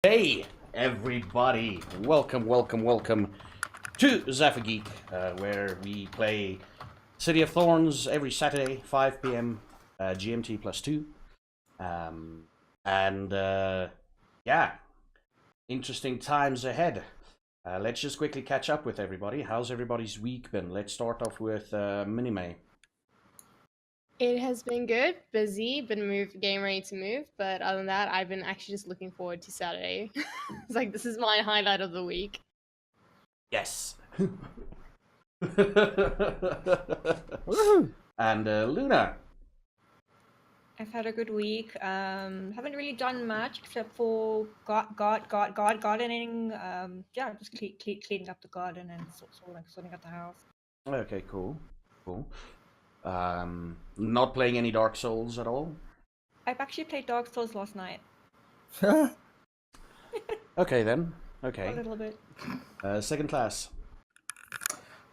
Hey everybody, welcome to Zaffa Geek, where we play City of Thorns every Saturday, 5 p.m. GMT +2. Yeah, interesting times ahead. Let's just quickly catch up with everybody. How's everybody's week been? Let's start off with Minimay. It has been good, busy, been getting ready to move, but other than that, I've been actually just looking forward to Saturday. It's like, this is my highlight of the week. Yes. Woohoo! And Luna. I've had a good week. Haven't really done much except for gardening. Yeah, just cleaning up the garden and sorting out the house. Okay, cool. Not playing any Dark Souls at all? I've actually played Dark Souls last night. Okay then. A Okay. little bit. Second class.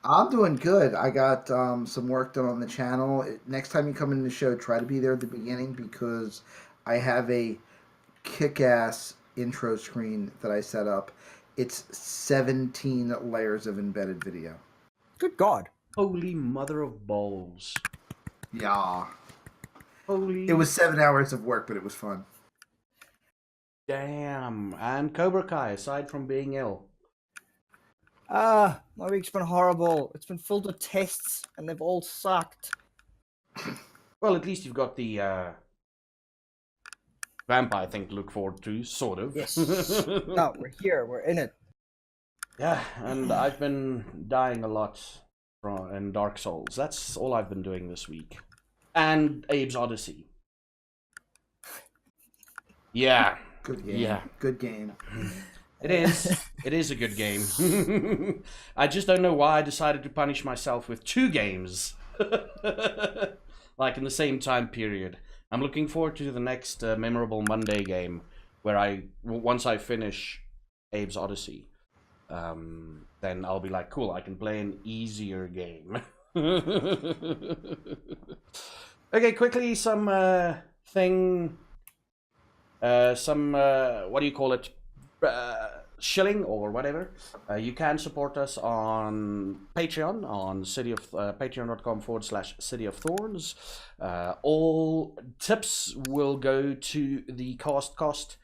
I'm doing good. I got some work done on the channel. Next time you come in the show, try to be there at the beginning because I have a kick-ass intro screen that I set up. It's 17 layers of embedded video. Good God. Holy mother of balls. Yeah. Holy... It was 7 hours of work, but it was fun. Damn. And Cobra Kai, aside from being ill. My week's been horrible. It's been filled with tests, and they've all sucked. Well, at least you've got the vampire thing to look forward to, sort of. Yes. No, we're here. We're in it. Yeah, and I've been dying a lot in Dark Souls. That's all I've been doing this week. And Abe's Odyssey. Yeah. Good game. Yeah. Good game. It is. It is a good game. I just don't know why I decided to punish myself with 2 games. Like in the same time period. I'm looking forward to the next memorable Monday game where once I finish Abe's Odyssey, then I'll be like, cool, I can play an easier game. Okay, quickly, some what do you call it? Shilling or whatever. You can support us on Patreon on patreon.com/City of Thorns. All tips will go to the cast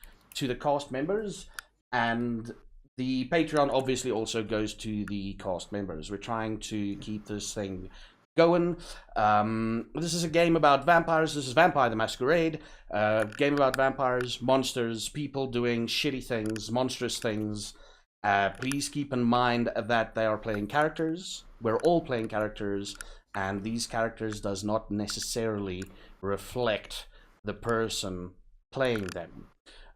members, and the Patreon obviously also goes to the cast members. We're trying to keep this thing going. This is a game about vampires. This is Vampire the Masquerade. Game about vampires, monsters, people doing shitty things, monstrous things. Please keep in mind that they are playing characters. We're all playing characters, and these characters does not necessarily reflect the person playing them.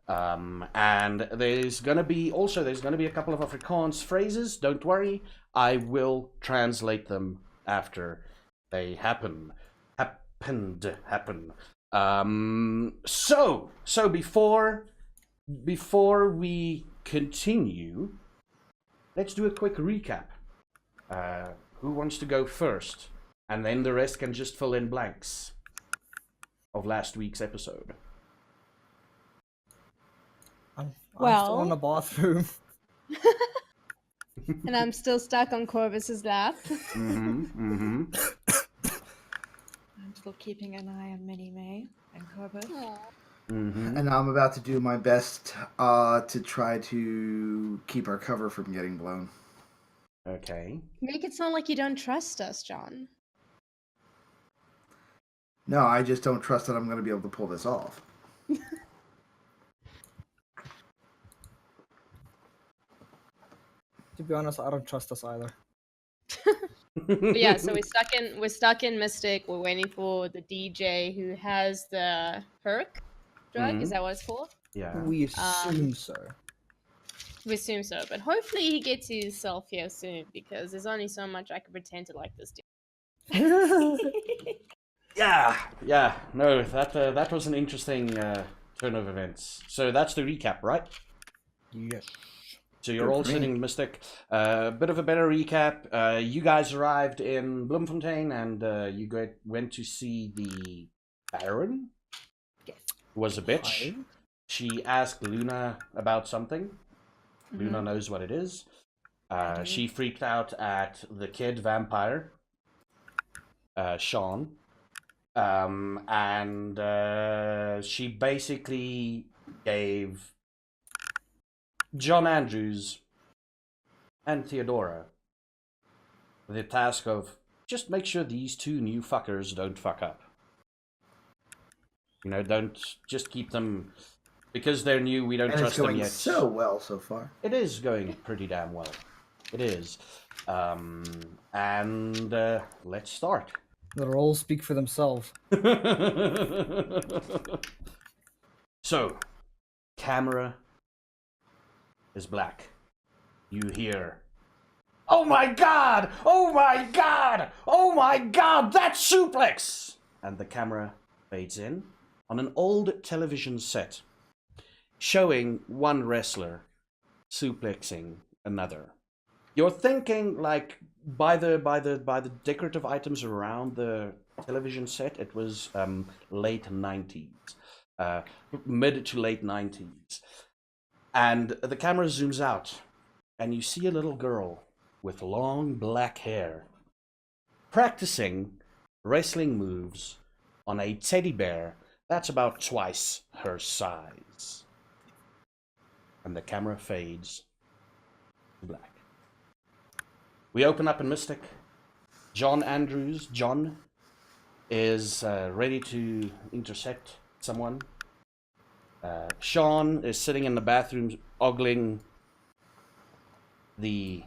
And there's gonna be a couple of Afrikaans phrases. Don't worry, I will translate them after they happen. So before we continue, let's do a quick recap. Who wants to go first? And then the rest can just fill in blanks of last week's episode. I'm Well- still in the bathroom. And I'm still stuck on Corvus's lap. I'm still keeping an eye on Minnie May and Corvus. And I'm about to do my best to try to keep our cover from getting blown. Okay. Make it sound like you don't trust us, John. No, I just don't trust that I'm going to be able to pull this off. To be honest, I don't trust us either. But yeah, so we're stuck in Mystic. We're waiting for the DJ who has the perk drug. Is that what it's called? Yeah. We assume so. We assume so, but hopefully he gets himself here soon because there's only so much I can pretend to like this dude. Yeah. No, that was an interesting turn of events. So that's the recap, right? Yes. So you're all sitting Mystic. Bit of a better recap. You guys arrived in BLOEMFONTEIN and you went to see the Baron. Yes. Who was a bitch. Hi. She asked Luna about something. Luna Mm-hmm. knows what it is. I do. She freaked out at the kid vampire, Sean. And she basically gave John Andrews and Theodora the task of just make sure these two new fuckers don't fuck up. You know, don't just keep them because they're new. We don't And it's trust them going yet. so well so far. It is going pretty damn well. It is. And let's start. The roles speak for themselves. So, camera is black. You hear, "Oh my god! Oh my god! Oh my god! That suplex!" And the camera fades in on an old television set showing one wrestler suplexing another. You're thinking, like, by the decorative items around the television set, it was late 90s, mid to late 90s, and the camera zooms out, and you see a little girl with long black hair practicing wrestling moves on a teddy bear that's about twice her size, and the camera fades to black. We open up in Mystic. John Andrews, John, is ready to intercept someone. Sean is sitting in the bathroom ogling the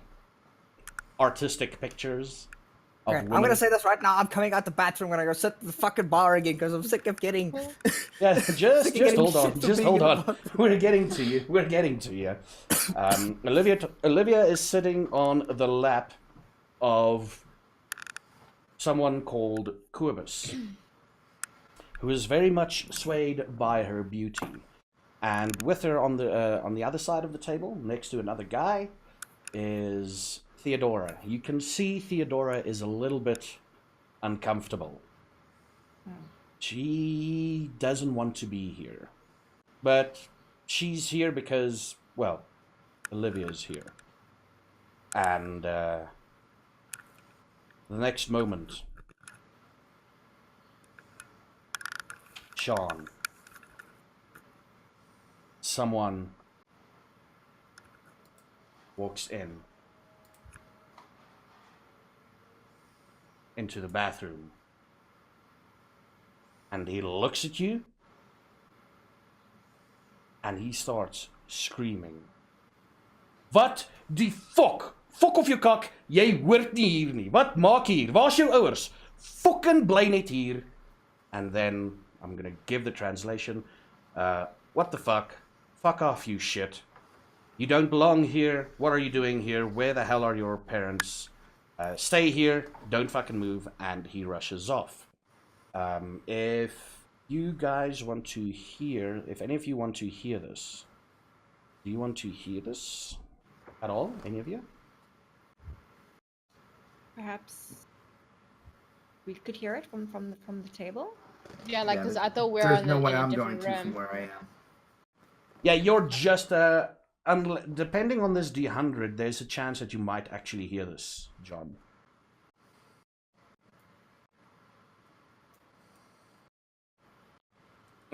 artistic pictures of Okay, women. I'm gonna say this right now. I'm coming out the bathroom. I'm gonna go sit at the fucking bar again because I'm sick of getting. Yeah, just getting hold on, shit for just being hold in the on. bathroom. We're getting to you. We're getting to you. Olivia is sitting on the lap of someone called Quibus, who is very much swayed by her beauty. And with her on the other side of the table, next to another guy, is Theodora. You can see Theodora is a little bit uncomfortable. She doesn't want to be here. But she's here because, well, Olivia's here. And the next moment, Sean, someone walks into the bathroom, and he looks at you, and he starts screaming. Wat die fuck? Fuck of jou kak, jy hoort nie hier nie. Wat maak hier? Waar's jou ouers? Fucking bly net hier. And then I'm gonna give the translation. What the fuck? Fuck off, you shit. You don't belong here. What are you doing here? Where the hell are your parents? Stay here. Don't fucking move. And he rushes off. If you guys want to hear, if any of you want to hear this, do you want to hear this at all? Any of you? Perhaps we could hear it from the table. Yeah, like, Yeah, because I thought we were There's in no a, way in a I'm going different to from room. where I am. Yeah, you're just depending on this D100, there's a chance that you might actually hear this, John.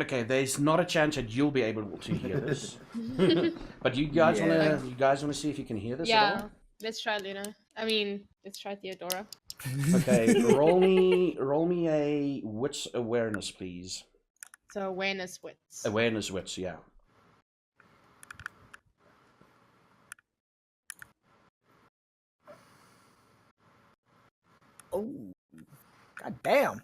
Okay, there's not a chance that you'll be able to hear this. But you guys Yeah. wanna see if you can hear this at Yeah, all? let's try Luna. I mean, let's try Theodora. Okay, roll me a wits awareness, please. So awareness wits. Awareness wits, yeah. Oh, god damn.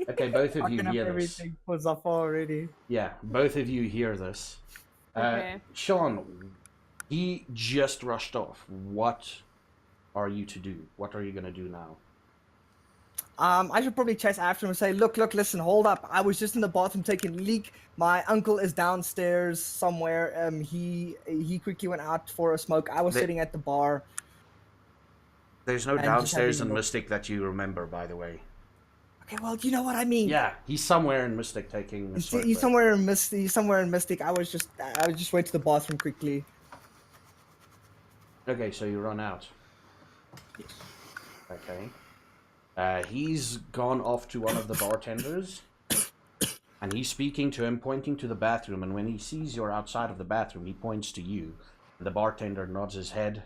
Okay, both of you Fucking up hear this. everything was up already. Yeah, both of you hear this. Okay. Sean, he just rushed off. What are you to do? What are you gonna do now? I should probably chase after him and say, look, listen, hold up. I was just in the bathroom taking a leak. My uncle is downstairs somewhere. He quickly went out for a smoke. I was They- sitting at the bar. There's no And just downstairs having in a look. Mystic that you remember, by the way. Okay, well, you know what I mean. Yeah, he's somewhere in Mystic taking a smoke He's break. somewhere in Mystic. He's somewhere in Mystic. I was just went to the bathroom quickly. Okay, so you run out. Okay. He's gone off to one of the bartenders, and he's speaking to him, pointing to the bathroom, and when he sees you're outside of the bathroom, he points to you. And the bartender nods his head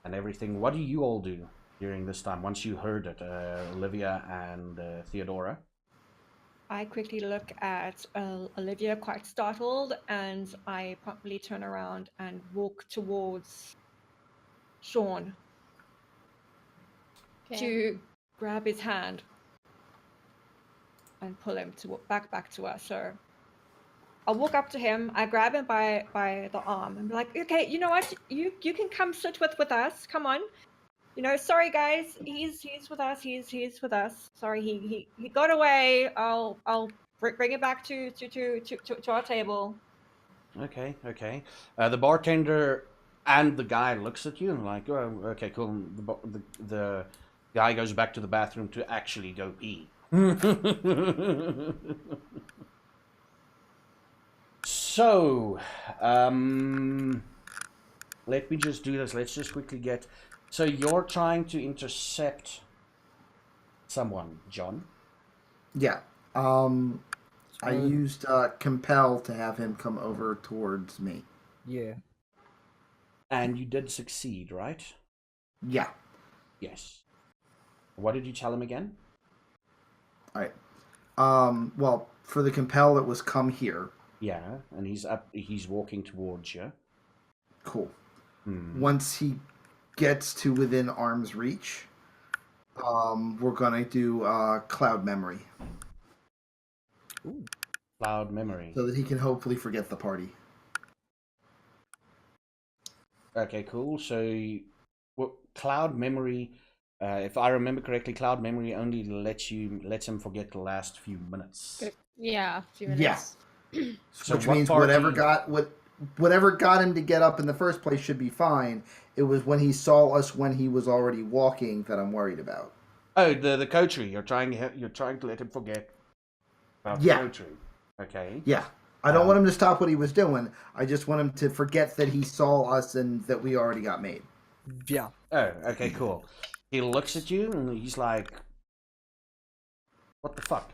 and everything. What do you all do during this time, once you heard it, Olivia and Theodora? I quickly look at Olivia, quite startled, and I promptly turn around and walk towards Sean to grab his hand and pull him to back to us. So I'll walk up to him. I grab him by the arm and be like, "Okay, you know what? You can come sit with us. Come on. You know, sorry guys. He's with us. He's with us. Sorry, he got away. I'll bring it back to our table." Okay, okay. The bartender and the guy looks at you and like, oh, okay, cool. The guy goes back to the bathroom to actually go pee. So, let me just do this. Let's just quickly get... So you're trying to intercept someone, John? Yeah. I used compel to have him come over towards me. Yeah. And you did succeed, right? Yeah. Yes. What did you tell him again? All right. Well, for the compel, it was come here. Yeah, and he's walking towards you. Cool. Hmm. Once he gets to within arm's reach, we're gonna do cloud memory. Ooh. Cloud memory. So that he can hopefully forget the party. Okay, cool. So, cloud memory, if I remember correctly, cloud memory only lets him forget the last few minutes. Yeah, a few minutes. So Which what means party- whatever got him to get up in the first place should be fine. It was when he saw us when he was already walking that I'm worried about. Oh, the coterie. You're trying to let him forget about Yeah. the coterie. Okay. Yeah. I don't want him to stop what he was doing. I just want him to forget that he saw us and that we already got made. Yeah. Oh, okay, cool. He looks at you and he's like, "What the fuck?"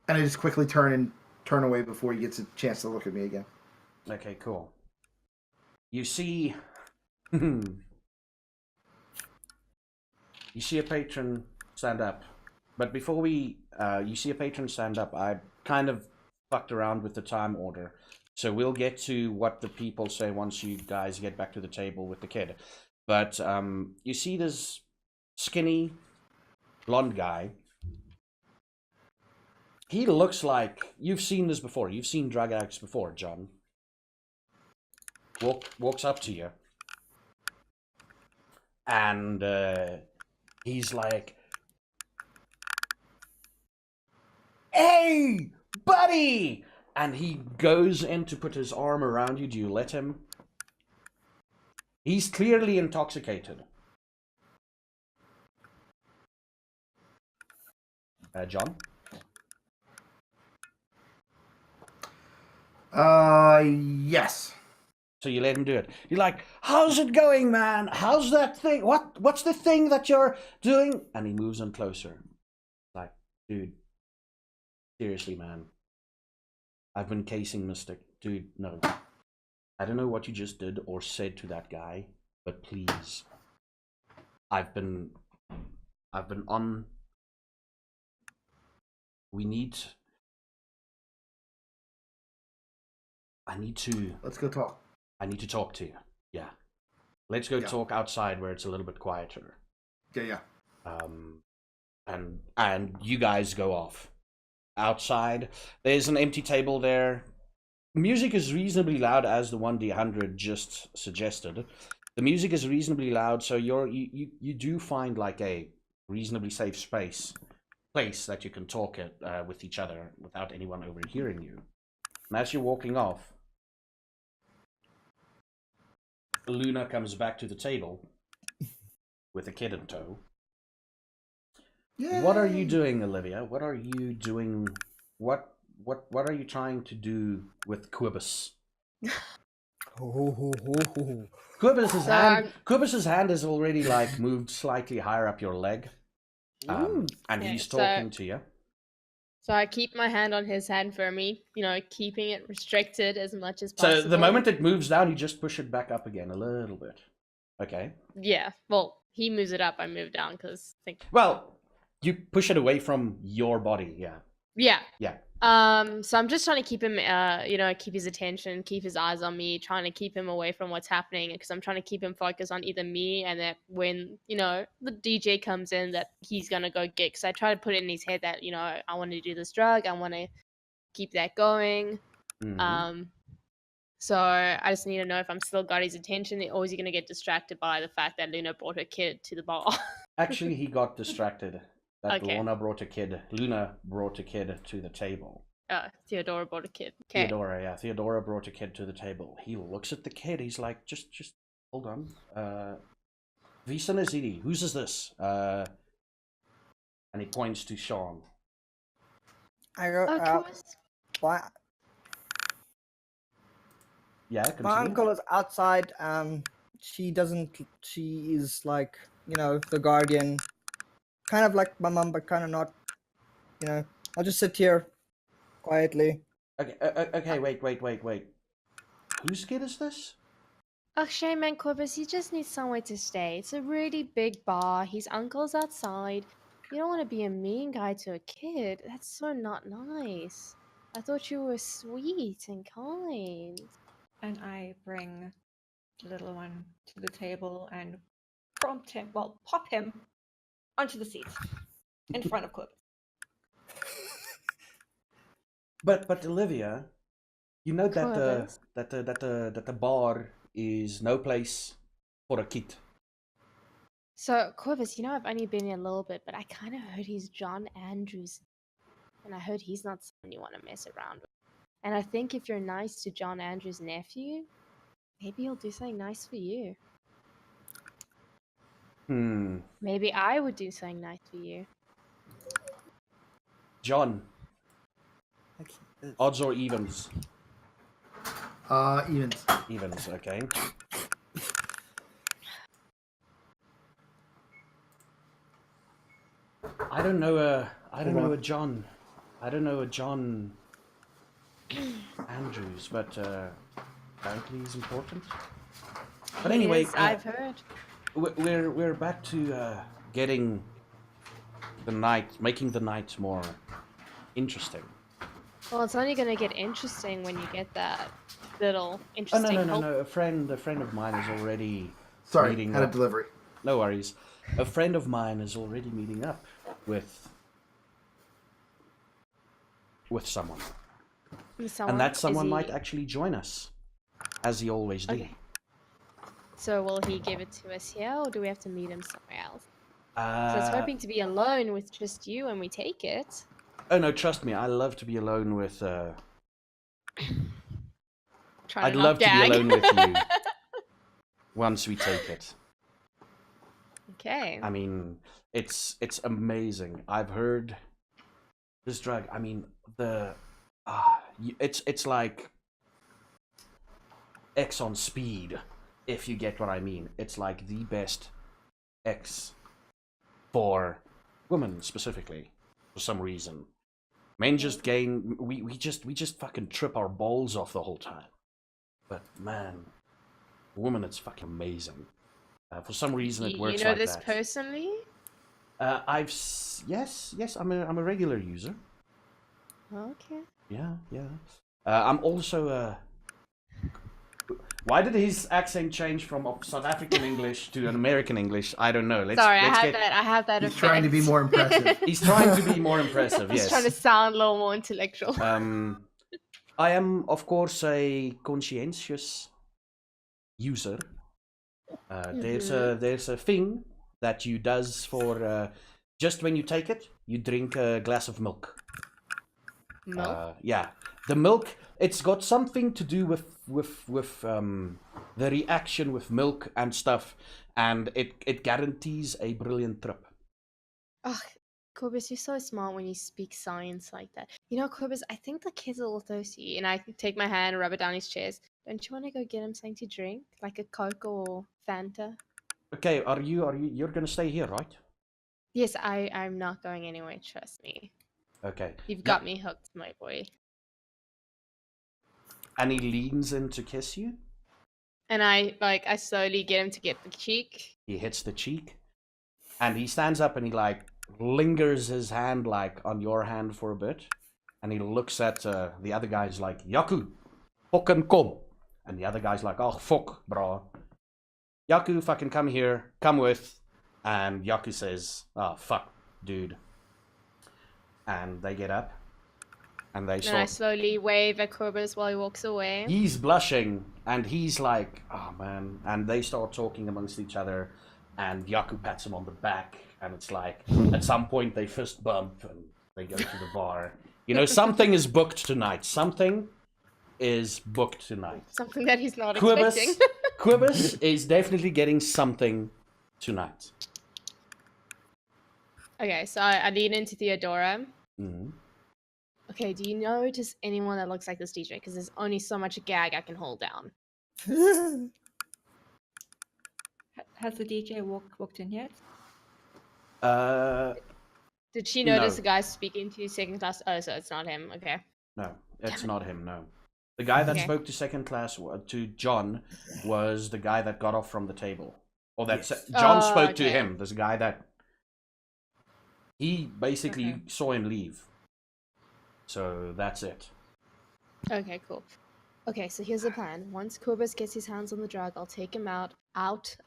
And I just quickly turn away before he gets a chance to look at me again. Okay, cool. You see... you see a patron stand up. But before you see a patron stand up, I kind of fucked around with the time order. So we'll get to what the people say once you guys get back to the table with the kid. But you see this skinny, blonde guy. He looks like... You've seen this before. You've seen drug addicts before, John. Walks up to you. And he's like, "Hey, buddy!" And he goes in to put his arm around you. Do you let him? He's clearly intoxicated. John? Yes. So you let him do it. You're like, "How's it going, man? How's that thing? What's the thing that you're doing?" And he moves in closer. Like, "Dude, seriously, man. I've been casing Mystic. Dude, no. I don't know what you just did or said to that guy, but please. I've been on... Let's go talk. I need to talk to you. Yeah. Let's go talk outside where it's a little bit quieter." Yeah. And you guys go off. Outside, there's an empty table there. Music is reasonably loud, as the 1D100 just suggested. The music is reasonably loud, so you do find like a reasonably safe place that you can talk with each other without anyone overhearing you. And as you're walking off, Luna comes back to the table with a kid in tow. Yay! What are you doing, Olivia? What are you doing? What are you trying to do with Quibus? Quibus's hand is already like moved slightly higher up your leg, and Okay, he's talking to you. So I keep my hand on his hand firmly, keeping it restricted as much as possible. So the moment it moves down, you just push it back up again a little bit. Okay. Yeah, well, he moves it up, I move down, because Well, you push it away from your body, yeah. Yeah. Yeah. So I'm just trying to keep him, keep his attention, keep his eyes on me, trying to keep him away from what's happening, because I'm trying to keep him focused on either me, and that when, the DJ comes in, that he's going to go get, because I try to put it in his head that, I want to do this drug, I want to keep that going. Mhm. So I just need to know if I'm still got his attention, or is he going to get distracted by the fact that Luna brought her kid to the bar? Actually, he got distracted. That Okay. Luna brought a kid to the table. Theodora brought a kid. Okay. Theodora brought a kid to the table. He looks at the kid. He's like, just hold on. Visa Nazidi, whose is this? And he points to Sean. I go, my Yeah, uncle is outside. She is like, the guardian. Kind of like my mom, but kind of not. I'll just sit here quietly. Okay, wait. Whose kid is this? Oh, shame, man, Corvus, he just needs somewhere to stay. It's a really big bar. His uncle's outside. You don't want to be a mean guy to a kid. That's so not nice. I thought you were sweet and kind. And I bring the little one to the table and pop him onto the seat in front of Quib. But Olivia, you know that Corvus. the bar is no place for a kid. So, Corvus, I've only been here a little bit, but I kind of heard he's John Andrews. And I heard he's not someone you want to mess around with. And I think if you're nice to John Andrews' nephew, maybe he'll do something nice for you. Maybe I would do something nice for you. John, odds or evens? Evens. Evens, okay. I don't know a John. I don't know a John Andrews, but apparently he's important. But anyway, Yes, I've heard. we're back to getting making the night more interesting. Well, it's only going to get interesting when you get that little Oh interesting no! A friend of mine is already Sorry, meeting had a up. delivery. No worries. A friend of mine is already meeting up with someone. And that someone might actually join us, as he always did. Okay. So will he give it to us here, or do we have to meet him somewhere else? So I was hoping to be alone with just you when we take it. Oh no, trust me, I love to be alone with. I'd love to be alone with you once we take it. Okay. I mean, it's amazing. I've heard this drug. I mean, it's like X on speed, if you get what I mean. It's like the best X for women specifically, for some reason. Men just gain. We just fucking trip our balls off the whole time. But man, woman, it's fucking amazing. For some reason, it works like that. You know this personally? Yes. I'm a regular user. Okay. Yeah. I'm also Why did his accent change from South African English to an American English? I don't know. Sorry, I have that. He's trying to be more impressive. He's trying to be more impressive. Yes. He's trying to sound a little more intellectual. I am, of course, a conscientious user. There's a thing that you does for just when you take it, you drink a glass of milk. Milk? Yeah, the milk. It's got something to do with the reaction with milk and stuff, and it guarantees a brilliant trip. Ugh, Corbus, you're so smart when you speak science like that. You know, Corbus, I think the kid's a little thirsty, and I take my hand and rub it down his chest. Don't you want to go get him something to drink, like a Coke or Fanta? Okay, you're gonna stay here, right? Yes, I'm not going anywhere. Trust me. Okay. You've Yeah. got me hooked, my boy. And he leans in to kiss you. And I slowly get him to get the cheek. He hits the cheek, and he stands up and he like lingers his hand like on your hand for a bit, and he looks at the other guy's like, Yaku, fucking come. And the other guy's like, oh fuck, bro. Yaku, fucking come here, come with. And Yaku says, oh fuck, dude. And they get up, and they And I start. slowly wave at Corbus while he walks away. He's blushing, and he's like, oh man. And they start talking amongst each other, and Yaku pats him on the back, and it's like, at some point they fist bump, and they go to the bar. You know, something is booked tonight. Something is booked tonight. Something that he's not expecting. Quibus is definitely getting something tonight. Okay, so I lean into Theodora. Mm-hmm. Okay, do you notice anyone that looks like this DJ? Because there's only so much gag I can hold down. Has the DJ walked in yet? Did she notice No. the guy speaking to second class? Oh, so it's not him. Okay. No, it's not him, no. The guy that Okay. spoke to second class, to John, was the guy that got off from the table. Or that Yes. John Oh, spoke to okay. him. This guy that... He basically Okay. saw him leave. So that's it. Okay, cool. Okay, so here's the plan. Once Corbus gets his hands on the drug, I'll take him out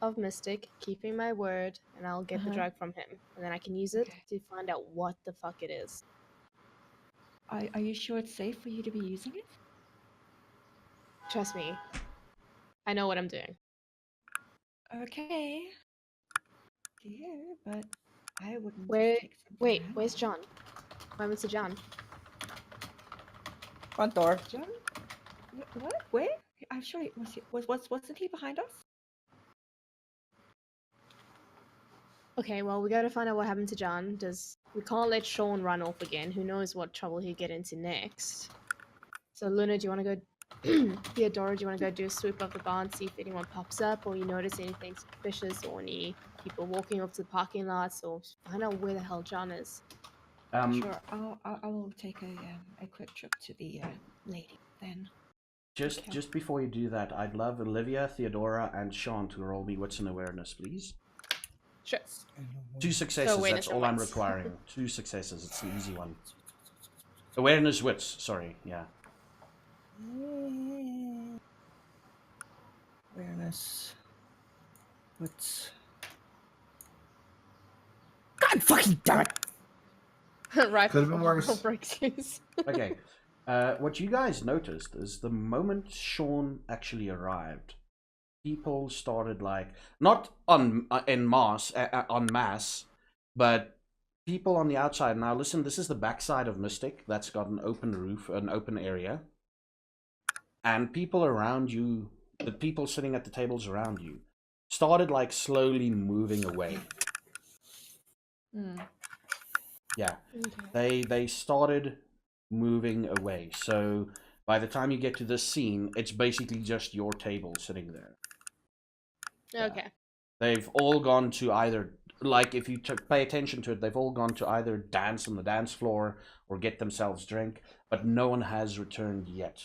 of Mystic, keeping my word, and I'll get the Uh-huh. drug from him. And then I can use it Okay. to find out what the fuck it is. Are you sure it's safe for you to be using it? Trust me. I know what I'm doing. Okay. Dear, but I wouldn't. Where- take some Wait, time. where's John? Where Mr. John? Front door. John? What? Where? I'm sure wasn't he behind us? Okay, well, we gotta find out what happened to John. We can't let Sean run off again. Who knows what trouble he'll get into next. So, Luna, do you want to go... Theodora, do you want to go do a sweep of the bar and see if anyone pops up, or you notice anything suspicious, or any people walking up to the parking lots, or find out where the hell John is? Sure. I will take a quick trip to the lady then. Okay. Just before you do that, I'd love Olivia, Theodora, and Sean to roll me wits and awareness, please. Sure. 2 successes, awareness that's and all I'm wits. requiring. 2 successes, it's the easy one. Awareness, wits, sorry, yeah. Awareness. What's... God fucking damn it! Right. Could've been before worse. breaks loose. Okay, what you guys noticed is the moment Sean actually arrived, people started like, not en masse, but people on the outside. Now listen, this is the backside of Mystic that's got an open roof, an open area. And people around you, the people sitting at the tables around you, started like slowly moving away. Hmm. Yeah, Okay. they started moving away. So by the time you get to this scene, it's basically just your table sitting there. Yeah. Okay. They've all gone to either, like if you pay attention to it, they've all gone to either dance on the dance floor or get themselves drink, but no one has returned yet.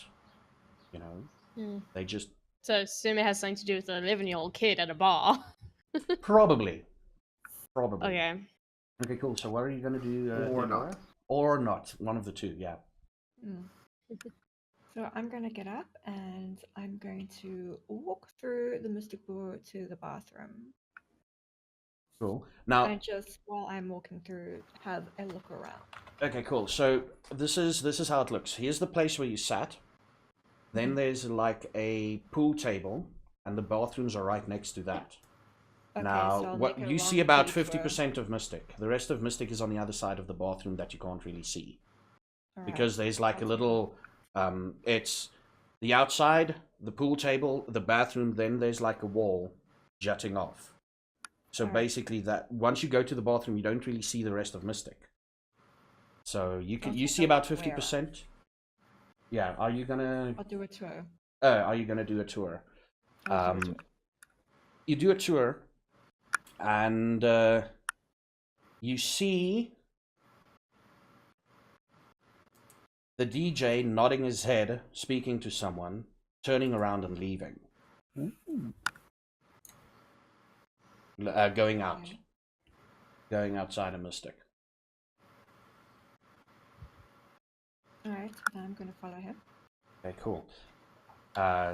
You know, Hmm. they just So, assume it has something to do with an 11-year-old kid at a bar. probably. Okay. Okay, cool. So what are you gonna do? Or Theodora? not. Or not. One of the two. Yeah. Hmm. So I'm gonna get up and I'm going to walk through the Mystic Boar to the bathroom. Cool. Now, And just while I'm walking through, have a look around. okay, cool. So this is how it looks. Here's the place where you sat. Then there's like a pool table, and the bathrooms are right next to that. Okay, Now, so I'll what make a you see long about detour. 50% of Mystic. The rest of Mystic is on the other side of the bathroom that you can't really see. Alright. Because there's like a Okay. little, it's the outside, the pool table, the bathroom, then there's like a wall jutting off. So Alright. basically, that once you go to the bathroom, you don't really see the rest of Mystic. So you I'll see take about a where? 50%. Yeah. Are you gonna? I'll do a tour. Are you gonna do a tour? I'll do a tour. You do a tour, and you see the DJ nodding his head, speaking to someone, turning around and leaving. Going out. Okay. Going outside of Mystic. Alright, then I'm gonna follow him. Okay, cool.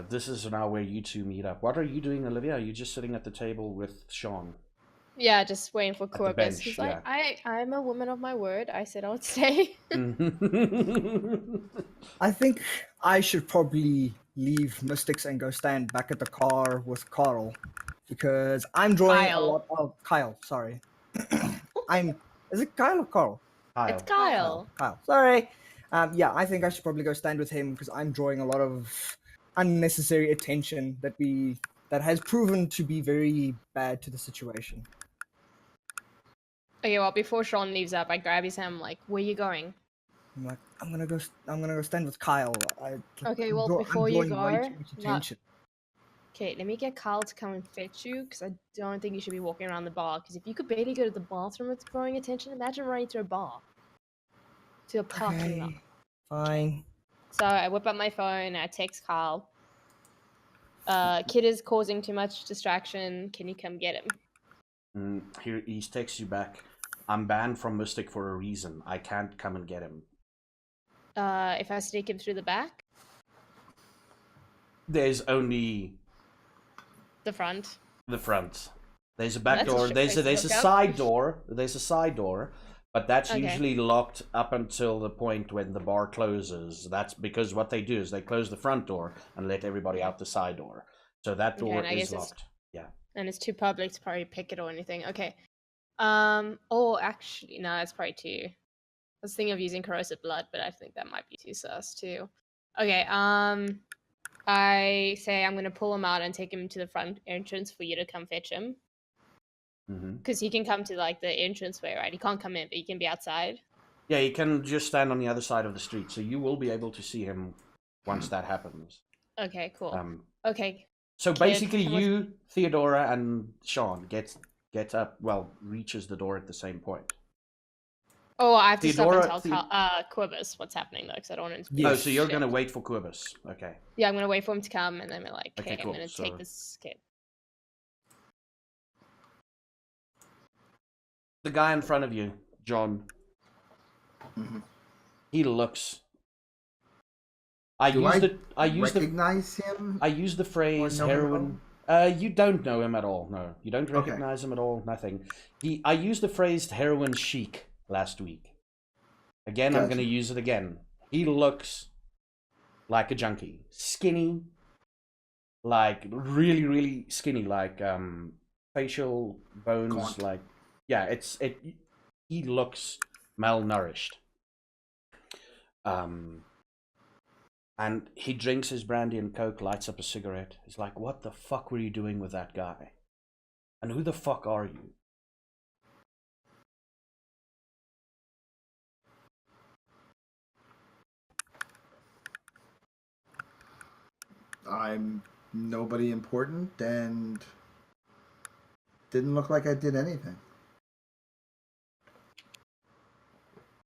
This is now where you two meet up. What are you doing, Olivia? Are you just sitting at the table with Sean? Yeah, just waiting for the Corbus. bench, He's yeah. like, I'm a woman of my word. I said I would stay. I think I should probably leave Mystics and go stand back at the car with Carl, because I'm drawing a Kyle. lot of Kyle. Sorry, Is it Kyle or Carl? Kyle. It's Kyle. Kyle. Sorry. Yeah, I think I should probably go stand with him because I'm drawing a lot of unnecessary attention that has proven to be very bad to the situation. Okay, well, before Sean leaves up, I grab his hand. I'm like, where you going? I'm like, I'm gonna go stand with Kyle. Okay, well, I'm before you drawing way go, too much not- attention. Okay, let me get Kyle to come and fetch you, because I don't think you should be walking around the bar. Because if you could barely go to the bathroom with drawing attention, imagine running to a bar. To a parking lot. Okay, fine. So I whip up my phone and I text Kyle. Kid is causing too much distraction. Can you come get him? Here, he texts you back. I'm banned from Mystic for a reason. I can't come and get him. If I sneak him through the back? There's only The front. the front. There's a back That's a door. shit There's a place to look out. side door. There's a side door, but that's Okay. usually locked up until the point when the bar closes. That's because what they do is they close the front door and let everybody out the side door. So that Okay, door and I is guess it's- locked. Yeah. And it's too public to probably pick it or anything. Okay. Oh, actually, no, it's probably too. I was thinking of using corrosive blood, but I think that might be too sus too. Okay. I say I'm gonna pull him out and take him to the front entrance for you to come fetch him, because he can come to like the entrance way, right? He can't come in, but he can be outside. Yeah, he can just stand on the other side of the street, so you will be able to see him once that happens. Okay, cool. Okay. So Kid, basically, come with- you, Theodora, and Sean get up. Well, reaches the door at the same point. Oh, I have to Theodora- stop and tell Quibus what's happening though, because I don't want to. Oh, so you're gonna wait for Quibus. Okay. Yeah, I'm gonna wait for him to come, and then we're like, Okay, okay, cool, I'm gonna so- take this kid. The guy in front of you, John. He looks. I Do use I the recognize him? I use the phrase know him at heroin. You don't know him at all. No, you don't recognize him at all. Nothing. I used the phrase heroin chic last week. Again, I'm Gotcha. going to use it again. He looks like a junkie, skinny, like really, really skinny, like facial bones, Gaunt. like yeah. He looks malnourished. And he drinks his brandy and coke, lights up a cigarette. He's like, what the fuck were you doing with that guy? And who the fuck are you? I'm nobody important and didn't look like I did anything.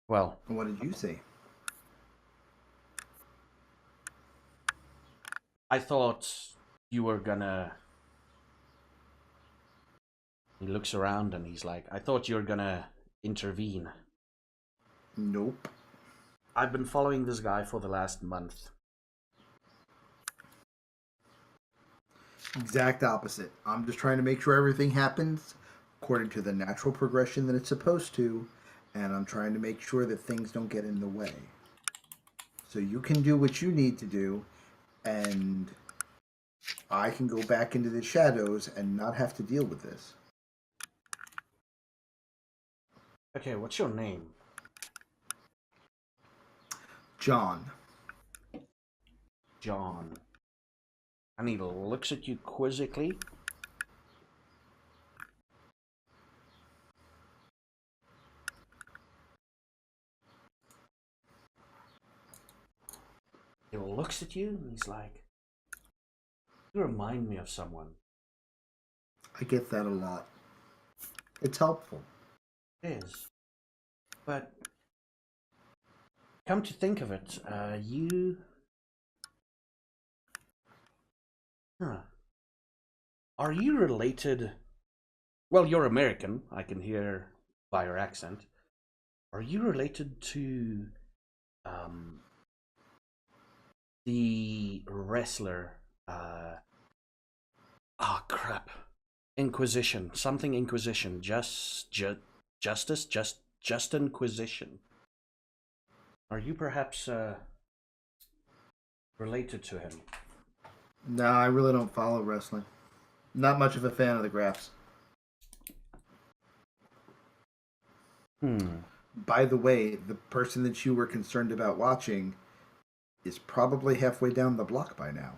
Well, What did you say? I thought you were gonna... He looks around and he's like, I thought you were gonna intervene. Nope. I've been following this guy for the last month. Exact opposite. I'm just trying to make sure everything happens according to the natural progression that it's supposed to, and I'm trying to make sure that things don't get in the way. So you can do what you need to do, and I can go back into the shadows and not have to deal with this. Okay, what's your name? John. John. And he looks at you quizzically. He looks at you and he's like, "You remind me of someone." I get that a lot. It's helpful. It is. But come to think of it, you... Huh. Are you related... Well, you're American, I can hear by your accent. Are you related to the wrestler? Crap. Inquisition. Something Inquisition. Just Inquisition. Are you perhaps related to him? No, I really don't follow wrestling. Not much of a fan of the graphs. By the way, the person that you were concerned about watching is probably halfway down the block by now.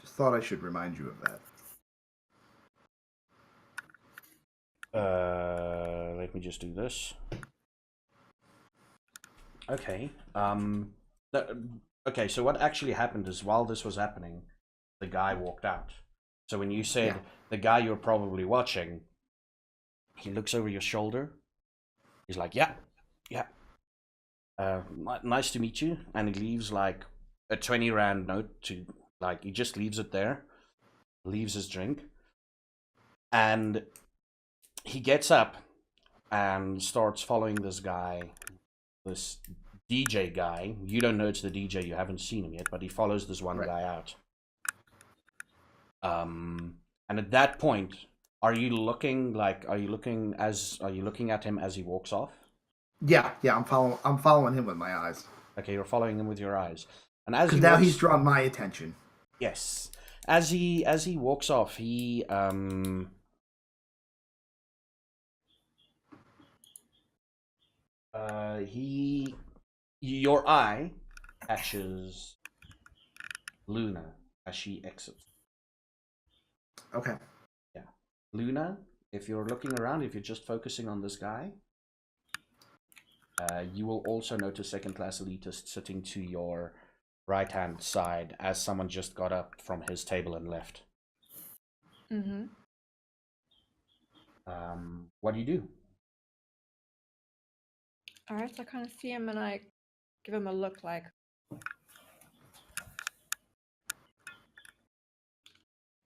Just thought I should remind you of that. Let me just do this. Okay. Okay, so what actually happened is while this was happening, the guy walked out. So when you said the guy you're probably watching, he looks over your shoulder. He's like, yeah. Nice to meet you. And he leaves like a 20 rand note to, like, he just leaves it there. Leaves his drink. And he gets up and starts following this guy, this DJ guy. You don't know it's the DJ, you haven't seen him yet, but he follows this one guy out. And at that point, are you looking at him as he walks off? Yeah, I'm following him with my eyes. Okay, you're following him with your eyes. And as he now walks, he's drawn my attention. Yes. As he walks off, your eye catches Luna as she exits. Okay. Yeah. Luna, if you're looking around, if you're just focusing on this guy, you will also notice second-class elitist sitting to your right-hand side as someone just got up from his table and left. What do you do? Alright, so I kind of see him and I give him a look like,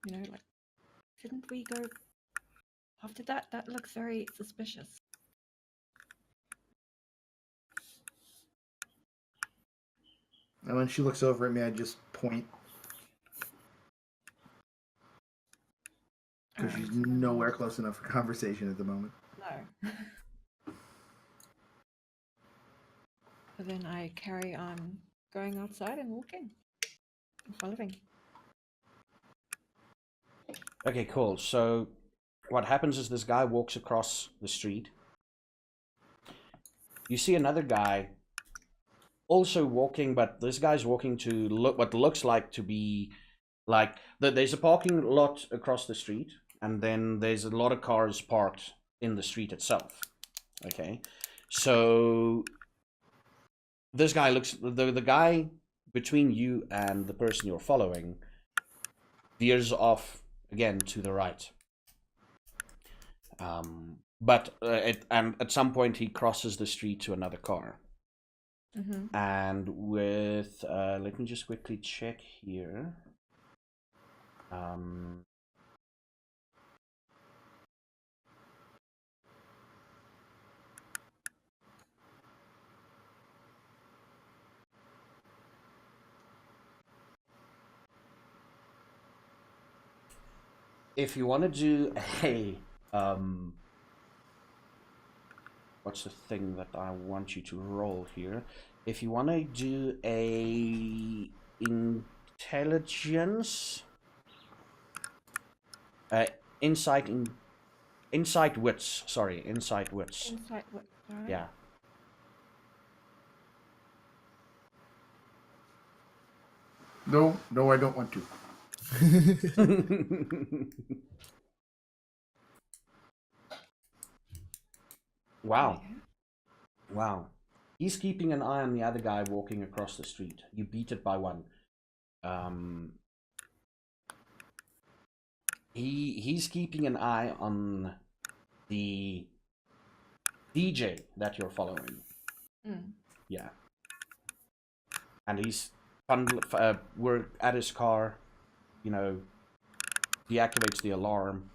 you know, like, didn't we go after that? That looks very suspicious. And when she looks over at me, I just point. Because she's nowhere close enough for conversation at the moment. No. But then I carry on going outside and walking and following. Okay, cool. So what happens is this guy walks across the street. You see another guy also walking, but this guy's walking to what looks like to be like there's a parking lot across the street, and then there's a lot of cars parked in the street itself. Okay, so this guy looks, the guy between you and the person you're following veers off again to the right. But at some point he crosses the street to another car. And with let me just quickly check here. If you want to do a what's the thing that I want you to roll here? If you want to do a intelligence, insight wits. Sorry, insight wits. Insight wits. Right. Yeah. No, I don't want to. Wow. Wow. He's keeping an eye on the other guy walking across the street. You beat it by 1. He's keeping an eye on the DJ that you're following. Yeah. And he's we're at his car, you know, deactivates the alarm,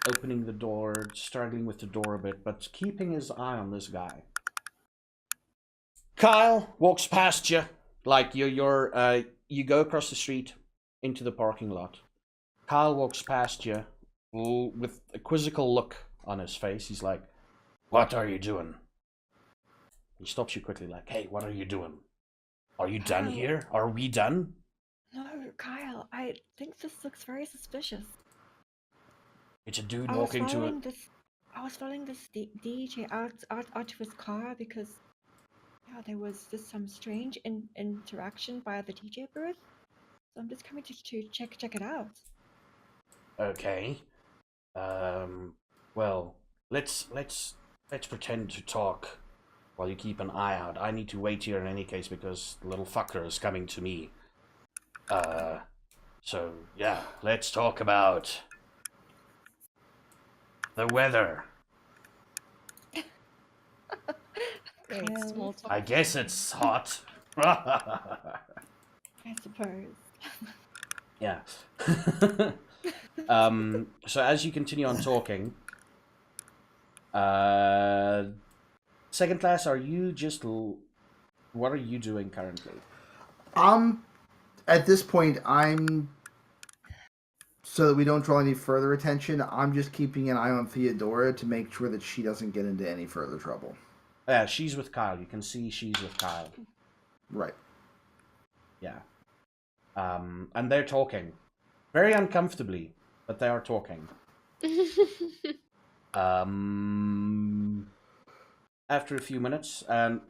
opening the door, struggling with the door a bit, but keeping his eye on this guy. Kyle walks past you, like you go across the street into the parking lot. Kyle walks past you with a quizzical look on his face. He's like, "What are you doing?" He stops you quickly, like, "Hey, what are you doing? Are you done here? Are we done?" No, Kyle, I think this looks very suspicious. It's a dude walking to it. I was following this DJ out to his car because there was just some strange interaction by the DJ booth. So I'm just coming to check it out. Okay. Well, let's pretend to talk while you keep an eye out. I need to wait here in any case because the little fucker is coming to me. So yeah, let's talk about the weather. I guess it's hot. I suppose. Yeah. So as you continue on talking, second class, what are you doing currently? At this point, so that we don't draw any further attention, I'm just keeping an eye on Theodora to make sure that she doesn't get into any further trouble. Yeah, she's with Kyle. You can see she's with Kyle. Right. Yeah. And they're talking. Very uncomfortably, but they are talking. After a few minutes, the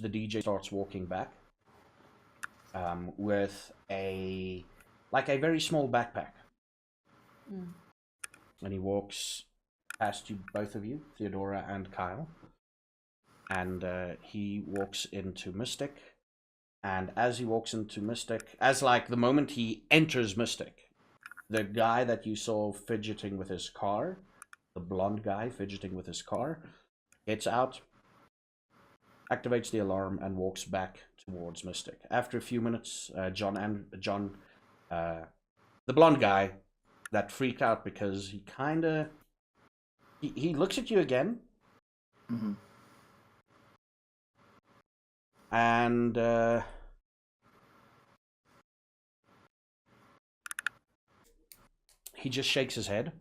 DJ starts walking back. With a very small backpack. And he walks past you, both of you, Theodora and Kyle. And he walks into Mystic. And as he walks into Mystic, the moment he enters Mystic, the guy that you saw fidgeting with his car, the blonde guy fidgeting with his car, gets out, activates the alarm, and walks back towards Mystic. After a few minutes, John, the blonde guy that freaked out because he looks at you again. Mm-hmm. And he just shakes his head.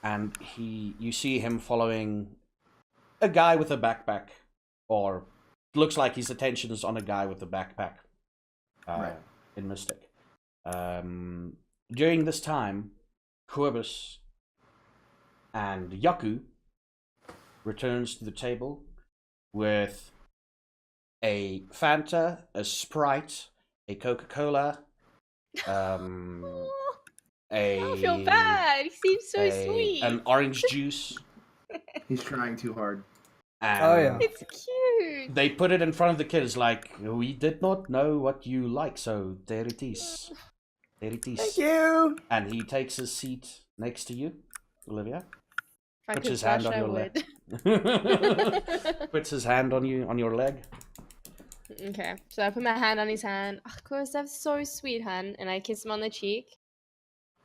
And you see him following a guy with a backpack, or looks like his attention is on a guy with a backpack. Right. In Mystic. During this time, Quibus and Yaku returns to the table with a Fanta, a Sprite, a Coca-Cola, I feel bad. He seems so sweet. an orange juice. He's trying too hard. And Oh, yeah. It's cute. they put it in front of the kids like, "We did not know what you like, so there it is. There it is." Thank you. And he takes his seat next to you, Olivia. If I Puts could his hand flash, on I your leg. would. Puts his hand on your leg. Okay, so I put my hand on his hand. Of course, that's so sweet, hun. And I kiss him on the cheek.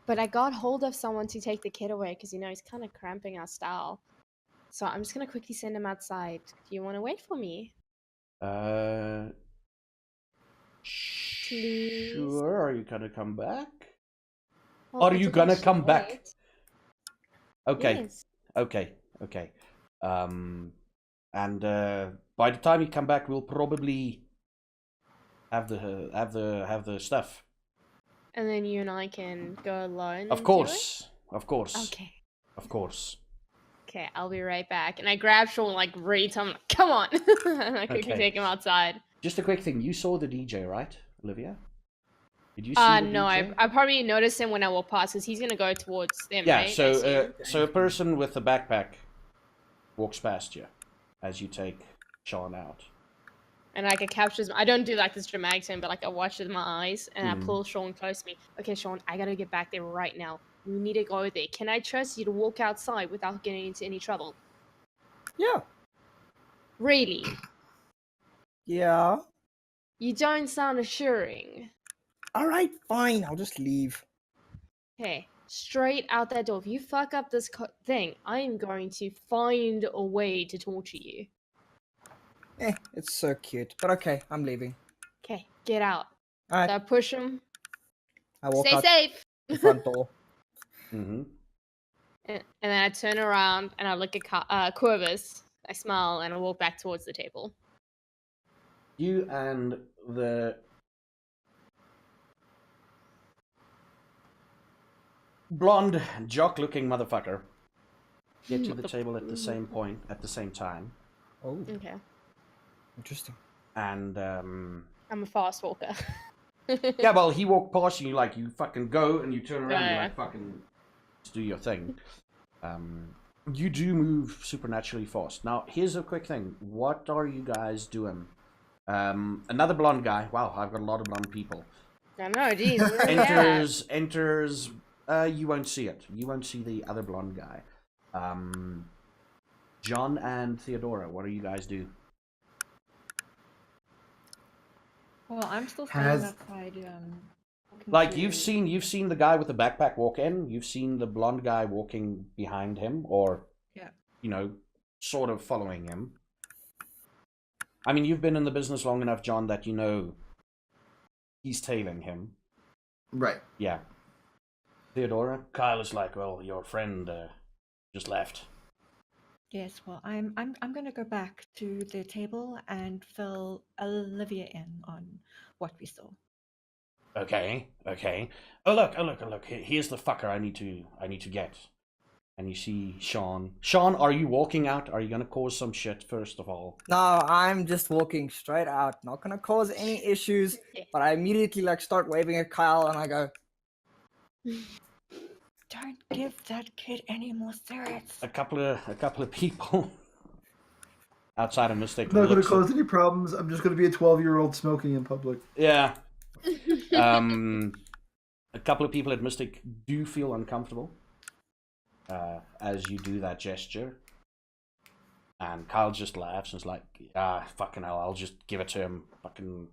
But I got hold of someone to take the kid away because, he's kind of cramping our style. So I'm just going to quickly send him outside. Do you want to wait for me? Please? Sure. Are you gonna come back? Well, Are I you did gonna actually come back? wait. Okay. Yes. Okay. And by the time you come back, we'll probably have the stuff. And then you and I can go alone. Of and course. do Of course. it? Okay. Of course. Okay, I'll be right back. And I grab Sean, reach. I'm like, come on. And I quickly Okay. take him outside. Just a quick thing. You saw the DJ, right, Olivia? Did you see the No, DJ? I probably noticed him when I walk past because he's gonna go towards them, Yeah, right? I so assume. so a person with a backpack walks past you as you take Sean out. And like it captures. I don't do like this dramatic thing, but like I watch it with my eyes and I Mm. pull Sean close to me. Okay, Sean, I gotta get back there right now. We need to go there. Can I trust you to walk outside without getting into any trouble? Yeah. Really? Yeah. You don't sound assuring. All right, fine. I'll just leave. Hey, straight out that door. If you fuck up this thing, I am going to find a way to torture you. It's so cute. But okay, I'm leaving. Okay, get out. All right. So I push him. I walk Stay out safe. the front door. Mm-hmm. And then I turn around and I look at Corvus. I smile and I walk back towards the table. You and the blonde, jock-looking motherfucker get to the table at the same point, at the same time. Oh, Okay. interesting. And, I'm a fast walker. yeah, well, he walked past you, like, you fucking go, and you turn around, you Yeah. like, fucking do your thing. You do move supernaturally fast. Now, here's a quick thing. What are you guys doing? Another blonde guy. Wow, I've got a lot of blonde people. I know, geez. where are they at? Enters, you won't see it. You won't see the other blonde guy. John and Theodora, what do you guys do? Well, I'm still standing Has- outside. Talking Like, to- you've seen the guy with the backpack walk in, you've seen the blonde guy walking behind him, or, Yeah. you know, sort of following him. I mean, you've been in the business long enough, John, that you know he's tailing him. Right. Yeah. Theodora? Kyle is like, well, your friend just left. Yes, well, I'm gonna go back to the table and fill Olivia in on what we saw. Okay, okay. Oh look. Here's the fucker I need to get. And you see Sean. Sean, are you walking out? Are you gonna cause some shit first of all? No, I'm just walking straight out. Not gonna cause any issues. But I immediately like start waving at Kyle and I go, Don't give that kid any more threats. A couple of people outside of Mystic. I'm not going looks to at- cause any problems. I'm just going to be a 12-year-old smoking in public. Yeah. A couple of people at Mystic do feel uncomfortable as you do that gesture. And Kyle just laughs and is like, fucking hell, I'll just give it to him. Fucking,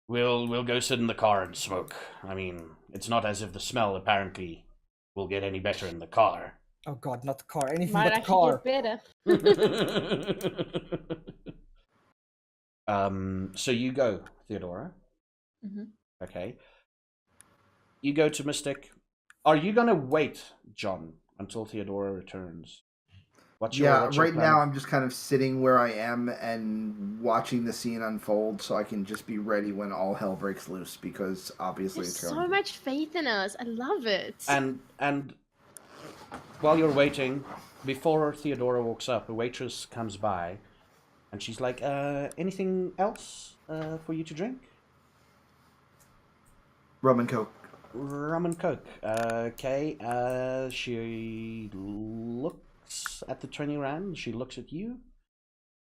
we'll go sit in the car and smoke. I mean, it's not as if the smell apparently will get any better in the car. oh god, not the car. Anything Might but the actually car. get better. So you go, Theodora. Mhm. Okay. You go to Mystic. Are you gonna wait, John, until Theodora returns? What's your Right plan? now I'm just kind of sitting where I am and watching the scene unfold so I can just be ready when all hell breaks loose because obviously There's it's so going much faith in us. I love it. And while you're waiting, before Theodora walks up, a waitress comes by, and she's like, anything else for you to drink? rum and coke. Rum and Coke. Okay. She looks at the 20 rand. She looks at you.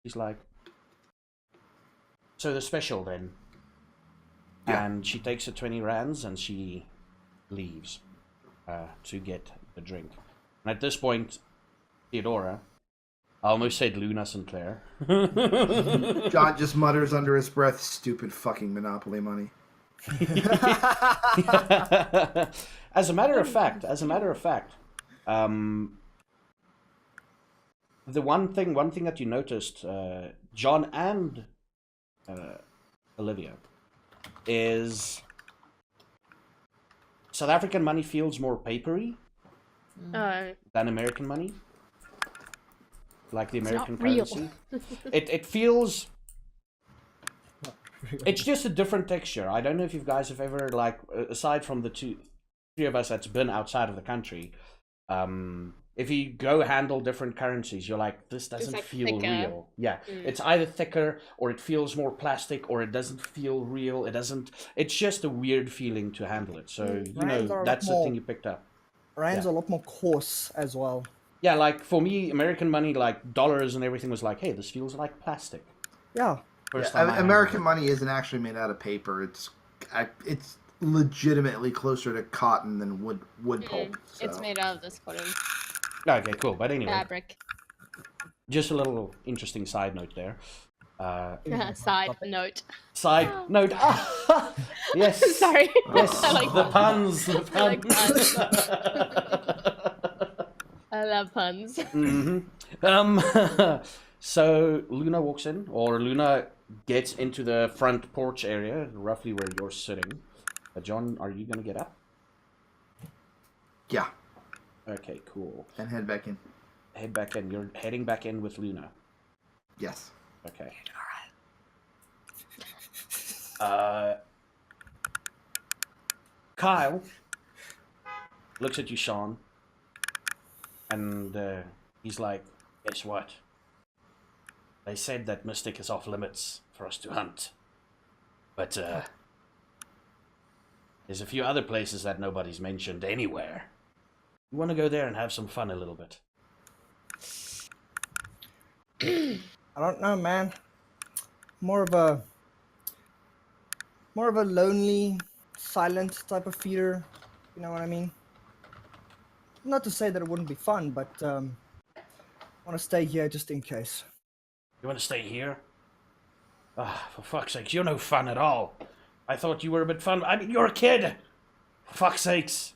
She's like, so the special then. Yeah. And she takes the 20 rands and she leaves to get the drink. And at this point, Theodora, I almost said Luna Sinclair. John just mutters under his breath, stupid fucking Monopoly money. As a matter of fact, the one thing that you noticed, John and Olivia, is South African money feels more papery than American money, like the It's American not real. currency. It feels. It's just a different texture. I don't know if you guys have ever, like, aside from the three of us that's been outside of the country, if you go handle different currencies, you're like, this doesn't like feel thicker. real. Yeah, Mm. it's either thicker or it feels more plastic or it doesn't feel real. It's just a weird feeling to handle it. So, you Rands know, are a lot that's the more- thing you picked up. Rand's Yeah. a lot more coarse as well. Yeah, like for me, American money, like dollars and everything was like, hey, this feels like plastic. Yeah. First Yeah, time I handled American it. money isn't actually made out of paper. It's legitimately closer to cotton than wood pulp. So. It's made out of this cotton Okay, cool. But anyway, fabric. just a little interesting side note there. Side note. Side note. Yes. Sorry. Yes. I like the puns. puns. The I like puns. I love puns. So Luna walks in, or Luna gets into the front porch area, roughly where you're sitting. John, are you gonna get up? Yeah, Okay, cool. and head back in. Head back in. You're heading back in with Luna. Yes. Okay. Kyle looks at you, Sean, and he's like, guess what? They said that Mystic is off limits for us to hunt. But there's a few other places that nobody's mentioned anywhere. You want to go there and have some fun a little bit. I don't know, man. More of a lonely, silent type of feeder. You know what I mean? Not to say that it wouldn't be fun, but I want to stay here just in case. You want to stay here? Ah, for fuck's sakes, you're no fun at all. I thought you were a bit fun. I mean, you're a kid! For fuck's sakes.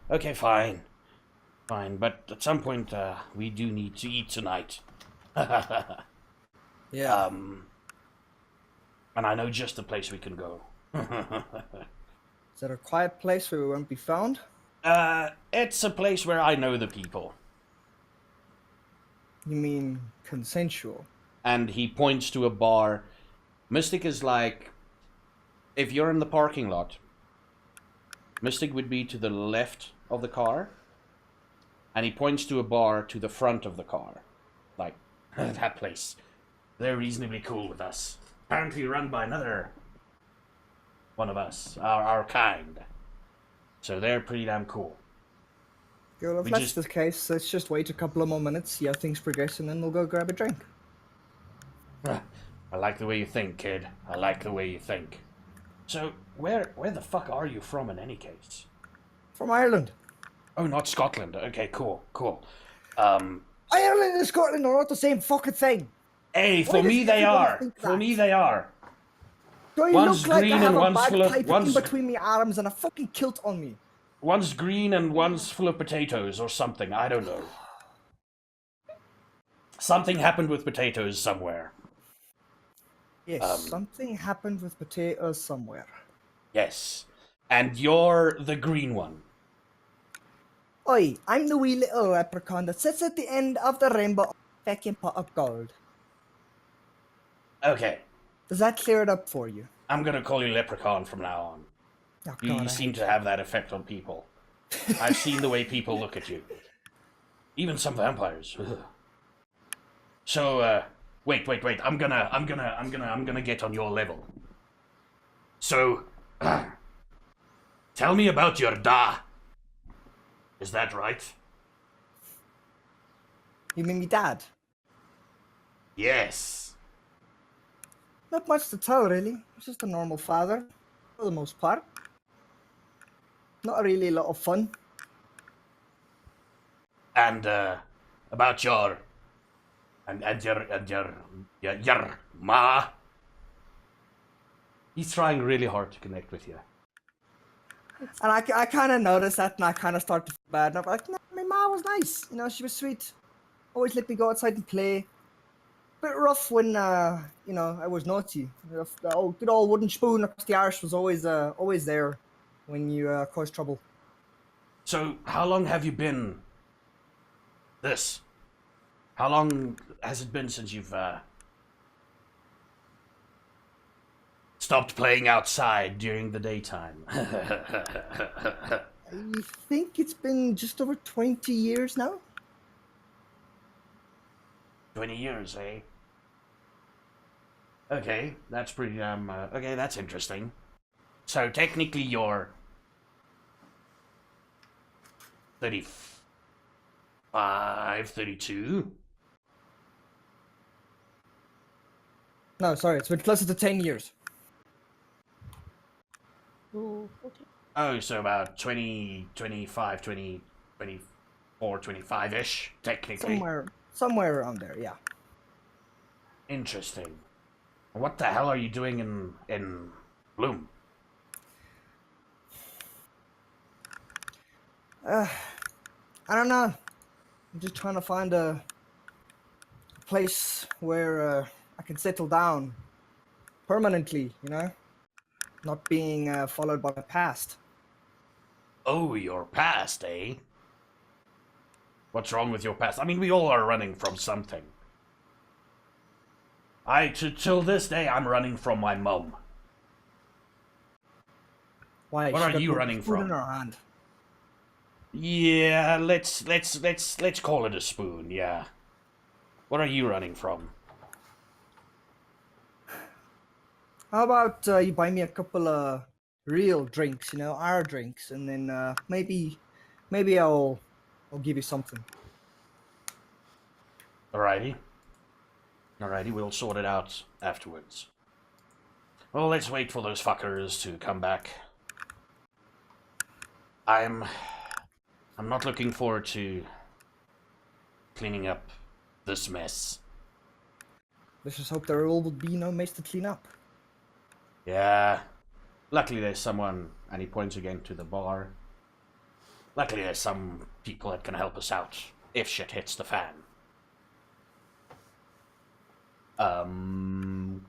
Okay, fine. Fine, but at some point, we do need to eat tonight. Yeah. And I know just the place we can go. Is that a quiet place where we won't be found? It's a place where I know the people. You mean consensual? And he points to a bar. Mystic is like, if you're in the parking lot, Mystic would be to the left of the car, and he points to a bar to the front of the car. Like, that place. They're reasonably cool with us. Apparently run by another one of us, our kind. So they're pretty damn cool. Okay, well, if We that's just- the case, let's just wait a couple of more minutes, see how things progress, and then we'll go grab a drink. I like the way you think, kid. I like the way you think. So, where the fuck are you from in any case? From Ireland. Oh, not Scotland. Okay, cool. Ireland and Scotland are not the same fucking thing. Hey, Why for does me they everybody are. think For that? me they are. Do I One's look like green I have and a one's full of- bagpipe one's- in between my arms and a fucking kilt on me? One's green and one's full of potatoes or something. I don't know. Something happened with potatoes somewhere. Yes, something happened with potatoes somewhere. Yes. And you're the green one. Oi, I'm the wee little leprechaun that sits at the end of the rainbow on a fucking pot of gold. Okay. Does that clear it up for you? I'm gonna call you Leprechaun from now on. Oh, You God, I seem hate to have that effect on people. I've seen the way people look at you. Even some vampires. Ugh. So, wait. I'm gonna get on your level. So, tell me about your da. Is that right? You mean me dad? Yes. Not much to tell, really. He's just a normal father, for the most part. Not really a lot of fun. And about your your ma. He's trying really hard to connect with you. And I kind of noticed that, and I kind of started to feel bad. And I'm like, no, my mom was nice. You know, she was sweet. Always let me go outside and play. Bit rough when, you know, I was naughty. The old, good old wooden spoon across the arse was always there when you caused trouble. So, how long have you been this? How long has it been since you've stopped playing outside during the daytime? I think it's been just over 20 years now. 20 years, eh? Okay, that's pretty, okay, that's interesting. So technically you're 35, 32? No, sorry, it's been closer to 10 years. Ooh, okay. Oh, so about 20, 25, 20, 24, 25-ish, technically. Somewhere around there, yeah. Interesting. What the hell are you doing in Bloom? I don't know. I'm just trying to find a place where I can settle down permanently, you know? Not being followed by the past. Oh, your past, eh? What's wrong with your past? I mean, we all are running from something. Till this day, I'm running from my mum. Why? What she are got you more running food from? in her hand. Yeah, let's call it a spoon. Yeah. What are you running from? How about you buy me a couple of real drinks, you know, our drinks, and then maybe I'll give you something. Alrighty. Alrighty, we'll sort it out afterwards. Well, let's wait for those fuckers to come back. I'm not looking forward to cleaning up this mess. Let's just hope there will be no mess to clean up. Yeah. Luckily there's someone, and he points again to the bar. Luckily there's some people that can help us out if shit hits the fan.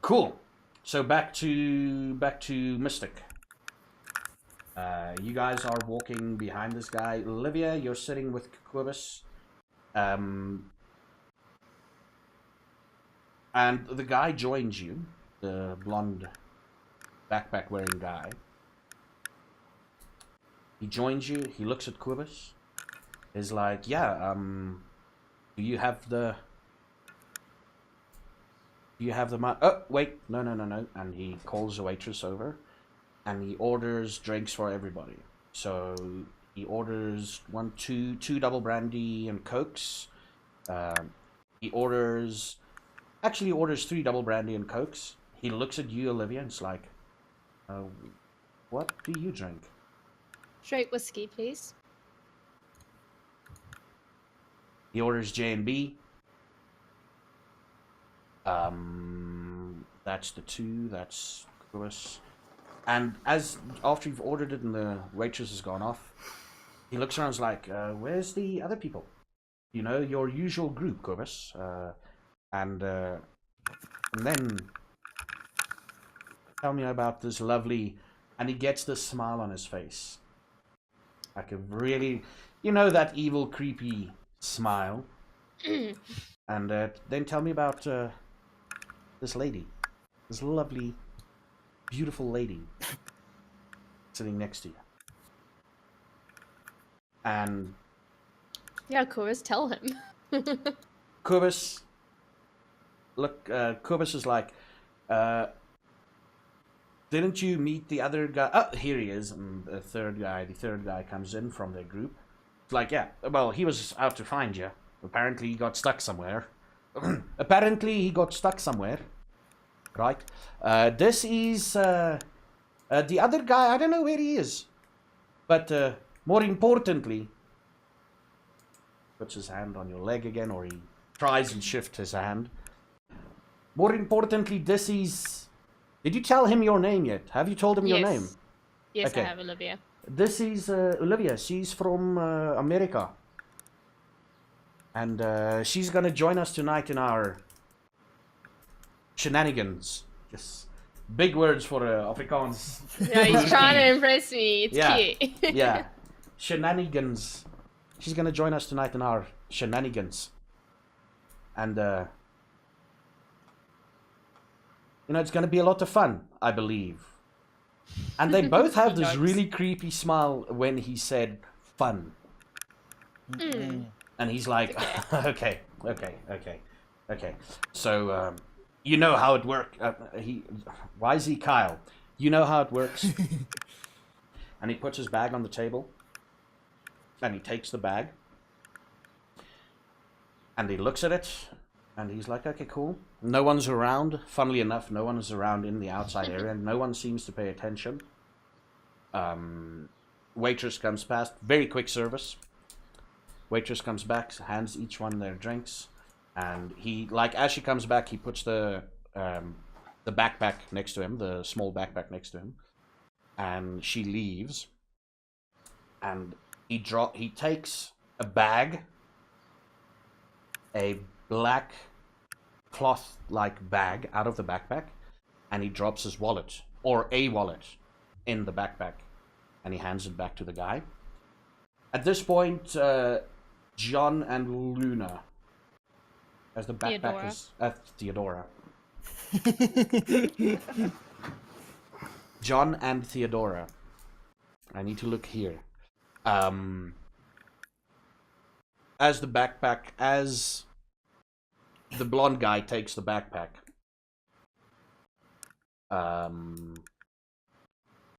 Cool. So back to Mystic. You guys are walking behind this guy. Olivia, you're sitting with Quibus. And the guy joins you, the blonde backpack wearing guy. He joins you, he looks at Quibus. He's like, yeah, do you have the oh, wait, no. And he calls the waitress over, and he orders drinks for everybody. So he orders two double brandy and cokes. He orders 3 double brandy and cokes. He looks at you, Olivia, and it's like, what do you drink? Straight whiskey, please. He orders J&B. That's the 2. That's Chris. And after you've ordered it and the waitress has gone off, he looks around and is like, where's the other people? You know, your usual group, Corvus. And then tell me about this lovely... And he gets this smile on his face. Like a really... You know, that evil, creepy smile. And then tell me about this lady. This lovely, beautiful lady sitting next to you. And... Yeah, Chorus, tell him. Kubus, look, Kubus is like, didn't you meet the other guy? Oh, here he is, and the third guy comes in from their group. It's like, yeah, well, he was out to find you. Apparently he got stuck somewhere. Right? This is, the other guy, I don't know where he is. But, more importantly, puts his hand on your leg again, or he tries and shift his hand. More importantly, this is... Did you tell him your name yet? Have you told him your name? Yes, Okay. I have, Olivia. This is Olivia. She's from America. And she's gonna join us tonight in our shenanigans. Just big words for Afrikaans. No, he's trying to impress me. It's cute. Yeah. Shenanigans. She's gonna join us tonight in our shenanigans. And, you know, it's gonna be a lot of fun, I believe. And they both have this Jokes. really creepy smile when he said fun. Mm. And he's like, Okay. okay. So, you know how it works. Why is he Kyle? You know how it works. And he puts his bag on the table. And he takes the bag. And he looks at it. And he's like, okay, cool. No one's around. Funnily enough, no one is around in the outside area. No one seems to pay attention. Waitress comes past. Very quick service. Waitress comes back, hands each one their drinks. And he, like, as she comes back, he puts the backpack next to him, the small backpack next to him. And she leaves. And he takes a bag, a black cloth-like bag out of the backpack, and he drops his wallet, or a wallet, in the backpack, and he hands it back to the guy. At this point, John and Luna, as the backpack is Theodora. John and Theodora. I need to look here. As the blonde guy takes the backpack,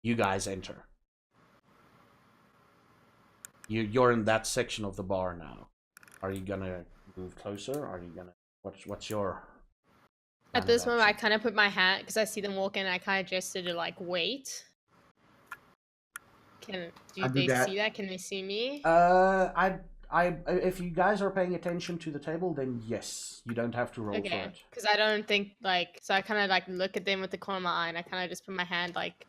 you guys enter. You're in that section of the bar now. Are you gonna move closer? Are you gonna what's your At this moment, I kind of put my hand, because I see them walk in, I kind of gesture to, like, wait. Do they see that? Can they see me? If you guys are paying attention to the table, then yes, you don't have to roll for it. Because I don't think, like, so I kind of, like, look at them with the corner of my eye, and I kind of just put my hand, like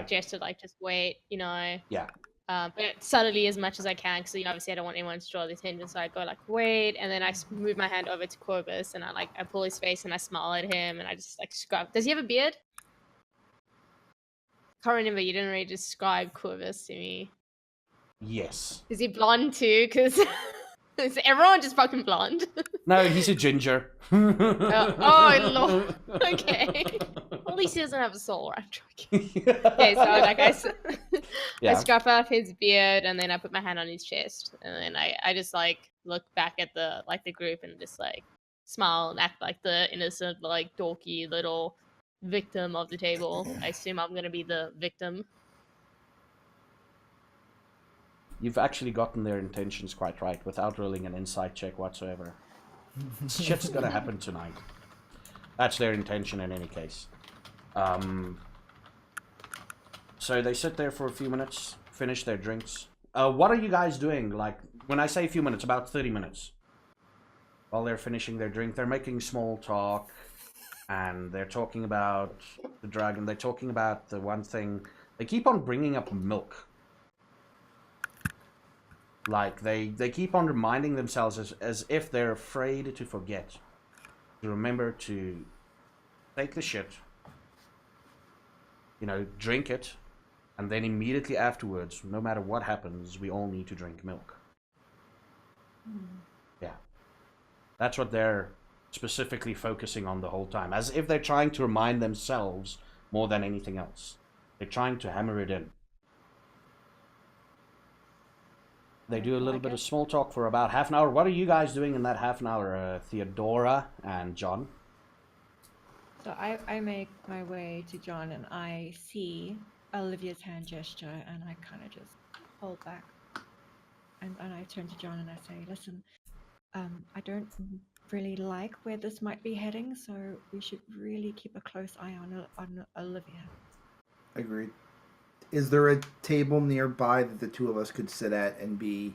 gesture, like, just wait, you know. Yeah. But subtly as much as I can, because, you know, obviously I don't want anyone to draw the attention, so I go, like, wait, and then I move my hand over to Corvus, and I pull his face, and I smile at him, and I just, like, scrub. Does he have a beard? Can't remember, you didn't really describe Corvus to me. Yes. Is he blonde too? Because is everyone just fucking blonde? No, he's a ginger. Oh, Lord. Okay. At least he doesn't have a soul, right? Okay, so like I scruff off his beard, and then I put my hand on his chest, and then I just like look back at the group and just like smile and act like the innocent, like dorky little victim of the table. I assume I'm gonna be the victim. You've actually gotten their intentions quite right without rolling an insight check whatsoever. Shit's gonna happen tonight. That's their intention in any case. So they sit there for a few minutes, finish their drinks. What are you guys doing? Like, when I say a few minutes, about 30 minutes. While they're finishing their drink, they're making small talk. And they're talking about the drug, and they're talking about the one thing. They keep on bringing up milk. Like, they keep on reminding themselves as if they're afraid to forget. To remember to take the shit, you know, drink it, and then immediately afterwards, no matter what happens, we all need to drink milk. Yeah. That's what they're specifically focusing on the whole time. As if they're trying to remind themselves more than anything else. They're trying to hammer it in. They do a little bit of small talk for about half an hour. What are you guys doing in that half an hour, Theodora and John? So I make my way to John, and I see Olivia's hand gesture, and I kind of just hold back. And I turn to John and I say, listen, I don't really like where this might be heading, so we should really keep a close eye on Olivia. Agreed. Is there a table nearby that the two of us could sit at and be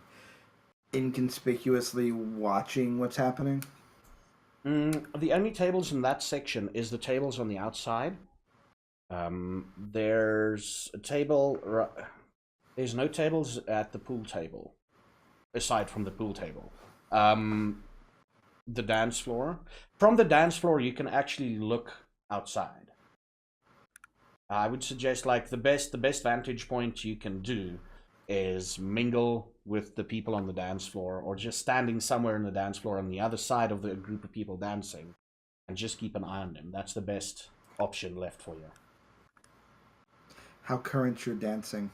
inconspicuously watching what's happening? The only tables in that section is the tables on the outside. There's a table. There's no tables at the pool table, aside from the pool table. The dance floor. From the dance floor, you can actually look outside. I would suggest, like, the best vantage point you can do is mingle with the people on the dance floor, or just standing somewhere in the dance floor on the other side of the group of people dancing, and just keep an eye on them. That's the best option left for you. how current you're dancing.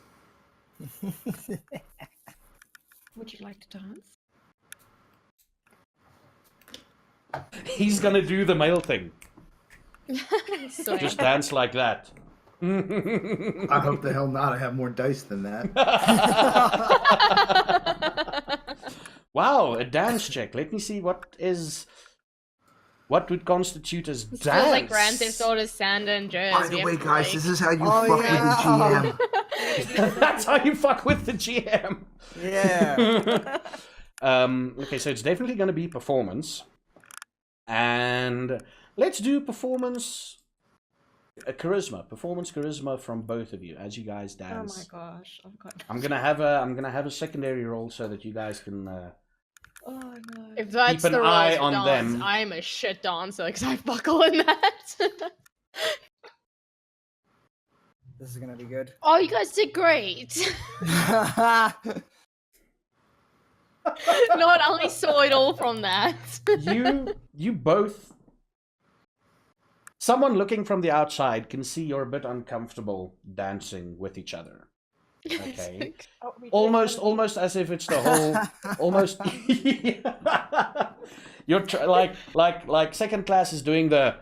Would you like to dance? He's gonna do the male thing. So Just dance like that. I hope the hell not. I have more dice than that. Wow, a dance check. Let me see what would constitute as This dance. feels like Grand Theft Auto San Andreas. By the way, guys, this is how you fuck with yeah. the GM. That's how you fuck with the GM. Yeah. Okay, so it's definitely going to be performance. And let's do performance charisma. Performance charisma from both of you as you guys Oh dance. my gosh. Oh god. I'm gonna have a secondary roll so that you guys can Oh no. If that's Keep an the eye rules for on dance, them. I'm a shit dancer because I buckle in that. This is gonna be good. Oh, you guys did great. Not only saw it all from that. you both. Someone looking from the outside can see you're a bit uncomfortable dancing with each other. Okay. Oh, we did Almost as if it's the whole, almost. You're like second class is doing the,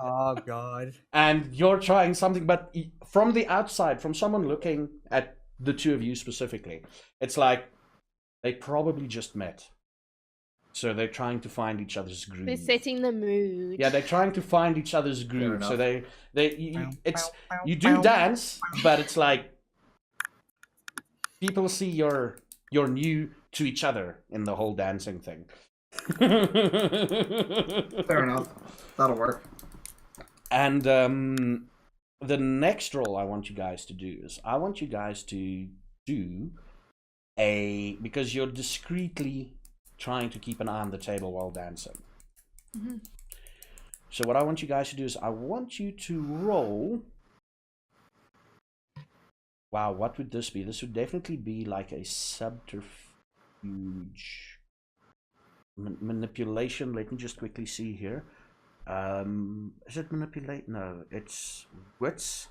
Oh god. and you're trying something, but from the outside, from someone looking at the two of you specifically, it's like they probably just met, so they're trying to find each other's groove. They're setting the mood. Yeah, they're trying to find each other's groove. So enough. you do dance, but it's like people see you're new to each other in the whole dancing thing. Fair enough. That'll work. And the next role I want you guys to do is I want you guys to do because you're discreetly trying to keep an eye on the table while dancing. Mhm. So what I want you guys to do is I want you to roll. Wow, what would this be? This would definitely be like a subterfuge. Manipulation. Let me just quickly see here. Is it manipulate? No, it's wits.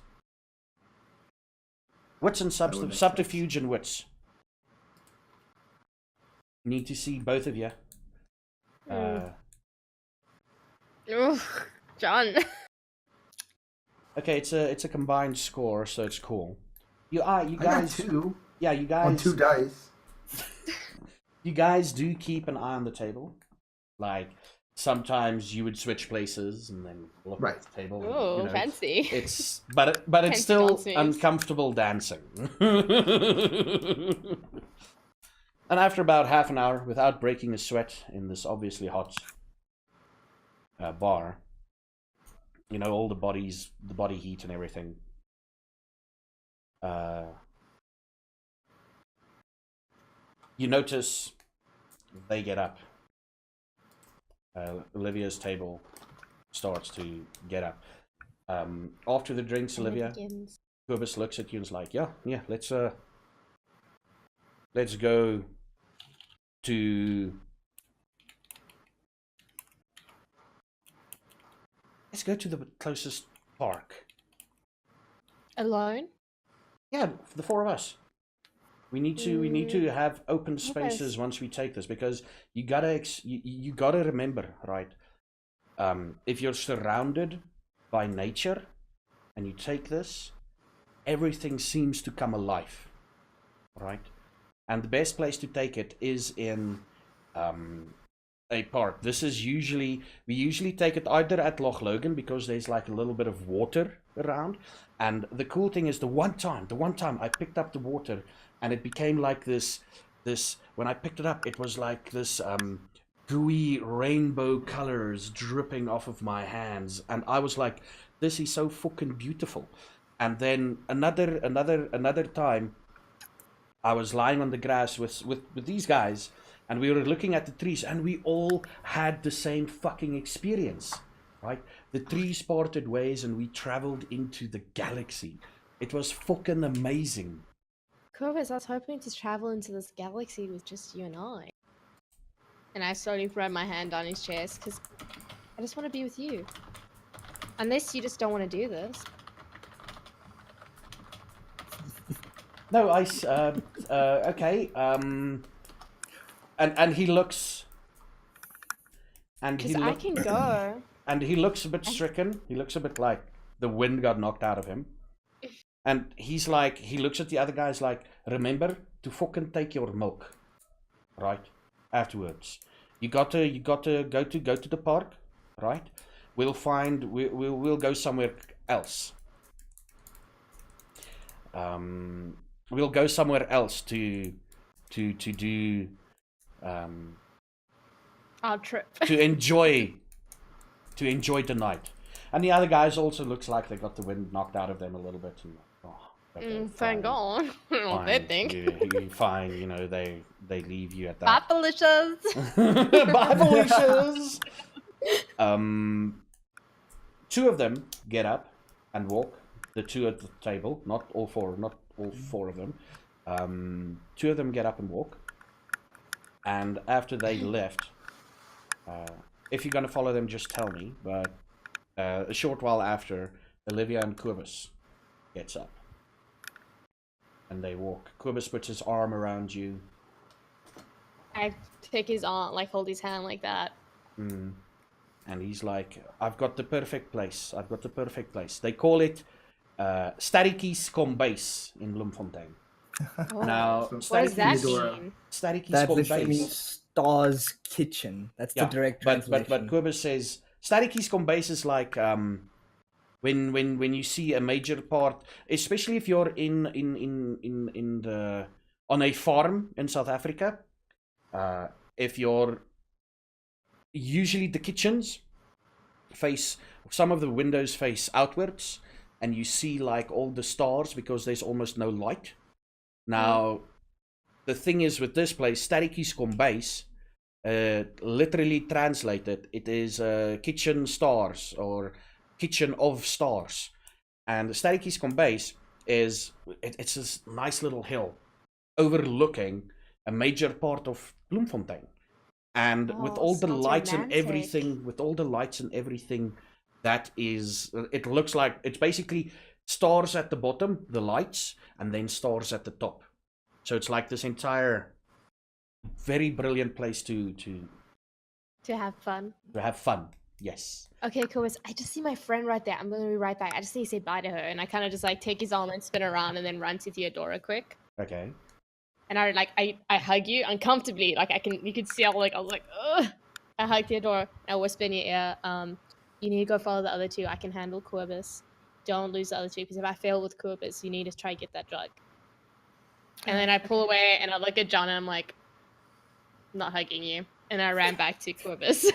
Wits and That would make subterfuge and wits. Need to see both of you. Ugh, John. Okay, it's a combined score, so it's cool. You I got guys. 2 Yeah, you guys. on 2 dice. You guys do keep an eye on the table. Like sometimes you would switch places and then look Right. at the table. Oh, and, fancy. It's but it's Fancy still dancing. uncomfortable dancing. And after about half an hour, without breaking a sweat in this obviously hot bar, you know, all the body heat and everything. You notice they get up. Olivia's table starts to get up. After the drinks, Olivia, Cobus looks at you and is like, yeah, let's go to the closest park. Alone? Yeah, the four of us. We need to have open spaces once we take this, because you gotta you gotta remember, right? If you're surrounded by nature and you take this, everything seems to come alive, right? And the best place to take it is in a park. This is we usually take it either at Loch Logan, because there's like a little bit of water around. And the cool thing is the one time I picked up the water and it became like this, when I picked it up, it was like this gooey rainbow colors dripping off of my hands. And I was like, this is so fucking beautiful. And then another time, I was lying on the grass with these guys, and we were looking at the trees, and we all had the same fucking experience, right? The trees parted ways, and we traveled into the galaxy. It was fucking amazing. Corvus, I was hoping to travel into this galaxy with just you and I. And I slowly throw my hand on his chest, because I just want to be with you. Unless you just don't want to do this. No, okay. And he looks. And Because I can go. And he looks a bit stricken. He looks a bit like the wind got knocked out of him. And he's like, he looks at the other guys like, remember to fucking take your milk, right? Afterwards, you got to go to the park, right? We'll go somewhere else. We'll go somewhere else to do Our trip. to enjoy the night. And the other guys also looks like they got the wind knocked out of them a little bit. And, okay, Thank God. I don't know what they think. You fine, you know, they leave you at Bye, that. Felicia's. Bye, Felicia's. Two of them get up and walk. The two at the table, not all four of them. Two of them get up and walk. And after they left, if you're going to follow them, just tell me. But a short while after, Olivia and Quibus gets up. And they walk. Quibus puts his arm around you. I take his arm, like hold his hand like that. And he's like, I've got the perfect place. I've got the perfect place. They call it Sterretjies kom base in Bloemfontein. Oh. Now, What does that Theodora. mean? Sterretjies That kom literally means base. Star's kitchen. That's the direct translation. But Quibus says Sterretjies kom base is like when you see a major part, especially if you're on a farm in South Africa. If you're usually the kitchens face, some of the windows face outwards, and you see like all the stars because there's almost no light. Now, the thing is with this place, Sterretjies kom base, literally translated, it is kitchen stars or kitchen of stars. And Sterretjies kom base is, it's this nice little hill overlooking a major part of Bloemfontein. And with all the lights and everything, that is, it looks like, it's basically stars at the bottom, the lights, and then stars at the top. So it's like this entire very brilliant place to have fun. Yes. Okay, cool. I just see my friend right there. I'm gonna be right back. I just need to say bye to her, and I kind of just like take his arm and spin around, and then run to Theodora quick. Okay. And I hug you uncomfortably. Like you could see I was like, ugh. I hug Theodora. I whisper in your ear, you need to go follow the other two. I can handle Quibus. Don't lose the other two, because if I fail with Quibus, you need to try to get that drug. And then I pull away and I look at John and I'm like, I'm not hugging you. And I ran back to Quibus.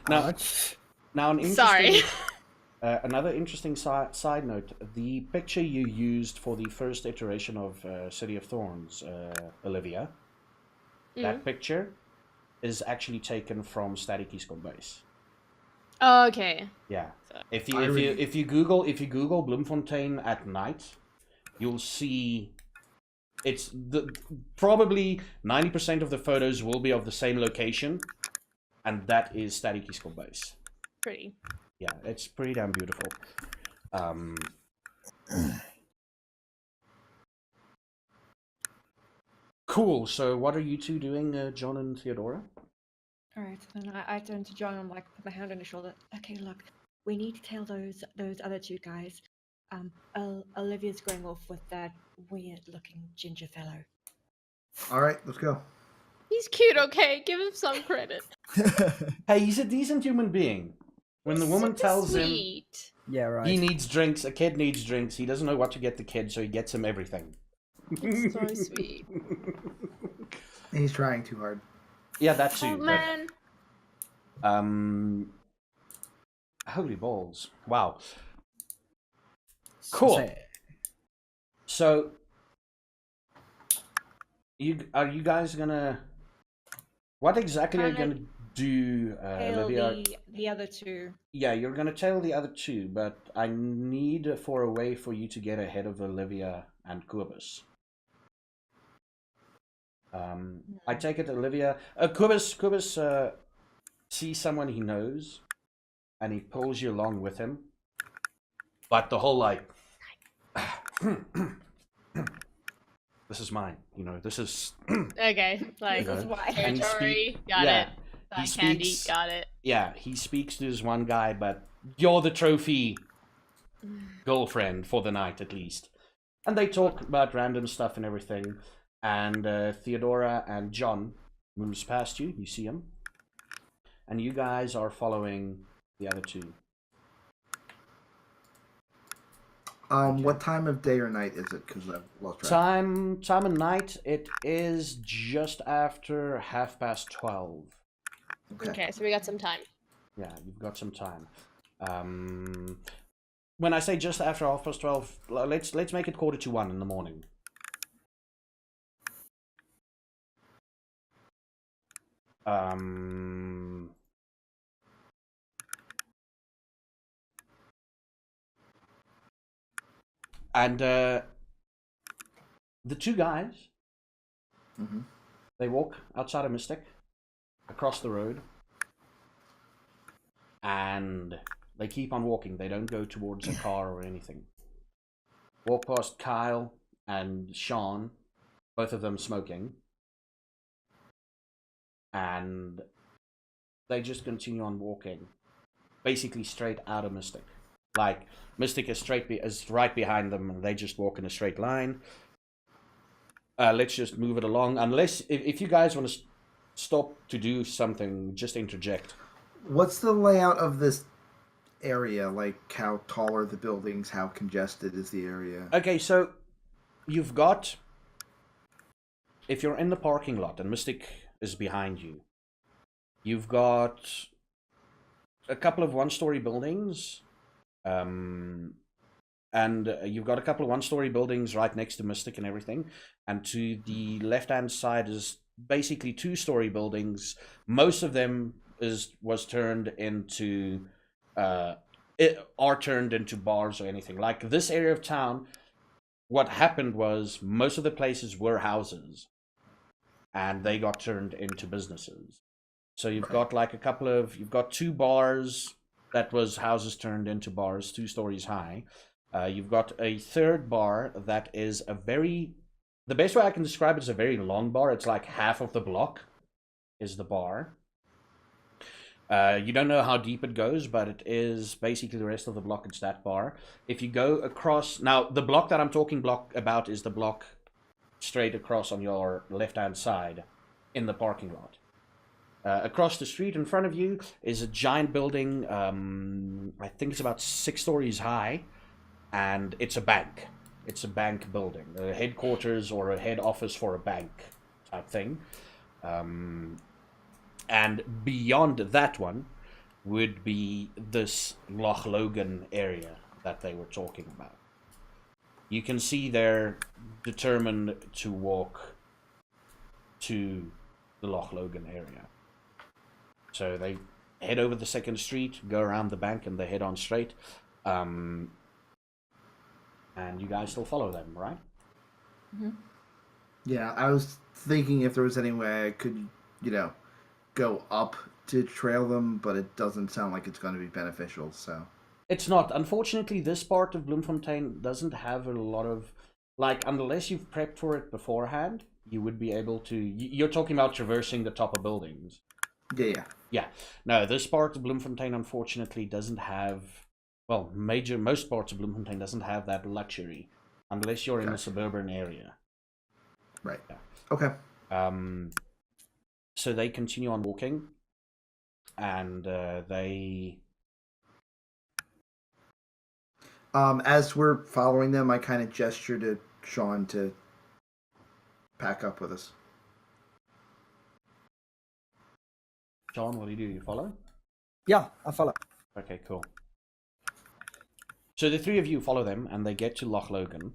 Now an interesting, Sorry. another interesting side note, the picture you used for the first iteration of City of Thorns, Olivia, that picture is actually taken from Sterretjies kom base. Oh, okay. Yeah. So- If you Google Bloemfontein at night, you'll see it's probably 90% of the photos will be of the same location, and that is Sterretjies kom base. Pretty. Yeah, it's pretty damn beautiful. Cool. So what are you two doing, John and Theodora? Alright, and I turn to John and like put my hand on his shoulder. Okay, look, we need to tell those other two guys. Olivia's going off with that weird-looking ginger fellow. All right, let's go. He's cute, okay? Give him some credit. Hey, he's a decent human being. When the woman Super tells him sweet. Yeah, right. he needs drinks, a kid needs drinks, he doesn't know what to get the kid, so he gets him everything. It's so sweet. He's trying too hard. Yeah, that too. Oh, man. Holy balls. Wow. Cool. Say- So, are you guys gonna... What exactly are you gonna do, Hail Olivia? the other two. Yeah, you're gonna tell the other two, but I need for a way for you to get ahead of Olivia and Quibus. I take it Olivia... Quibus sees someone he knows, and he pulls you along with him. But the whole, like... this is mine. You know, this is Okay, like This is why. And he territory. Got yeah, it. he That candy. speaks- Got it. yeah, he speaks to this one guy, but you're the trophy girlfriend for the night at least. And they talk about random stuff and everything. And Theodora and John moves past you. You see him, and you guys are following the other two. What time of day or night is it? Because I've lost track. Time of night. It is just after 12:30. Okay, so we got some time. Yeah, you've got some time. When I say just after 12:30, let's make it 1:45 in the morning. And the two guys, Mm-hmm. they walk outside of Mystic, across the road, and they keep on walking. They don't go towards a car or anything. Walk past Kyle and Sean, both of them smoking, and they just continue on walking, basically straight out of Mystic. Like, Mystic is right behind them, and they just walk in a straight line. Let's just move it along. Unless, if you guys want to stop to do something, just interject. What's the layout of this area? Like, how tall are the buildings? How congested is the area? Okay, so you've got, if you're in the parking lot and Mystic is behind you, you've got a couple of one-story buildings, and you've got a couple of one-story buildings right next to Mystic and everything, and to the left-hand side is basically two-story buildings. Most of them was turned into turned into bars or anything. Like this area of town, what happened was most of the places were houses, and they got turned into businesses. So you've got like you've got two bars that was houses turned into bars, 2 stories high. You've got a third bar that is the best way I can describe it is a very long bar. It's like half of the block is the bar. You don't know how deep it goes, but it is basically the rest of the block. It's that bar. If you go across, now the block that I'm talking about is the block straight across on your left-hand side in the parking lot. Across the street in front of you is a giant building. I think it's about 6 stories high, and it's a bank. It's a bank building, a headquarters or a head office for a bank type thing. And beyond that one would be this Loch Logan area that they were talking about. You can see they're determined to walk to the Loch Logan area. So they head over the second street, go around the bank, and they head on straight. And you guys still follow them, right? Mm-hmm. Yeah, I was thinking if there was any way I could, go up to trail them, but it doesn't sound like it's going to be beneficial, so... It's not. Unfortunately, this part of Bloemfontein doesn't have a lot of... Like, unless you've prepped for it beforehand, you would be able to... You're talking about traversing the top of buildings. Yeah. Yeah. No, this part of Bloemfontein, unfortunately, doesn't have... Well, most parts of Bloemfontein doesn't have that luxury. Unless you're in a suburban area. Right. Yeah. Okay. So they continue on walking. And they... As we're following them, I kind of gesture to Sean to pack up with us. John, what do? You follow? Yeah, I follow. Okay, cool. So the 3 of you follow them, and they get to Loch Logan,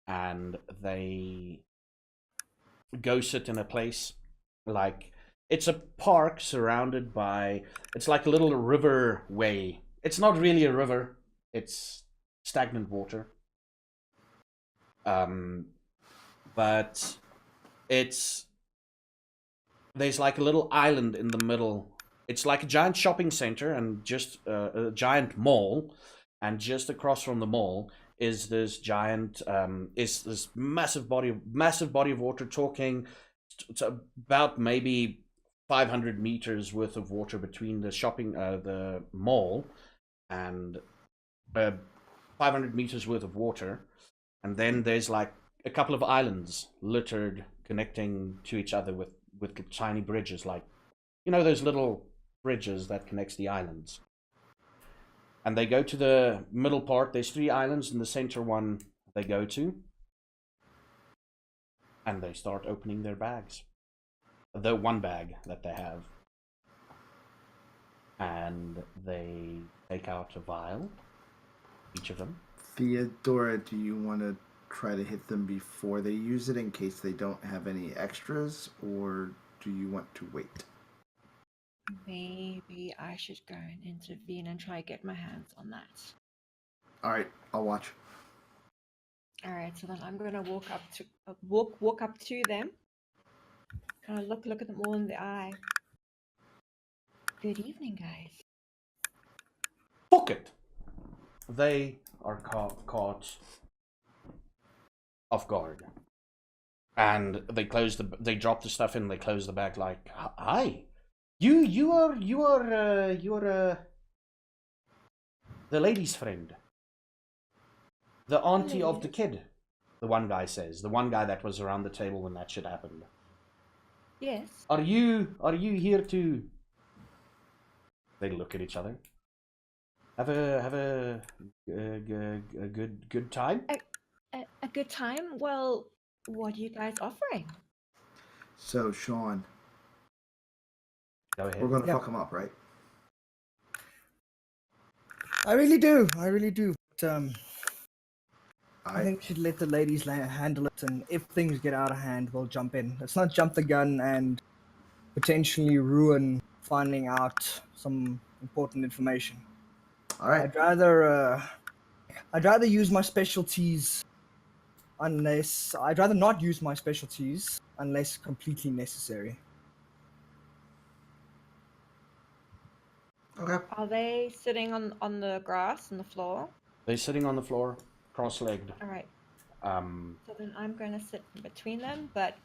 and they go sit in a place, like, it's a park surrounded by, it's like a little river way. It's not really a river, it's stagnant water. But there's like a little island in the middle. It's like a giant shopping center and just a giant mall. And just across from the mall is this giant, is this massive body of water, talking to about maybe 500 meters worth of water between the mall and 500 meters worth of water, and then there's like a couple of islands littered, connecting to each other with tiny bridges, like, you know, those little bridges that connects the islands. And they go to the middle part. There's 3 islands, and the center one they go to, and they start opening their bags, the one bag that they have, and they take out a vial, each of them. Theodora, do you want to try to hit them before they use it in case they don't have any extras, or do you want to wait? Maybe I should go and intervene and try to get my hands on that. All right, I'll watch. All right, so then I'm gonna walk up to them, kind of look at them all in the eye. Good evening, guys. Fuck it. They are caught off guard, and they drop the stuff in. They close the bag like, "Hi, you are the lady's friend, the auntie of the kid." The one guy says, the one guy that was around the table when that shit happened. Yes. Are you here to? They look at each other. Have a good time. A good time? Well, what are you guys offering? So, Sean, Go ahead. we're going to Yeah. fuck them up, right? I really do. But, I I think we should let the ladies handle it, and if things get out of hand, we'll jump in. Let's not jump the gun and potentially ruin finding out some important information. All right. I'd rather use my specialties I'd rather not use my specialties unless completely necessary. Okay. Are they sitting on the grass on the floor? They're sitting on the floor, cross-legged. All right. Um. So then I'm gonna sit in between them, but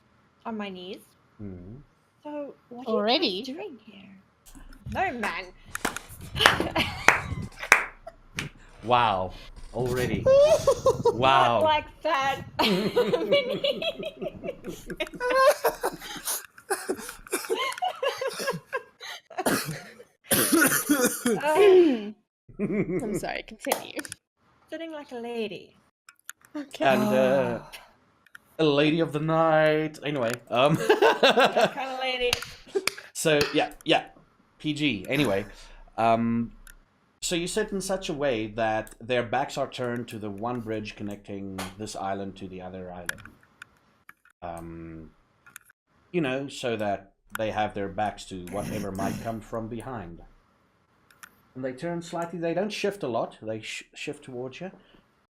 on my knees. hmm. So what Already? are you guys doing here? No, man. Wow. Already. Not Wow. like that. I'm sorry, continue. Sitting like a lady. Okay. And a lady of the night. Anyway. That kind of lady. So yeah. PG. Anyway. So you sit in such a way that their backs are turned to the one bridge connecting this island to the other island. You know, so that they have their backs to whatever might come from behind. And they turn slightly. They don't shift a lot. They shift towards you.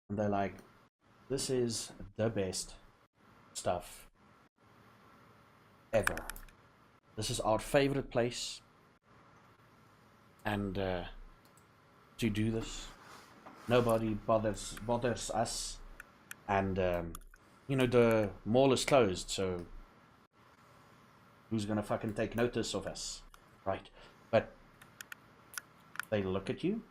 And they're like, this is the best stuff ever. This is our favorite place. And to do this, nobody bothers us. And, you know, the mall is closed, so who's gonna fucking take notice of us? Right. But they look at you.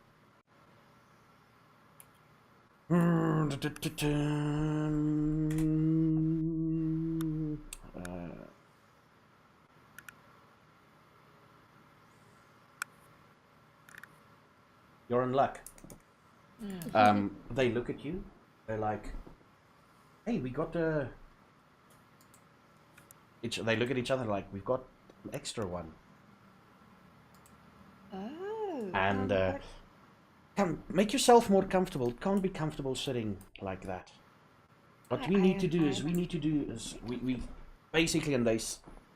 You're in luck. They look at you. They're like, "Hey, we got a." They look at each other like, "We've got an extra one." Oh. And what- come, make yourself more comfortable. Can't be comfortable sitting like that. What we need to do is we basically, and they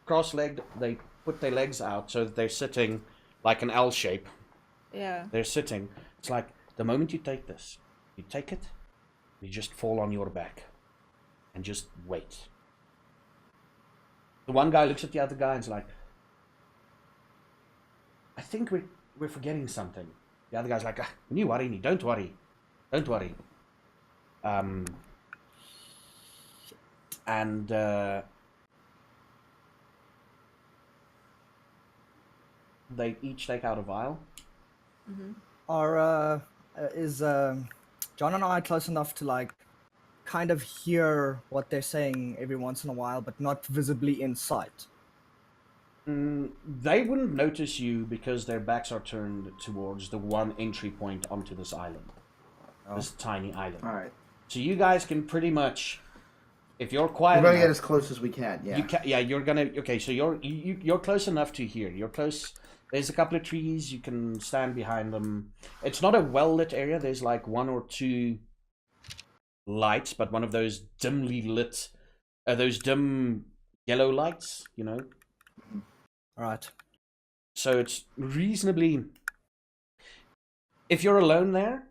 cross-legged. They put their legs out so that they're sitting like an L shape. Yeah. They're sitting. It's like the moment you take this, you take it, you just fall on your back, and just wait. The one guy looks at the other guy and's like, "I think we're forgetting something." The other guy's like, "Ah, you worry me. Don't worry. And they each take out a vial. Is John and I close enough to like kind of hear what they're saying every once in a while, but not visibly in sight? They wouldn't notice you because their backs are turned towards the one entry point onto this island. This tiny island. All right. So you guys can pretty much, if you're quiet We're gonna enough, get as close as we can. Yeah. you're gonna. Okay, so you're close enough to hear. You're close. There's a couple of trees. You can stand behind them. It's not a well lit area. There's like one or two lights, but one of those dimly lit, those dim yellow lights. You know. All right. So it's reasonably. If you're alone there,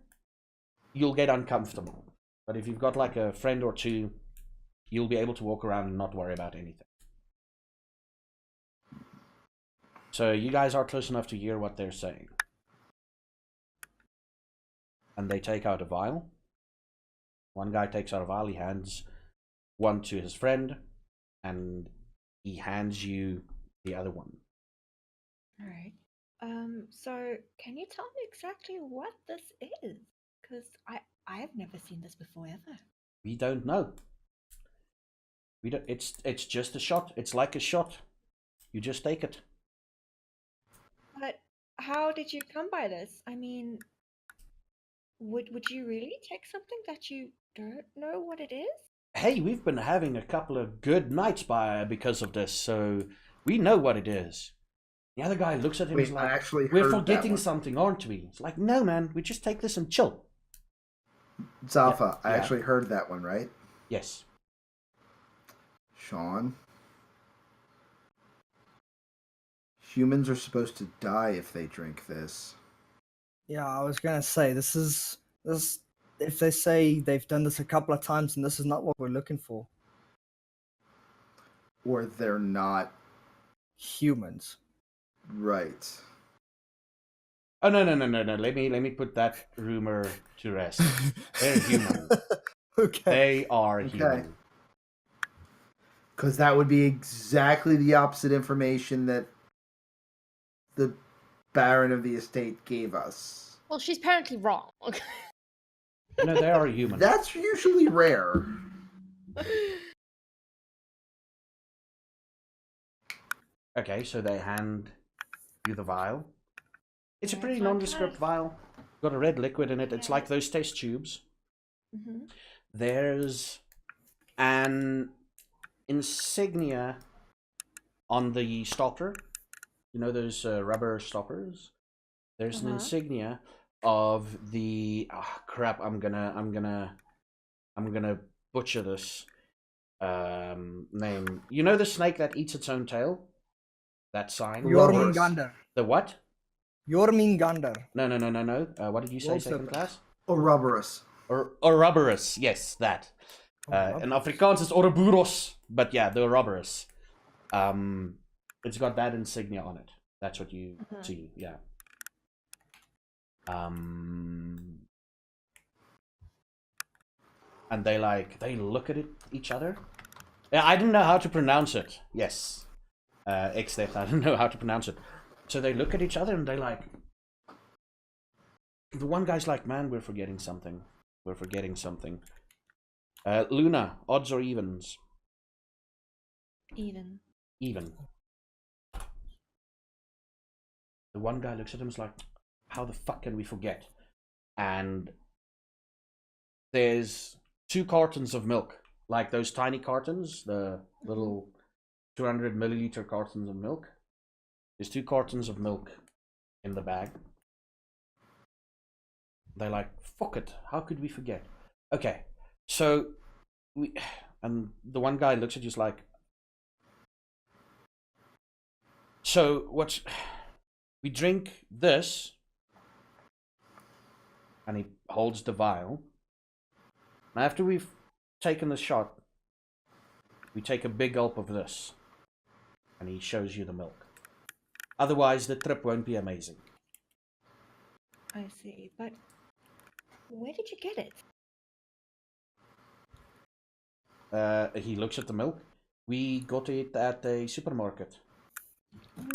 you'll get uncomfortable. But if you've got like a friend or two, you'll be able to walk around and not worry about anything. So you guys are close enough to hear what they're saying. And they take out a vial. One guy takes out a vial, he hands one to his friend, and he hands you the other one. All right. So can you tell me exactly what this is? Because I've never seen this before ever. We don't know. We don't. It's just a shot. It's like a shot. You just take it. But how did you come by this? I mean, would you really take something that you don't know what it is? Hey, we've been having a couple of good nights because of this, so we know what it is. The other guy looks at him and is Wait, I like, actually we're heard that forgetting one. something, aren't we? It's like, no, man, we just take this and chill. Zalfa, I Yeah. actually heard that one, right? Yes. Sean. Humans are supposed to die if they drink this. Yeah, I was gonna say this. If they say they've done this a couple of times and this is not what we're looking for, Or they're not humans. right. Oh no. Let me put that rumor to rest. They're human. Okay. They are Okay. human. Because that would be exactly the opposite information that the Baron of the estate gave us. Well, she's apparently wrong. No, they are human. That's usually rare. Okay, so they hand you the vial. It's a Yeah, pretty it's like nondescript that. vial. Got a red liquid in it. It's Yeah. like those test tubes. Mm-hmm. There's an insignia on the stopper. You know those rubber stoppers? There's an insignia of the crap. I'm gonna butcher this name. You know the snake that eats its own tail? That sign. Rubber. Jormungandr. The what? Jormungandr. No. What did you say, World second serpent. class? Ouroboros. Or Ouroboros, yes, that. In Afrikaans it's Ouroboros, but yeah, the Ouroboros. It's got that insignia on it. That's what you see, yeah. And they look at each other. Yeah, I didn't know how to pronounce it. Yes. Except I don't know how to pronounce it. So they look at each other and they like. The one guy's like, man, we're forgetting something. We're forgetting something. Luna, odds or evens? Even. Even. The one guy looks at him and is like, how the fuck can we forget? And there's 2 cartons of milk. Like those tiny cartons, the little 200 milliliter cartons of milk. There's 2 cartons of milk in the bag. They're like, fuck it, how could we forget? Okay, so and the one guy looks at you like, so we drink this, and he holds the vial. And after we've taken the shot, we take a big gulp of this, and he shows you the milk. Otherwise, the trip won't be amazing. I see, but where did you get it? He looks at the milk. We got it at a supermarket.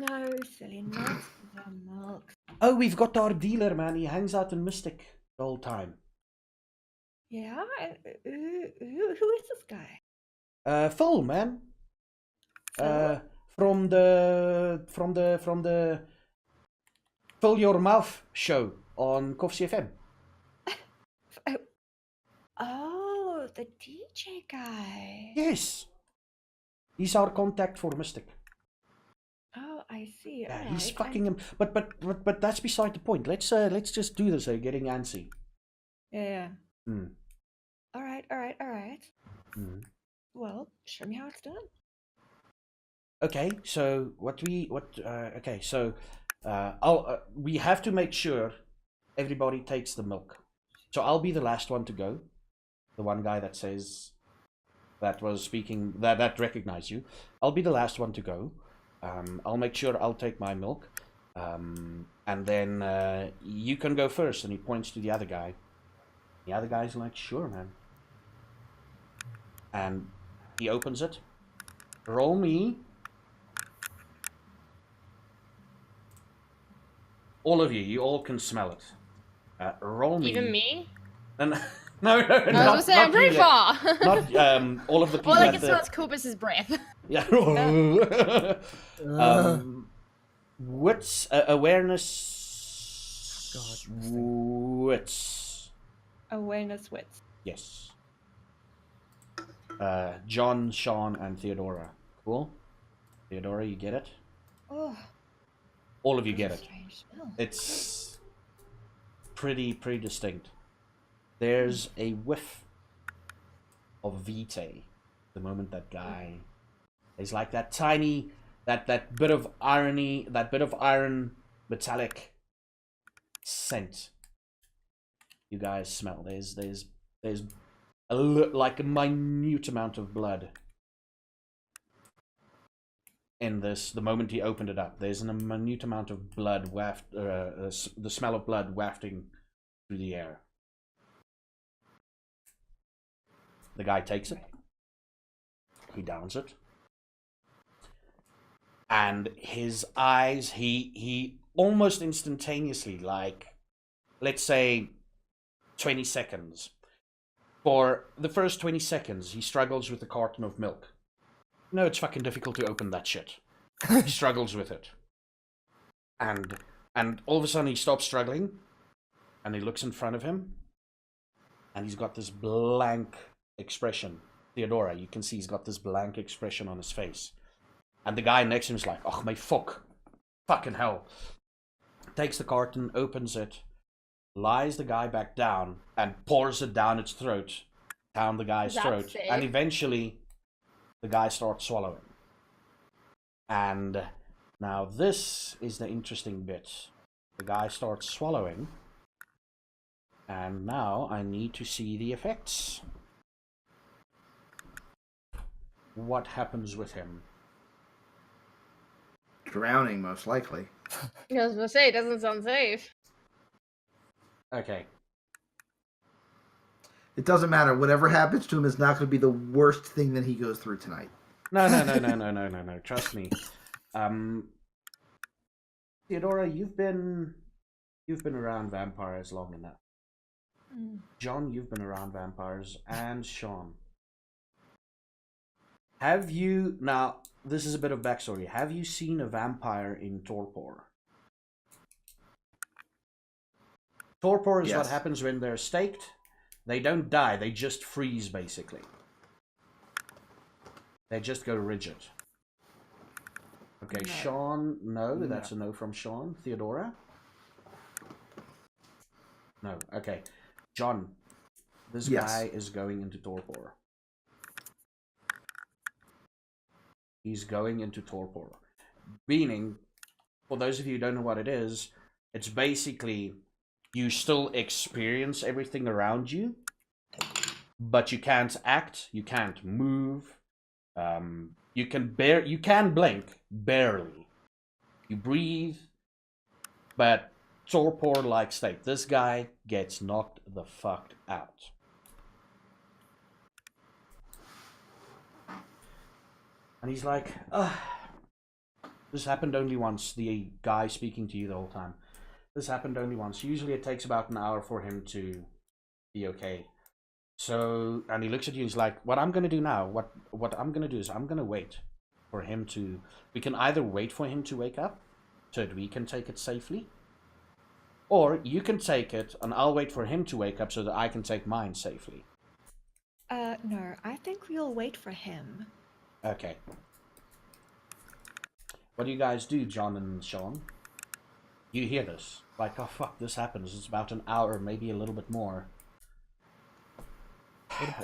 No, silly, not the milk. Oh, we've got our dealer, man. He hangs out in Mystic the whole time. Yeah? Who is this guy? Phil, man. Phil? From the Fill Your Mouth show on Coffee FM. Oh, the DJ guy. Yes. He's our contact for Mystic. Oh, I see. Yeah, All he's right. fucking him. But that's beside the point. Let's just do this. Getting antsy. Yeah. Hmm. All right. Hmm. Well, show me how it's done. Okay, so we have to make sure everybody takes the milk. So I'll be the last one to go. The one guy that says that was speaking that recognized you. I'll be the last one to go. I'll make sure I'll take my milk. And then you can go first. And he points to the other guy. The other guy's like, sure, man. And he opens it. Roll me. All of you all can smell it. Roll me. Even me? And, no, I was not, gonna say, I'm not pretty you. far. Not all of the people All I at can the... smell is Kubus's breath. Yeah. Uh, Wits, awareness... God, Wits. Awareness wits. Yes. John, Sean, and Theodora. Cool? Theodora, you get it? Oh, All of you that's get a it. strange smell. It's pretty distinct. There's a whiff of Vitae. The moment that guy... There's like that tiny... That bit of irony, that bit of iron metallic scent. You guys smell. There's like a minute amount of blood in this. The moment he opened it up, there's a minute amount of blood the smell of blood wafting through the air. The guy takes it. He downs it. And his eyes, he almost instantaneously, like, let's say 20 seconds. For the first 20 seconds, he struggles with a carton of milk. No, it's fucking difficult to open that shit. He struggles with it. And all of a sudden he stops struggling, and he looks in front of him, and he's got this blank expression. Theodora, you can see he's got this blank expression on his face. And the guy next to him is like, oh my fuck. Fucking hell. Takes the carton, opens it, lies the guy back down, and pours it down its throat. Down the guy's That's throat. safe. And eventually, the guy starts swallowing. And now this is the interesting bit. The guy starts swallowing. And now I need to see the effects. What happens with him? Drowning, most likely. I was gonna say, it doesn't sound safe. Okay. It doesn't matter. Whatever happens to him is not going to be the worst thing that he goes through tonight. No. Trust me. Theodora, you've been around vampires long enough. John, you've been around vampires, and Sean. Have you, now, this is a bit of backstory. Have you seen a vampire in torpor? Torpor is what Yes. happens when they're staked. They don't die, they just freeze, basically. They just go rigid. Okay, No. Sean, no, that's a no from Sean. Theodora? No, okay. John, this Yes. guy is going into torpor. He's going into torpor. Meaning, for those of you who don't know what it is, it's basically you still experience everything around you, but you can't act, you can't move, you can blink, barely. You breathe, but torpor-like state. This guy gets knocked the fuck out. And he's like, this happened only once, the guy speaking to you the whole time. This happened only once. Usually it takes about an hour for him to be okay. So, and he looks at you and he's like, what I'm going to do now, what I'm going to do is I'm going to wait for him to, we can either wait for him to wake up so that we can take it safely, or you can take it and I'll wait for him to wake up so that I can take mine safely. No, I think we'll wait for him. Okay. What do you guys do, John and Sean? You hear this? Like, oh fuck, this happens. It's about an hour, maybe a little bit more.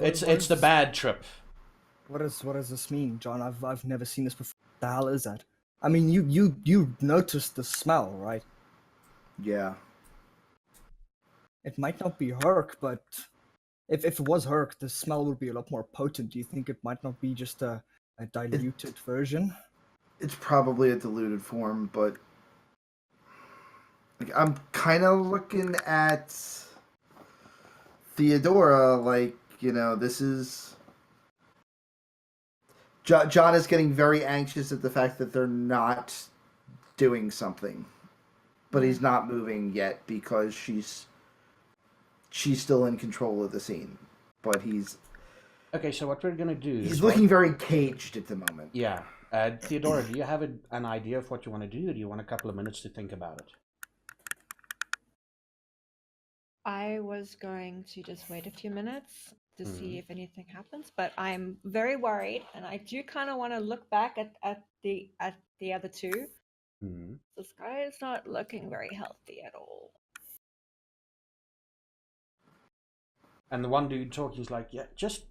It's the bad trip. What does this mean, John? I've never seen this before. What the hell is that? I mean, you noticed the smell, right? Yeah. It might not be Herc, but if it was Herc, the smell would be a lot more potent. Do you think it might not be just a diluted version? It's probably a diluted form, but like, I'm kind of looking at Theodora like, this is... John is getting very anxious at the fact that they're not doing something. But he's not moving yet because she's still in control of the scene. But he's... Okay, so what we're gonna do is... He's looking very caged at the moment. Yeah. Theodora, do you have an idea of what you want to do, or do you want a couple of minutes to think about it? I was going to just wait a few minutes to see if anything happens, but I'm very worried, and I do kind of want to look back at the other two. This guy is not looking very healthy at all. And the one dude talking is like, yeah, just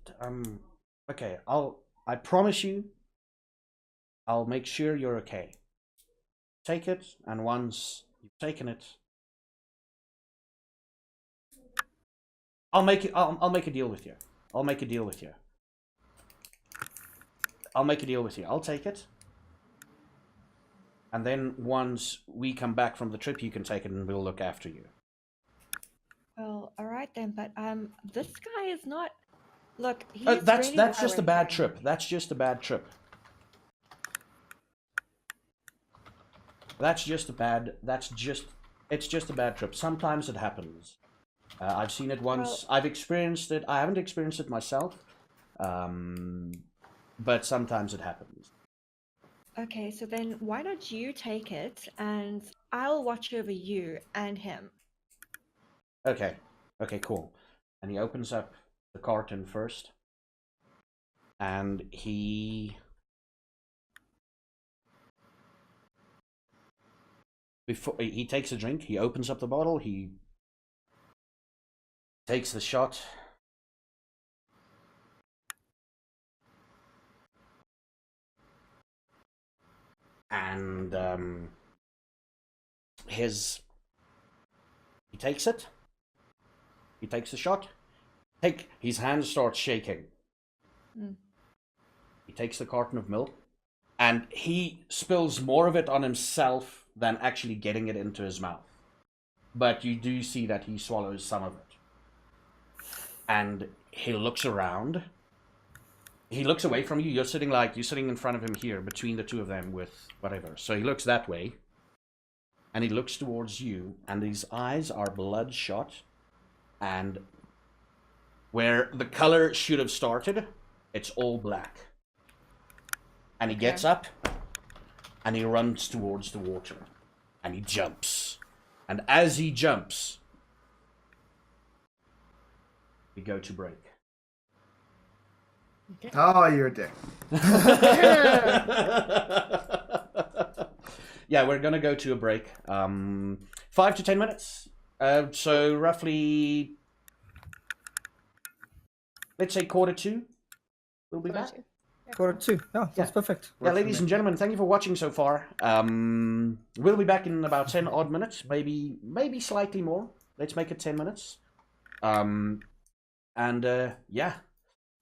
okay, I promise you, I'll make sure you're okay. Take it, and once you've taken it, I'll make a deal with you. I'll make a deal with you. I'll take it. And then once we come back from the trip, you can take it and we'll look after you. Well, all right then, but this guy is not. Look, he's that's really just a bad worrying. trip. That's just a bad trip. It's just a bad trip. Sometimes it happens. I've seen it once. Well, I've experienced it. I haven't experienced it myself, but sometimes it happens. okay, so then why don't you take it and I'll watch over you and him. Okay, cool. And he opens up the carton first, and before he takes a drink, he opens up the bottle. He takes the shot. And he takes it. He takes the shot. His hand starts shaking. He takes the carton of milk, and he spills more of it on himself than actually getting it into his mouth. But you do see that he swallows some of it. And he looks around. He looks away from you. You're sitting in front of him here, between the two of them with whatever. So he looks that way. And he looks towards you, and his eyes are bloodshot. And where the color should have started, it's all black. And he gets up, and he runs towards the water. And he jumps. And as he jumps, we go to break. Okay. Oh, you're a dick. Yeah, we're gonna go to a break. 5 to 10 minutes. So roughly, let's say 1:45. We'll be back. Quarter two. Oh, that's perfect. Yeah, ladies and gentlemen, thank you for watching so far. We'll be back in about 10 odd minutes, maybe slightly more. Let's make it 10 minutes. Yeah,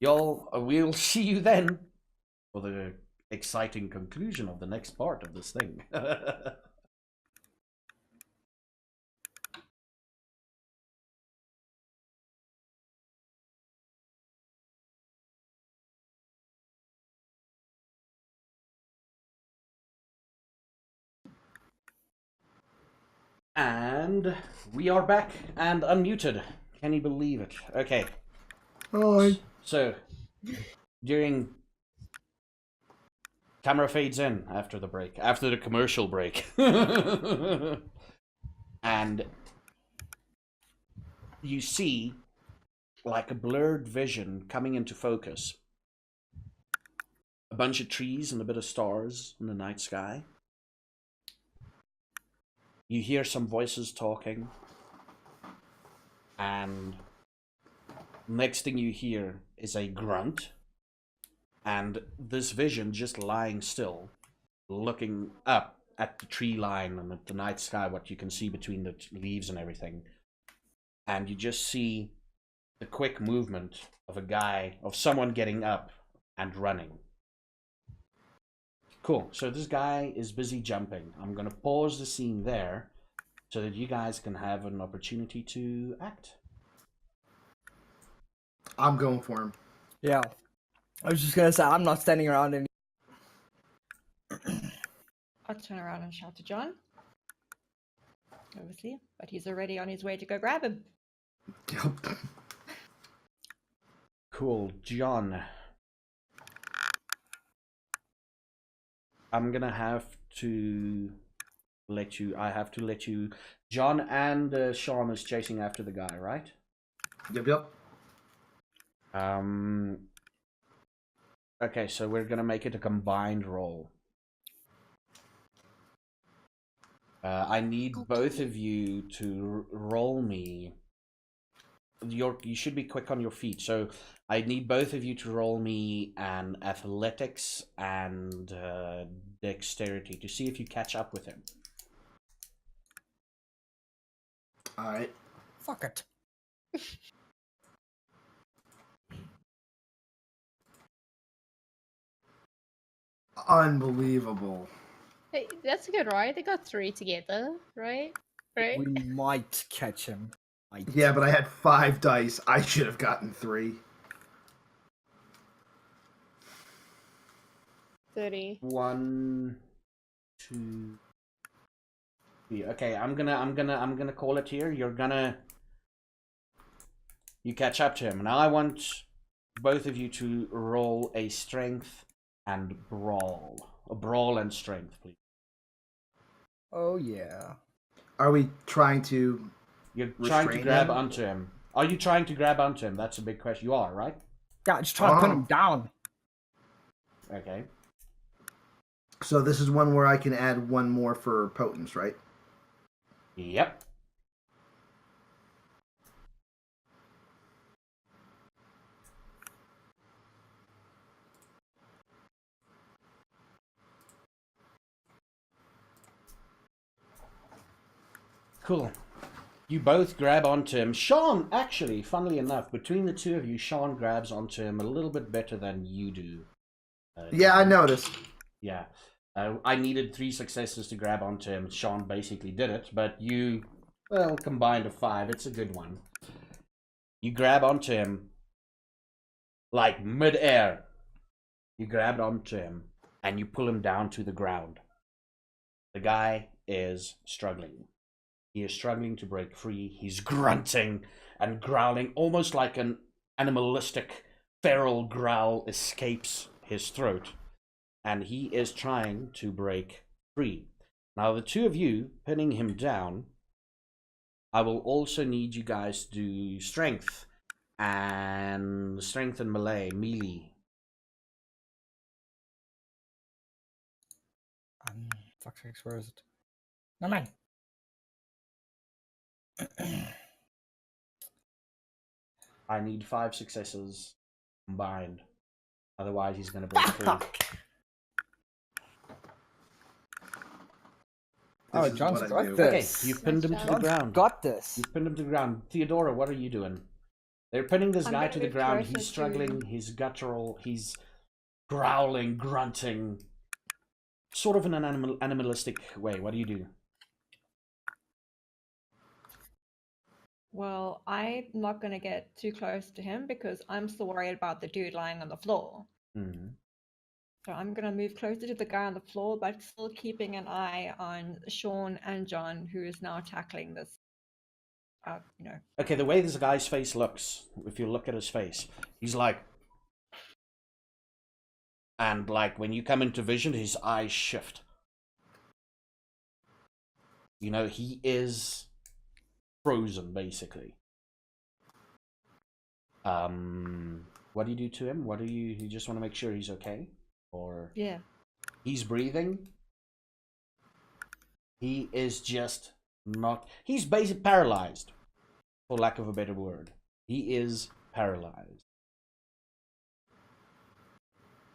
y'all, we'll see you then for the exciting conclusion of the next part of this thing. And we are back and unmuted. Can you believe it? Okay. Hi. So, during camera fades in after the break, after the commercial break, and you see like a blurred vision coming into focus. A bunch of trees and a bit of stars in the night sky. You hear some voices talking, and next thing you hear is a grunt, and this vision just lying still, looking up at the tree line and at the night sky, what you can see between the leaves and everything. And you just see the quick movement of someone getting up and running. Cool, so this guy is busy jumping. I'm gonna pause the scene there so that you guys can have an opportunity to act. I'm going for him. Yeah. I was just gonna say I'm not standing around any. I'll turn around and shout to John. Obviously, but he's already on his way to go grab him. Yep. Cool, John. I'm gonna have to let you. I have to let you. John and Sean is chasing after the guy, right? Yep. Okay, so we're gonna make it a combined roll. I need both of you to roll me. You should be quick on your feet, so I need both of you to roll me an athletics and dexterity to see if you catch up with him. Alright. Fuck it. Unbelievable. Hey, that's good, right? They got 3 together, right? Right? We might catch him. Might. Yeah, but I had 5 dice. I should have gotten 3. 30. 1, 2, 3. Okay, I'm gonna call it here. You catch up to him. Now I want both of you to roll a strength and brawl. A brawl and strength, please. Oh yeah. Are we trying to... You're trying to grab him? onto him. Are you trying to grab onto him? That's a big question. You are, right? Yeah, just trying to pin Oh. him down. Okay. So this is one where I can add 1 more for potence, right? Yep. Cool. You both grab onto him. Sean, actually, funnily enough, between the two of you, Sean grabs onto him a little bit better than you do. Yeah, I noticed. Yeah. I needed 3 successes to grab onto him. Sean basically did it, but you, well, combined of 5. It's a good one. You grab onto him like mid-air. You grab onto him and you pull him down to the ground. The guy is struggling. He is struggling to break free. He's grunting and growling, almost like an animalistic feral growl escapes his throat. And he is trying to break free. Now, the two of you pinning him down, I will also need you guys to do strength and melee. Fuck sakes, where is it? No man. I need 5 successes combined. Otherwise, he's going to break free. Oh, This is John's what I got do. this. Okay, you've pinned him to the John's ground. got this. You've pinned him to the ground. Theodora, what are you doing? They're pinning this I'm guy gonna to the move ground. closer He's struggling. He's guttural. He's growling, grunting. Sort of in an animalistic way. What do you do? Well, I'm not going to get too close to him because I'm still worried about the dude lying on the floor. Mm-hmm. So I'm gonna move closer to the guy on the floor, but still keeping an eye on Sean and John, who is now tackling this. Okay, the way this guy's face looks, if you look at his face, he's like, and like when you come into vision, his eyes shift. You know, he is frozen, basically. What do you do to him? What do you just want to make sure he's okay? Or Yeah. he's breathing? He is just not, he's basically paralyzed, for lack of a better word. He is paralyzed.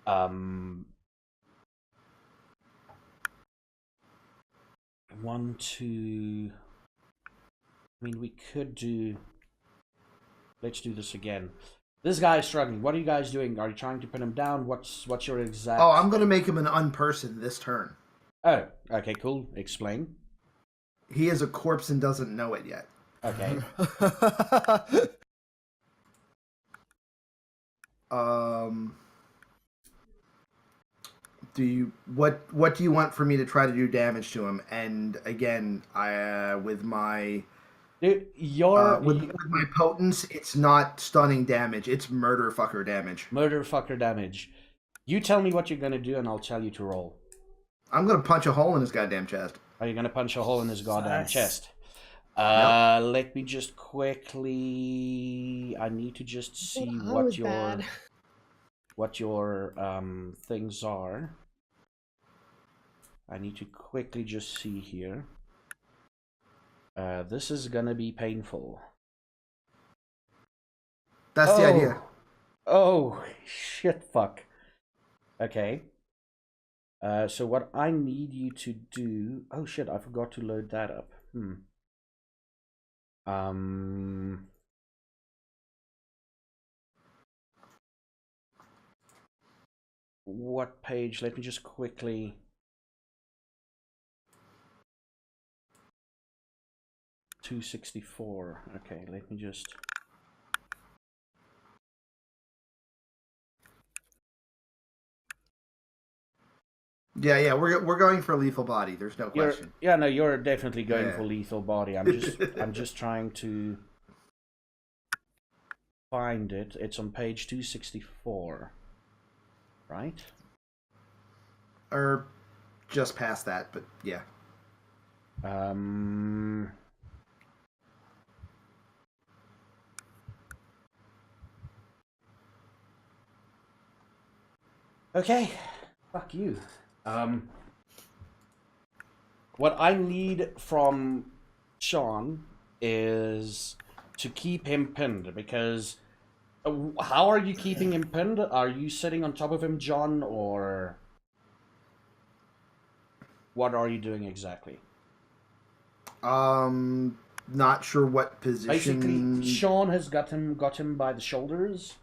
One, two. I mean, we could do. Let's do this again. This guy is struggling. What are you guys doing? Are you trying to pin him down? What's your exact? Oh, I'm gonna make him an unperson this turn. Oh, okay, cool. Explain. He is a corpse and doesn't know it yet. Okay. What do you want for me to try to do damage to him? And again, with my Dude, with my potence, it's not stunning damage. It's murder fucker damage. Murder fucker damage. You tell me what you're gonna do, and I'll tell you to roll. I'm gonna punch a hole in his goddamn chest. Are you gonna punch a hole in his goddamn Nice. chest? Yep. Let me just quickly. I need to just see I what was your bad. things are. I need to quickly just see here. This is gonna be painful. That's the idea. Oh shit! Fuck. Okay. So what I need you to do... Oh shit, I forgot to load that up. What page? Let me just quickly... 264. Okay, let me just... Yeah, we're going for lethal body. There's no question. Yeah, no, you're definitely going Yeah. for lethal body. I'm just trying to find it. It's on page 264, right? Or just past that, but yeah. Okay, fuck you. What I need from Sean is to keep him pinned, because how are you keeping him pinned? Are you sitting on top of him, John, or what are you doing exactly? Not sure what position. Basically, Sean has got him by the shoulders,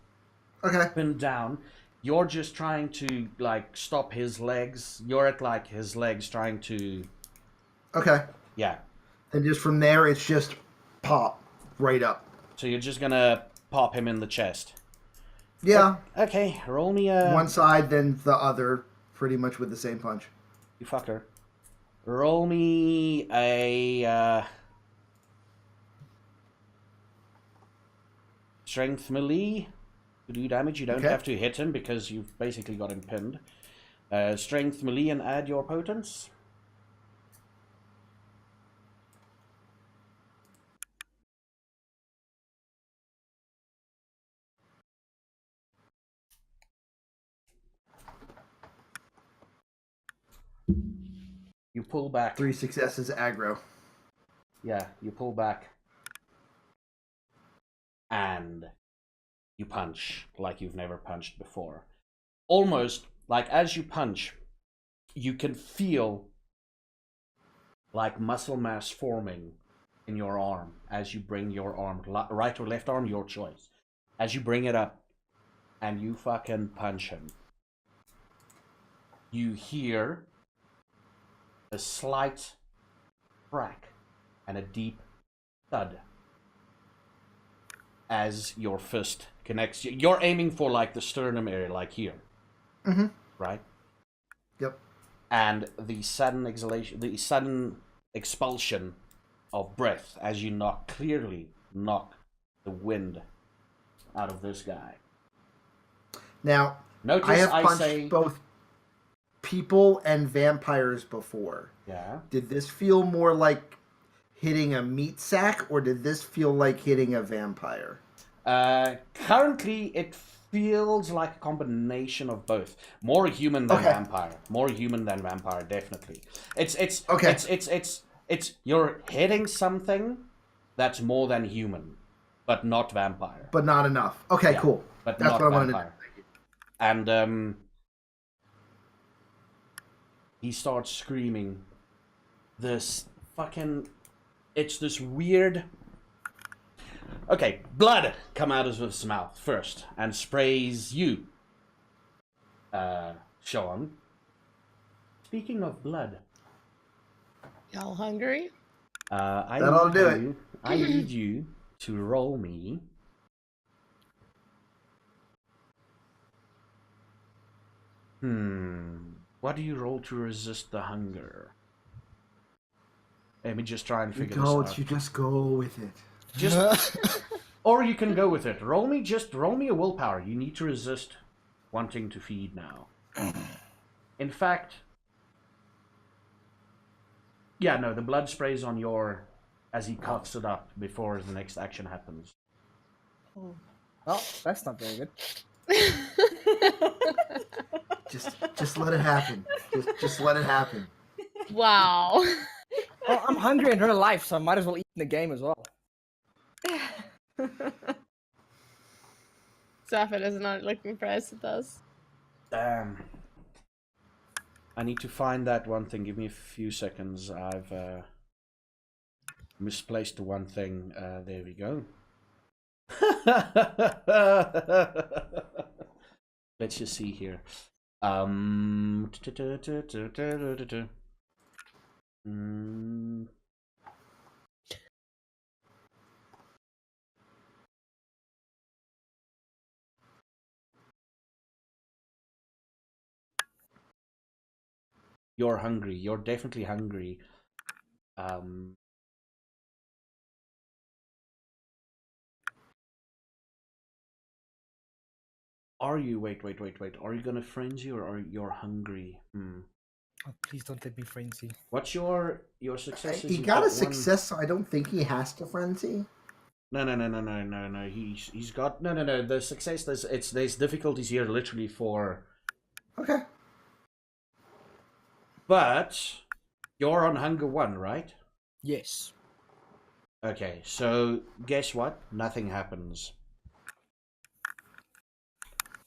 Okay. pinned down. You're just trying to like stop his legs. You're at like his legs, trying to. Okay. Yeah. And just from there, it's just pop right up. So you're just gonna pop him in the chest. Yeah. Okay, roll me a... One side, then the other, pretty much with the same punch. You fucker. Roll me a... strength melee to do damage. You don't Okay. have to hit him because you've basically got him pinned. Strength melee and add your potence. You pull back. 3 successes aggro. Yeah, you pull back. And you punch like you've never punched before. Almost like as you punch, you can feel like muscle mass forming in your arm as you bring your arm, right or left arm, your choice. As you bring it up and you fucking punch him, you hear a slight crack and a deep thud as your fist connects. You're aiming for like the sternum area, like here, Mm-hmm. right? and the sudden exhalation, the sudden expulsion of breath as you clearly knock the wind out of this guy. Now, Notice I have I punched say- both people and vampires before. Yeah. Did this feel more like hitting a meat sack, or did this feel like hitting a vampire? Currently, it feels like a combination of both. More human than Okay. vampire. More human than vampire, definitely. It's Okay. It's you're hitting something that's more than human, but not vampire. But not enough. Okay, Yeah, cool. But That's not what I wanted to vampire. And he starts screaming. This fucking, it's this weird. Okay, blood come out of his mouth first and sprays you, Sean. Speaking of blood, Y'all hungry? That'll do it. I need you to roll me. What do you roll to resist the hunger? Let me just try and figure this out. You just go with it. Just, or you can go with it. Roll me a willpower. You need to resist wanting to feed now. In fact, yeah, no, the blood sprays on your, as he coughs it up before the next action happens. Oh, that's not very good. Just let it happen. Just let it happen. Wow. Well, I'm hungry in real life, so I might as well eat in the game as well. Safford is not looking impressed with us. Damn. I need to find that one thing. Give me a few seconds. I've misplaced the one thing. There we go. Let's just see here. You're hungry. You're definitely hungry. Are you? Wait. Are you gonna frenzy or are you hungry? Oh, please don't let me frenzy. What's your success? He got a success, so I don't think he has to frenzy. No. He's got no. The success. There's difficulties here, literally for. Okay. But you're on hunger 1, right? Yes. Okay, so guess what? Nothing happens.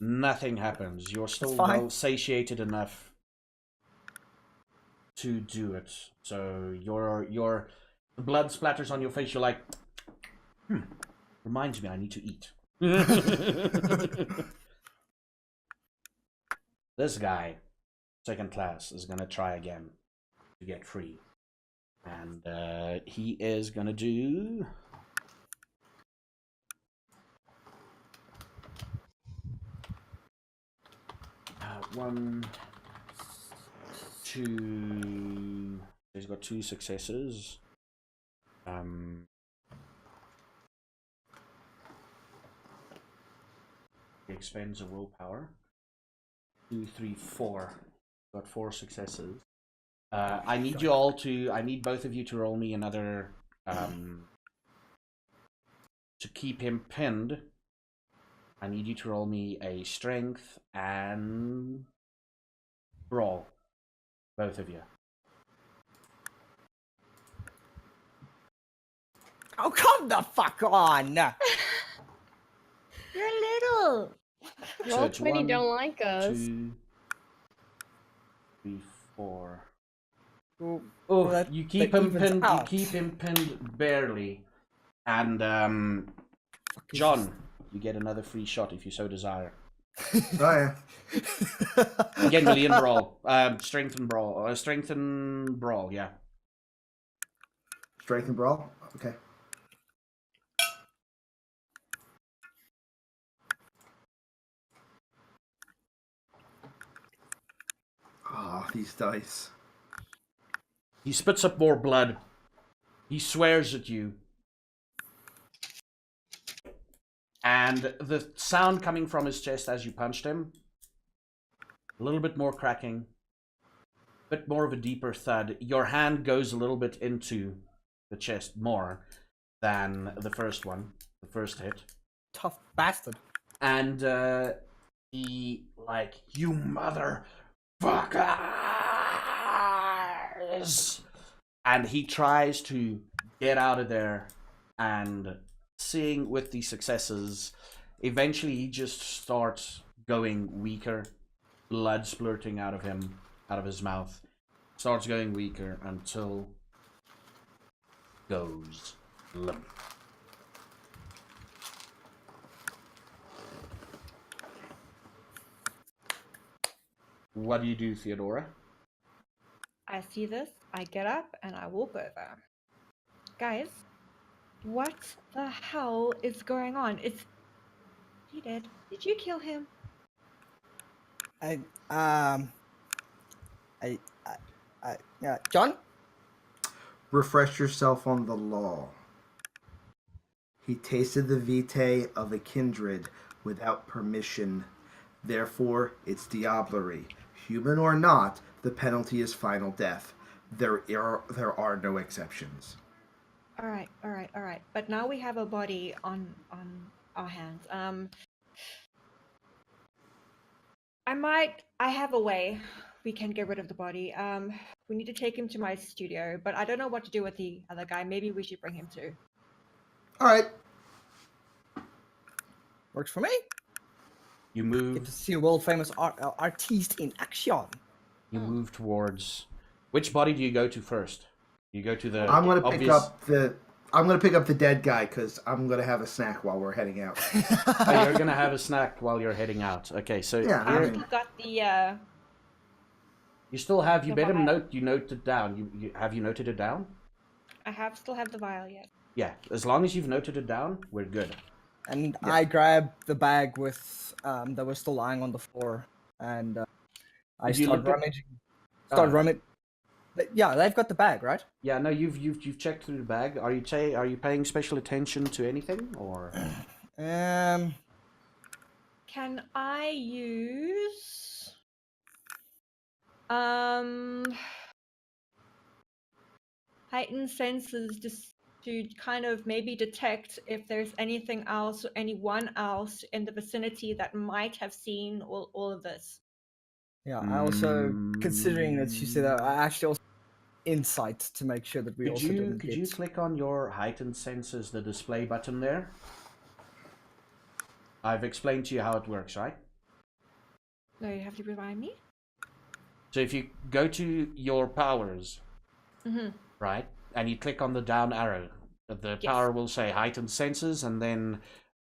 Nothing happens. You're still well satiated enough to do it. So your the blood splatters on your face. You're like, reminds me, I need to eat. This guy, second class, is gonna try again to get free, and he is gonna do. One, two. He's got 2 successes. He expends a willpower. 2, 3, 4. Got 4 successes. I need you all to. I need both of you to roll me another. To keep him pinned. I need you to roll me a strength and brawl. Both of you. Oh, come the fuck on! You're little. So Roll it's 20 1, don't like us. 2, 3, 4. Oh, Oh, that- you keep that him evens pinned. out. You keep him pinned barely, and fuck is John, you get another free shot if you so desire. Oh yeah. Again, Million Brawl. Strength and Brawl. Strength and Brawl, yeah. Strength and brawl. Okay. Ah, these dice. He spits up more blood. He swears at you. And the sound coming from his chest as you punched him, a little bit more cracking, a bit more of a deeper thud. Your hand goes a little bit into the chest more than the first one, the first hit. Tough bastard. And he, like, you motherfuckers! And he tries to get out of there, and seeing with the successes, eventually he just starts going weaker, blood splurting out of him, out of his mouth, starts going weaker until goes limp. What do you do, Theodora? I see this, I get up, and I walk over. Guys, what the hell is going on? He dead. Did you kill him? Yeah, John? Refresh yourself on the law. He tasted the vitae of a kindred without permission. Therefore, it's diablerie. Human or not, the penalty is final death. There are no exceptions. All right. But now we have a body on our hands. I have a way we can get rid of the body. We need to take him to my studio, but I don't know what to do with the other guy. Maybe we should bring him too. All right. Works for me. You Get move. to see a world famous artiste in action. You move towards. Which body do you go to first? You go to the. I'm gonna obvious... pick up the dead guy because I'm gonna have a snack while we're heading out. Oh, you're gonna have a snack while you're heading out. Okay, so Yeah, here, I've got the you still have. You the better vial. note it down. You have you noted it down? still have the vial yet. Yeah, as long as you've noted it down, we're good. And Yeah. I grab the bag with that was still lying on the floor, and I Did you start look at- rummaging. Start Ah. rummaging. Yeah, they've got the bag, right? Yeah, no, you've checked through the bag. Are you paying special attention to anything or? Um, Can I use heightened senses just to kind of maybe detect if there's anything else or anyone else in the vicinity that might have seen all of this? yeah. I also, considering that you said that, I actually also insight to make sure that we Could also you didn't could get. you click on your heightened senses, the display button there? I've explained to you how it works, right? No, you have to remind me. So if you go to your powers, Mm-hmm. right, and you click on the down arrow, the Yes. power will say heightened senses, and then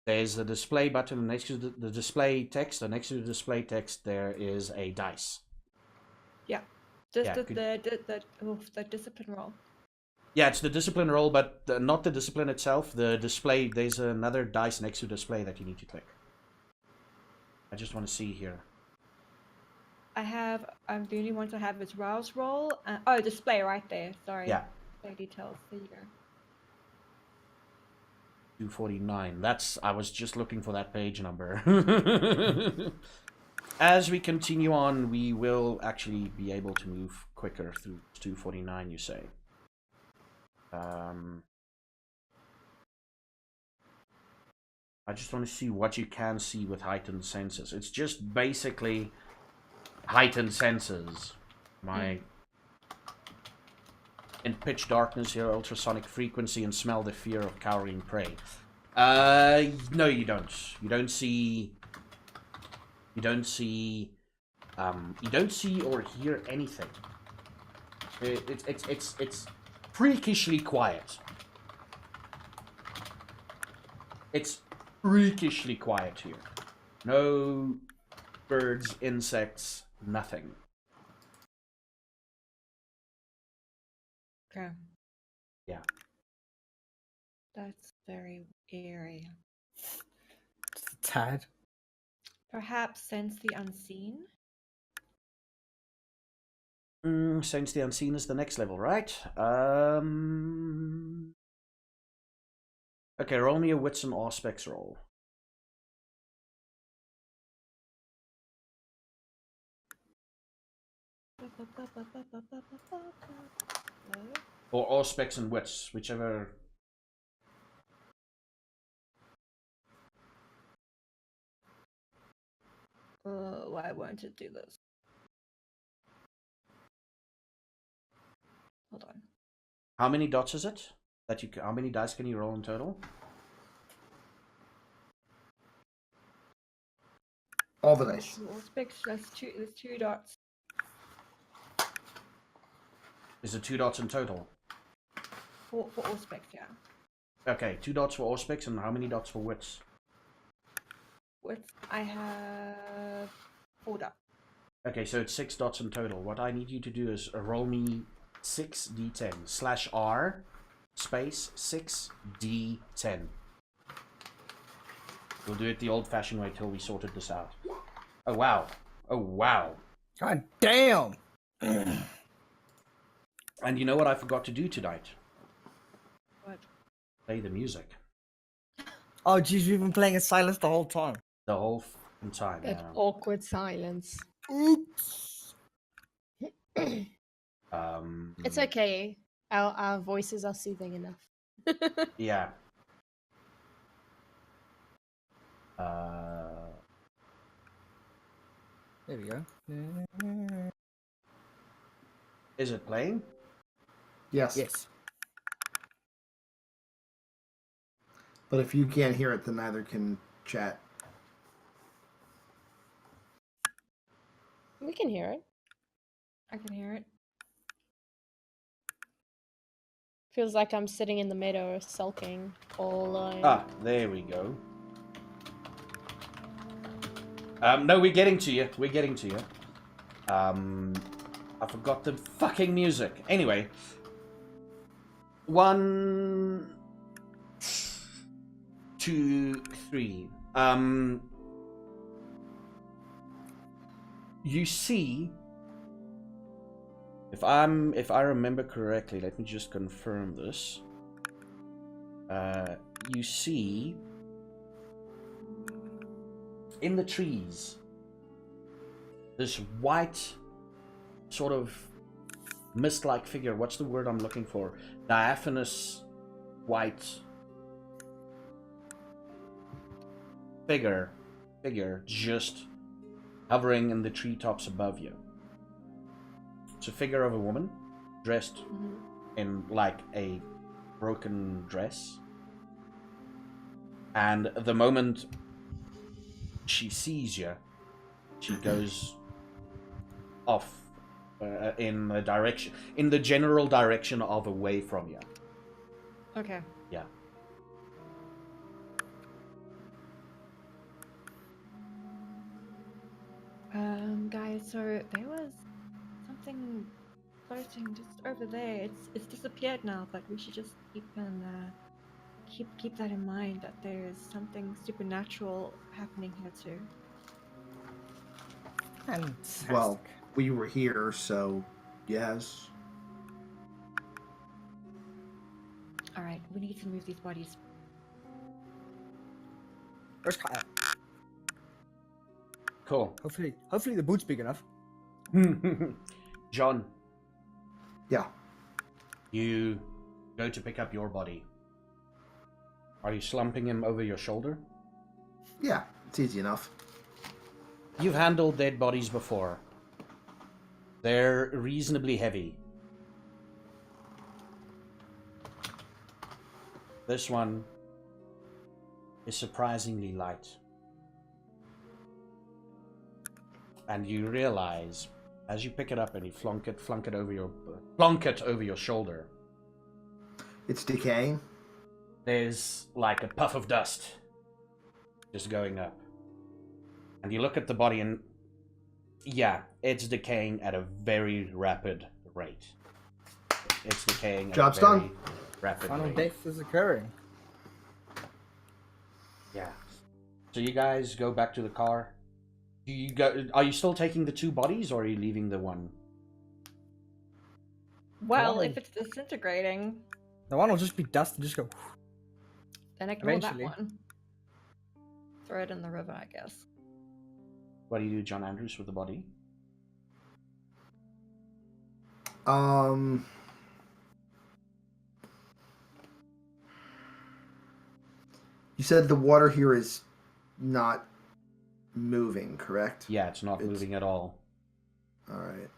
there's a display button next to the display text, and next to the display text there is a dice. Just Yeah, the discipline roll. Yeah, it's the discipline roll, but not the discipline itself. The display, there's another dice next to display that you need to click. I just want to see here. I have. The only ones I have is rouse roll. Display right there. Sorry. Yeah, Display details. There you go. 249. I was just looking for that page number. As we continue on, we will actually be able to move quicker through 249, you say. I just want to see what you can see with heightened senses. It's just basically heightened senses. In pitch darkness, hear ultrasonic frequency and smell the fear of cowering prey. No, you don't. You don't see or hear anything. It's freakishly quiet. It's freakishly quiet here. No birds, insects, nothing. Okay. Yeah. That's very eerie. Just a tad. Perhaps sense the unseen. Saints the Unseen is the next level, right? Okay, roll me a Wits and Aspects roll. Or Aspects and Wits, whichever. Why won't it do this? Hold on. How many dots is it? How many dice can you roll in total? All the dice. All specs, there's two dots. Is it 2 dots in total? For all specs, yeah. Okay, 2 dots for Aspects and how many dots for Wits? I have 4 dots. Okay, so it's 6 dots in total. What I need you to do is roll me 6d10 / R space 6d10. We'll do it the old-fashioned way till we sorted this out. Oh wow! Oh wow! God damn! And you know what I forgot to do tonight? What? Play the music. Oh jeez, we've been playing in silence the whole time. The whole f***ing time. That Yeah. awkward silence. Oops. It's okay. Our voices are soothing enough. Yeah. There we go. Is it playing? Yes. Yes. But if you can't hear it, then neither can chat. We can hear it. I can hear it. Feels like I'm sitting in the meadow sulking all alone. Ah, there we go. No, we're getting to you. We're getting to you. I forgot the fucking music. Anyway. 1, 2, 3. You see, if I remember correctly, let me just confirm this. You see in the trees this white sort of mist-like figure. What's the word I'm looking for? Diaphanous white figure just hovering in the treetops above you. It's a figure of a woman dressed in like a broken dress, and the moment she sees you, she goes off in the general direction of away from you. Okay. Yeah. Guys, so there was something floating just over there. It's disappeared now, but we should just keep that in mind, that there's something supernatural happening here too. Fantastic. Well, we were here, so yes. All right, we need to move these bodies. Where's Kyle? Cool. Hopefully the boot's big enough. John, Yeah. you go to pick up your body. Are you slumping him over your shoulder? Yeah, it's easy enough. You've handled dead bodies before. They're reasonably heavy. This one is surprisingly light. And you realize, as you pick it up and you flunk it over your shoulder, It's decaying. there's like a puff of dust just going up. And you look at the body and yeah, it's decaying at a very rapid rate. It's decaying Job's at a very done. rapid Final rate. death is occurring. Yeah. So you guys go back to the car. Are you still taking the 2 bodies or are you leaving the one? Well, on. if it's disintegrating, The one will just be dust and just go. then ignore that Eventually. one. Throw it in the river, I guess. What do you do, John Andrews, with the body? You said the water here is not moving, correct? Yeah, it's not moving at all. All right.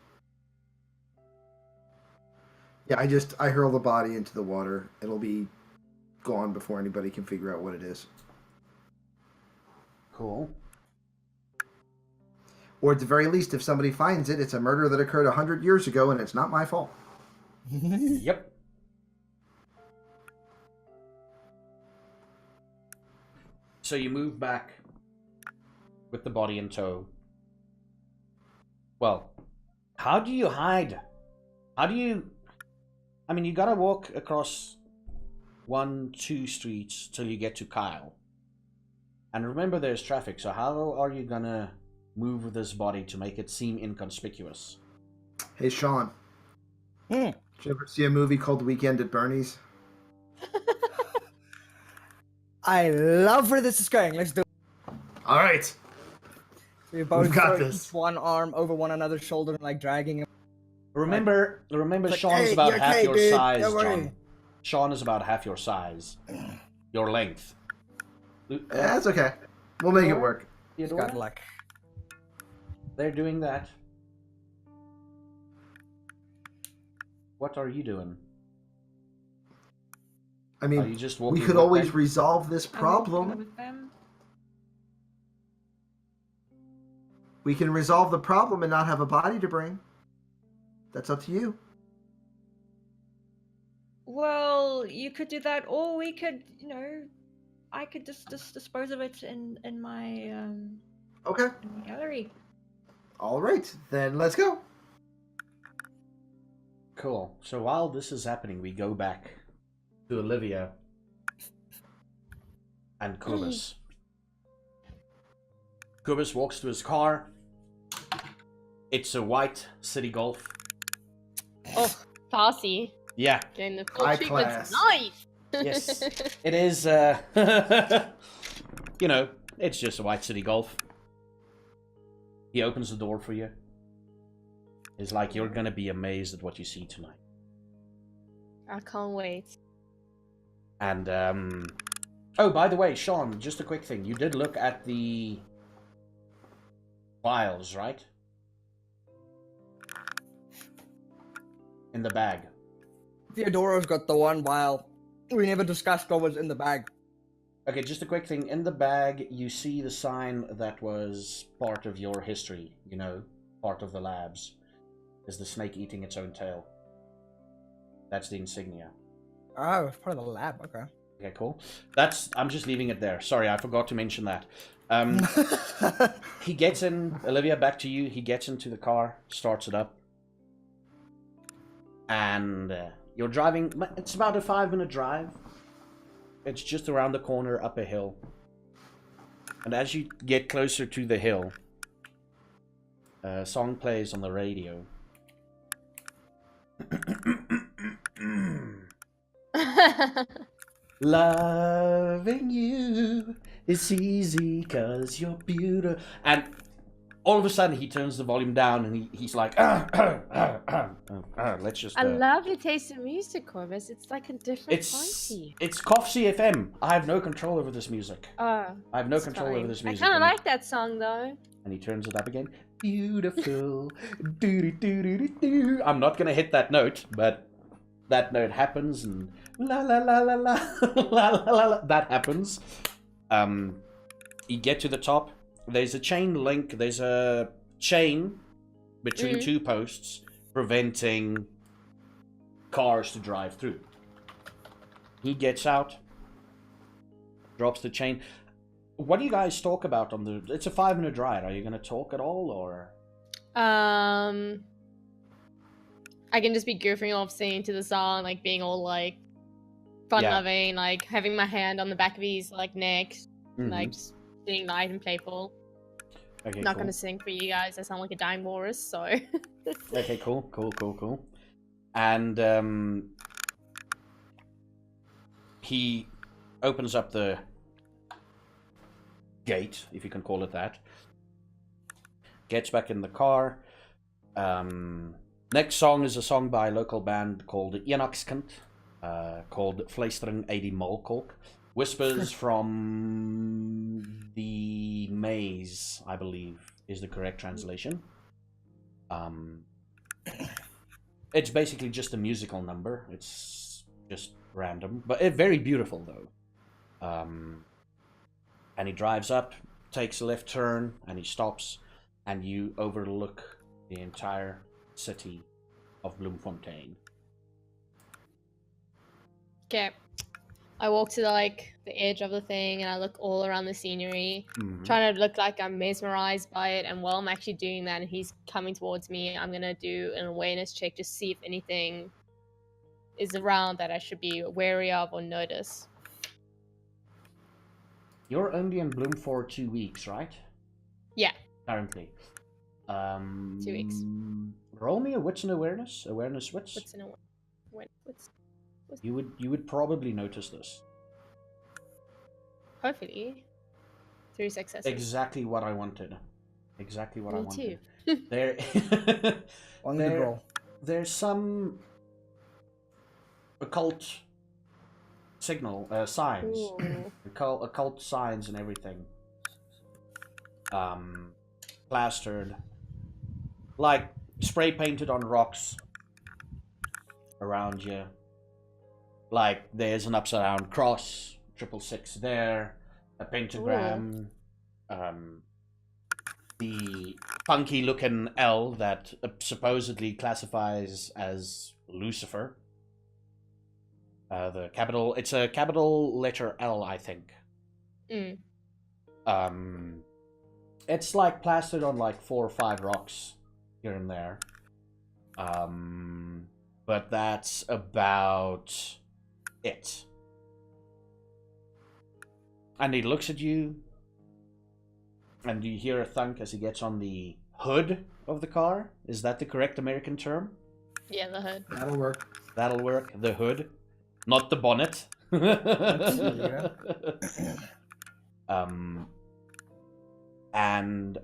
Yeah, I hurl the body into the water. It'll be gone before anybody can figure out what it is. Cool. Or at the very least, if somebody finds it, it's a murder that occurred 100 years ago, and it's not my fault. Yep. So you move back with the body in tow. Well, how do you hide? How do you... I mean, you gotta walk across 1-2 streets till you get to Kyle. And remember, there's traffic, so how are you gonna move this body to make it seem inconspicuous? Hey, Sean. Did you ever see a movie called Weekend at Bernie's? I love where this is going. Let's do it. All right. So you both We've got throw this. each one arm over one another's shoulder and like dragging him. Remember, Like, Sean's hey, about you're half okay, your dude. size, Don't worry. John. Sean is about half your size. Your length. That's okay. We'll make it work. It's got like They're doing that. What are you doing? I Are mean, you just we walking could with always them? resolve this I'm walking problem. with them. We can resolve the problem and not have a body to bring. That's up to you. Well, you could do that, or we could, I could just dispose of it in my Okay. in my gallery. All right. Then let's go. Cool. So while this is happening, we go back to Olivia and Kubis. Kubis walks to his car. It's a white City Golf. Oh, classy. Yeah, Getting the full High treatment's class. nice. yes. It is, you know, it's just a white City Golf. He opens the door for you. He's like, you're gonna be amazed at what you see tonight. I can't wait. And, oh, by the way, Sean, just a quick thing. You did look at the vials, right? In the bag. Theodora's got the one vial. We never discussed what was in the bag. Okay, just a quick thing. In the bag, you see the sign that was part of your history, you know, part of the labs. Is the snake eating its own tail. That's the insignia. Oh, it's part of the lab. Okay. Okay, cool. I'm just leaving it there. Sorry, I forgot to mention that. He gets in, Olivia, back to you. He gets into the car, starts it up. And you're driving, it's about a 5-minute drive. It's just around the corner up a hill. And as you get closer to the hill, a song plays on the radio. Loving you is easy 'cause you're beautiful. And all of a sudden he turns the volume down and he's like, let's just... I love your taste in music, Corvus. It's like a different It's party. Coffee FM. I have no control over this music. Oh, I have no it's control over fine. this I music. kind of And- like that song though. And he turns it up again. Beautiful. Do. I'm not gonna hit that note, but that note happens, and la la la la la la la la. That happens. You get to the top. There's a chain link. There's a chain between two posts preventing cars to drive through. He gets out, drops the chain. What do you guys talk about on the... It's a 5-minute ride. Are you going to talk at all, or... I can just be goofing off singing to the song, like being all like fun-loving, like having my hand on the back of his like neck, like just being light and playful. Okay, Not cool. gonna sing for you guys. I sound like a dying walrus, so. Okay, cool. And he opens up the gate, if you can call it that. Gets back in the car. Next song is a song by a local band called Enakskant, called Fluistering uit die Malkolk. Whispers from the Maze, I believe, is the correct translation. It's basically just a musical number. It's just random, but very beautiful though. And he drives up, takes a left turn, and he stops, and you overlook the entire city of Bloemfontein. Okay. I walk to the edge of the thing and I look all around the scenery, trying to look like I'm mesmerized by it. And while I'm actually doing that and he's coming towards me, I'm gonna do an awareness check to see if anything is around that I should be wary of or notice. You're only in Bloom for 2 weeks, right? Yeah. Currently. 2 weeks. Roll me a wits and awareness. Awareness wits. What's in a what's You would probably notice this. hopefully 3 successes. Exactly what I wanted. Exactly what I Me wanted. too. There, On the roll. there's some occult signs, Ooh. occult signs and everything. Plastered, like spray painted on rocks around you. Like there's an upside down cross, 666 there, a pentagram, the funky looking L that supposedly classifies as Lucifer. The capital, it's a capital letter L, I think. It's like plastered on like 4 or 5 rocks here and there. But that's about it. And he looks at you, and you hear a thunk as he gets on the hood of the car. Is that the correct American term? Yeah, the hood. That'll work. That'll work. The hood, not the bonnet. Yeah. And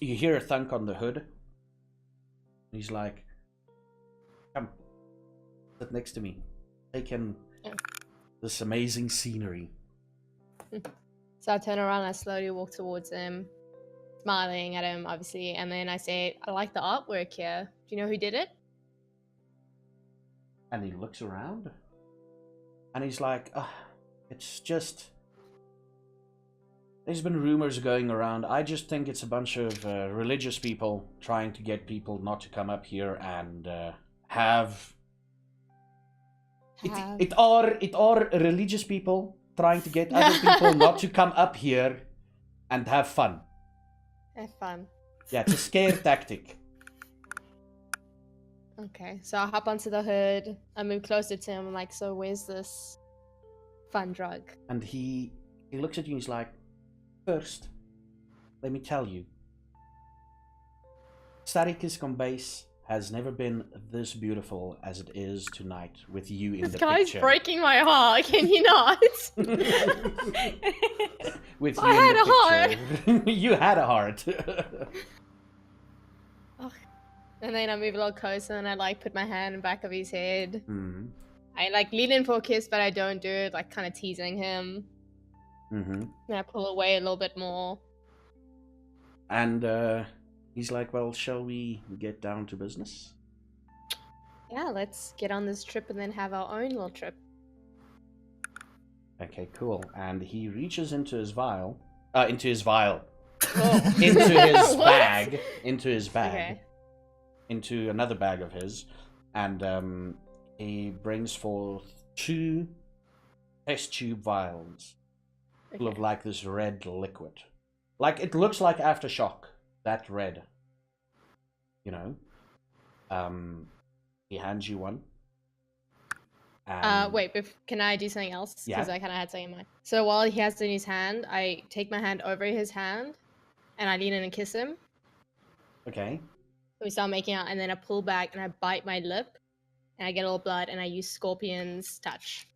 you hear a thunk on the hood. He's like, "Come, sit next to me. Take in this amazing scenery." So I turn around and I slowly walk towards him, smiling at him, obviously, and then I say, I like the artwork here. Do you know who did it? And he looks around, and he's like, it's just... There's been rumors going around. I just think it's a bunch of religious people trying to get people not to come up here and have... It are religious people trying to get other people not to come up here and have fun. Have fun. Yeah, it's a scare tactic. Okay, so I hop onto the hood. I move closer to him. I'm like, so where's this fun drug? And he looks at you and he's like, first, let me tell you, Starikis Combase has never been this beautiful as it is tonight with you in This the guy's picture. breaking my heart. Can you not? With I had a heart. You had a heart. And then I move a little closer and I put my hand in the back of his head. Mm-hmm. I lean in for a kiss, but I don't do it, kind of teasing him. Mm-hmm. And I pull away a little bit more. And he's like, well, shall we get down to business? Yeah, let's get on this trip and then have our own little trip. Okay, cool. And he reaches into his vial. Oh. Into his bag. Into his bag. Okay. Into another bag of his. And he brings forth 2 test tube vials. Full of this red liquid. It looks like aftershock. That red. You know? He hands you one. Wait, can I do something else? Because Yeah. I kind of had something in mind. So while he has it in his hand, I take my hand over his hand and I lean in and kiss him. Okay. We start making out, and then I pull back and I bite my lip, and I get all blood, and I use Scorpion's touch.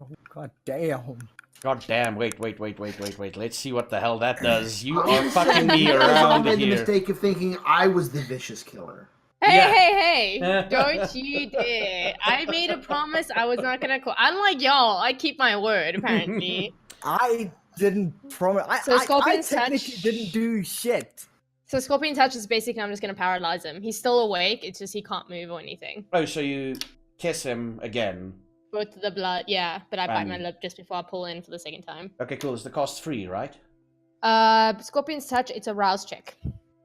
Oh, god damn. God damn, wait. Let's see what the hell that does. You I'm are just fucking saying, me you guys all around made the here. mistake of thinking I was the vicious killer. Hey, Yeah. hey! Don't you dare! I made a promise I was not gonna call. Unlike y'all, I keep my word. Apparently. I didn't promise. So I Scorpion's technically touch- didn't do shit. So Scorpion touch is basically I'm just gonna paralyze him. He's still awake. It's just he can't move or anything. Oh, so you kiss him again. Both the blood, yeah. But I bite my Um, lip just before I pull in for the second time. Okay, cool. Is the cost free, right? Scorpion's touch. It's a rouse check.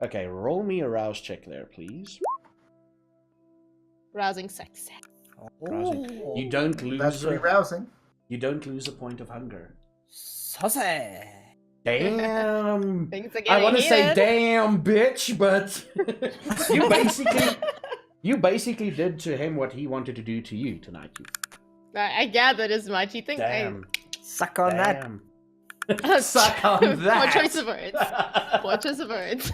Okay, roll me a rouse check there, please. Rousing success. Rousing. Oh. You don't lose. That's pretty rousing. You don't lose a point of hunger. Saucy. Damn. Things are I getting want to say heated. damn, bitch, but you basically did to him what he wanted to do to you tonight. You Right, I gathered as much. You think damn. Suck on that. Damn. I... Suck on that. Poor choice of words. Poor choice of words.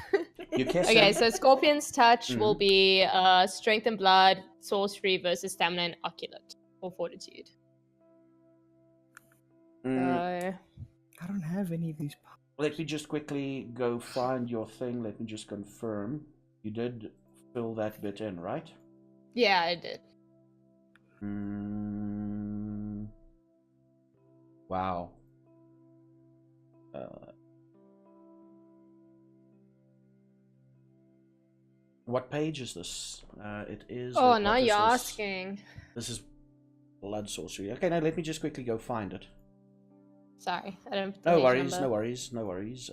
You kiss Okay, him. so Scorpion's touch will Mhm. be Strength and Blood, Sorcery versus Stamina and Oculate, or Fortitude. Mm, I don't have any of these. let me just quickly go find your thing. Let me just confirm. You did fill that bit in, right? Yeah, I did. Wow. What page is this? It is. Oh, what now is you're this? asking. This is blood sorcery. Okay, now let me just quickly go find it. Sorry, I don't. No worries, no worries, no worries.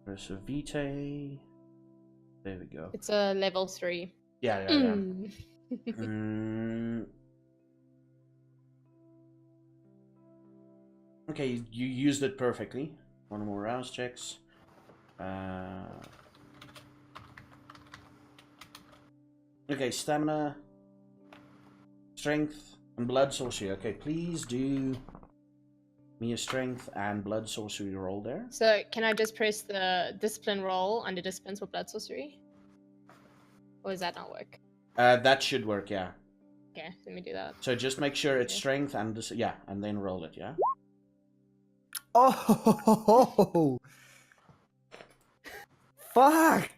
There's a Vitae. There we go. It's a level 3. Yeah. Mm. Okay, you used it perfectly. One more rouse checks. Okay, stamina, strength, and blood sorcery. Okay, please do me a strength and blood sorcery roll there. So, can I just press the discipline roll under disciplines for blood sorcery? Or does that not work? That should work, yeah. Okay, let me do that. So just make sure it's Okay. strength and yeah, and then roll it, yeah. Oh, fuck!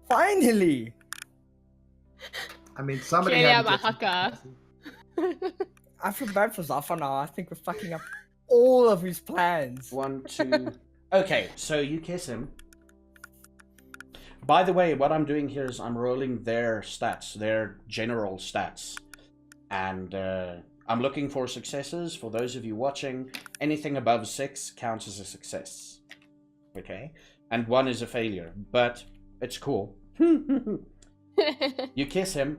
Finally! I mean, somebody Clearly had I'm to a get some- hacker. I feel bad for Zafa now. I think we're fucking up all of his plans. 1, 2. Okay, so you kiss him. By the way, what I'm doing here is I'm rolling their stats, their general stats. And I'm looking for successes. For those of you watching, anything above 6 counts as a success. Okay? And 1 is a failure, but it's cool. You kiss him,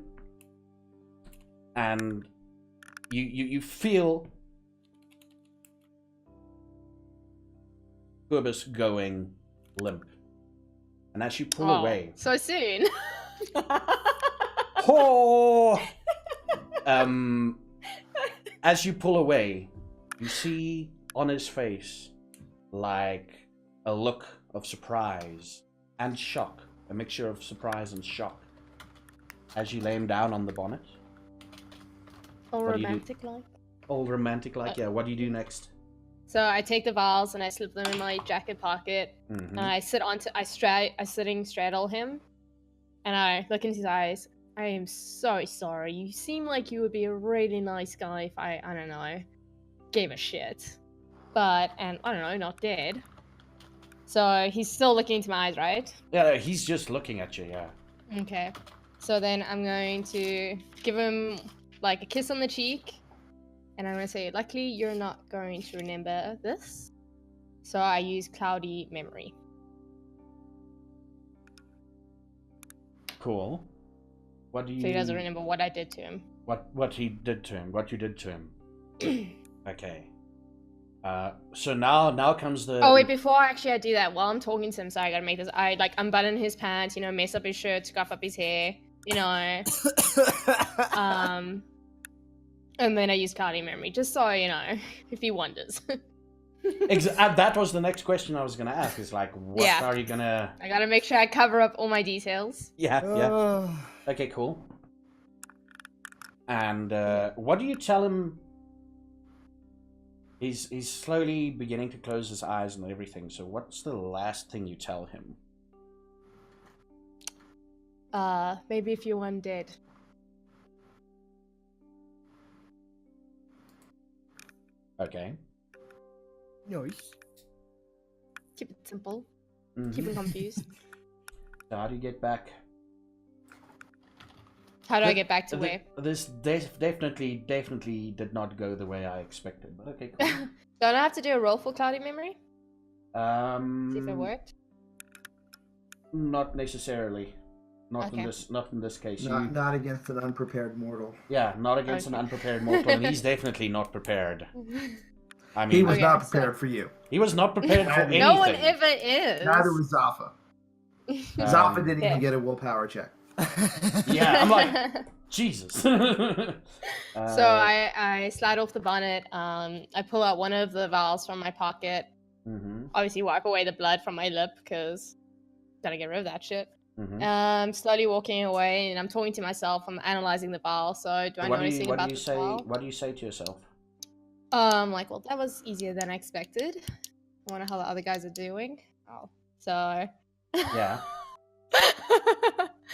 and you feel Kubus going limp. And as you pull Oh, away, so soon. Oh! as you pull away, you see on his face like a look of surprise and shock, a mixture of surprise and shock, as you lay him down on the bonnet. Or What do you do? romantic like. All romantic like, yeah. What do you do next? So I take the vials and I slip them in my jacket pocket, Mhm. and I sitting straddle him, and I look into his eyes. I am so sorry. You seem like you would be a really nice guy if I don't know, gave a shit. And I don't know, not dead. So he's still looking into my eyes, right? Yeah, he's just looking at you, yeah. Okay. So then I'm going to give him like a kiss on the cheek. And I'm going to say, luckily you're not going to remember this. So I use cloudy memory. Cool. What do you... So he doesn't remember what I did to him. What he did to him, what you did to him. Okay. So now comes the. Oh wait, before actually I do that, while I'm talking to him, sorry, I gotta make this. I like unbutton his pants, you know, mess up his shirt, scuff up his hair, you know. And then I use Cardi memory, just so you know, if he wonders. That was the next question I was gonna ask. Is like, what Yeah. are you gonna? I gotta make sure I cover up all my details. Yeah. Oh. Okay, cool. And what do you tell him? He's slowly beginning to close his eyes and everything. So what's the last thing you tell him? Maybe if you're undead. Okay. Nice. Keep it simple. Mhm. Keep him confused. So how do you get back? How do I get back to where? This definitely did not go the way I expected. But okay, cool. Don't I have to do a roll for cloudy memory? See if it worked. Not necessarily. Not Okay. in this case. Not against an unprepared mortal. Yeah, not against an Okay. unprepared mortal, and he's definitely not prepared. I mean, He was Okay, not so- prepared for you. he was not prepared for anything. No one ever is. Neither was Zafa. Zafa didn't even get a willpower check. Yeah, I'm like, Jesus. So I slide off the bonnet. I pull out one of the vials from my pocket. Mhm, Obviously, wipe away the blood from my lip because gotta get rid of that shit. mhm. Slowly walking away, and I'm talking to myself. I'm analyzing the vial. So do I know anything about the vial? What do you say to yourself? Like, well, that was easier than I expected. I wonder how the other guys are doing. Oh, so. Yeah.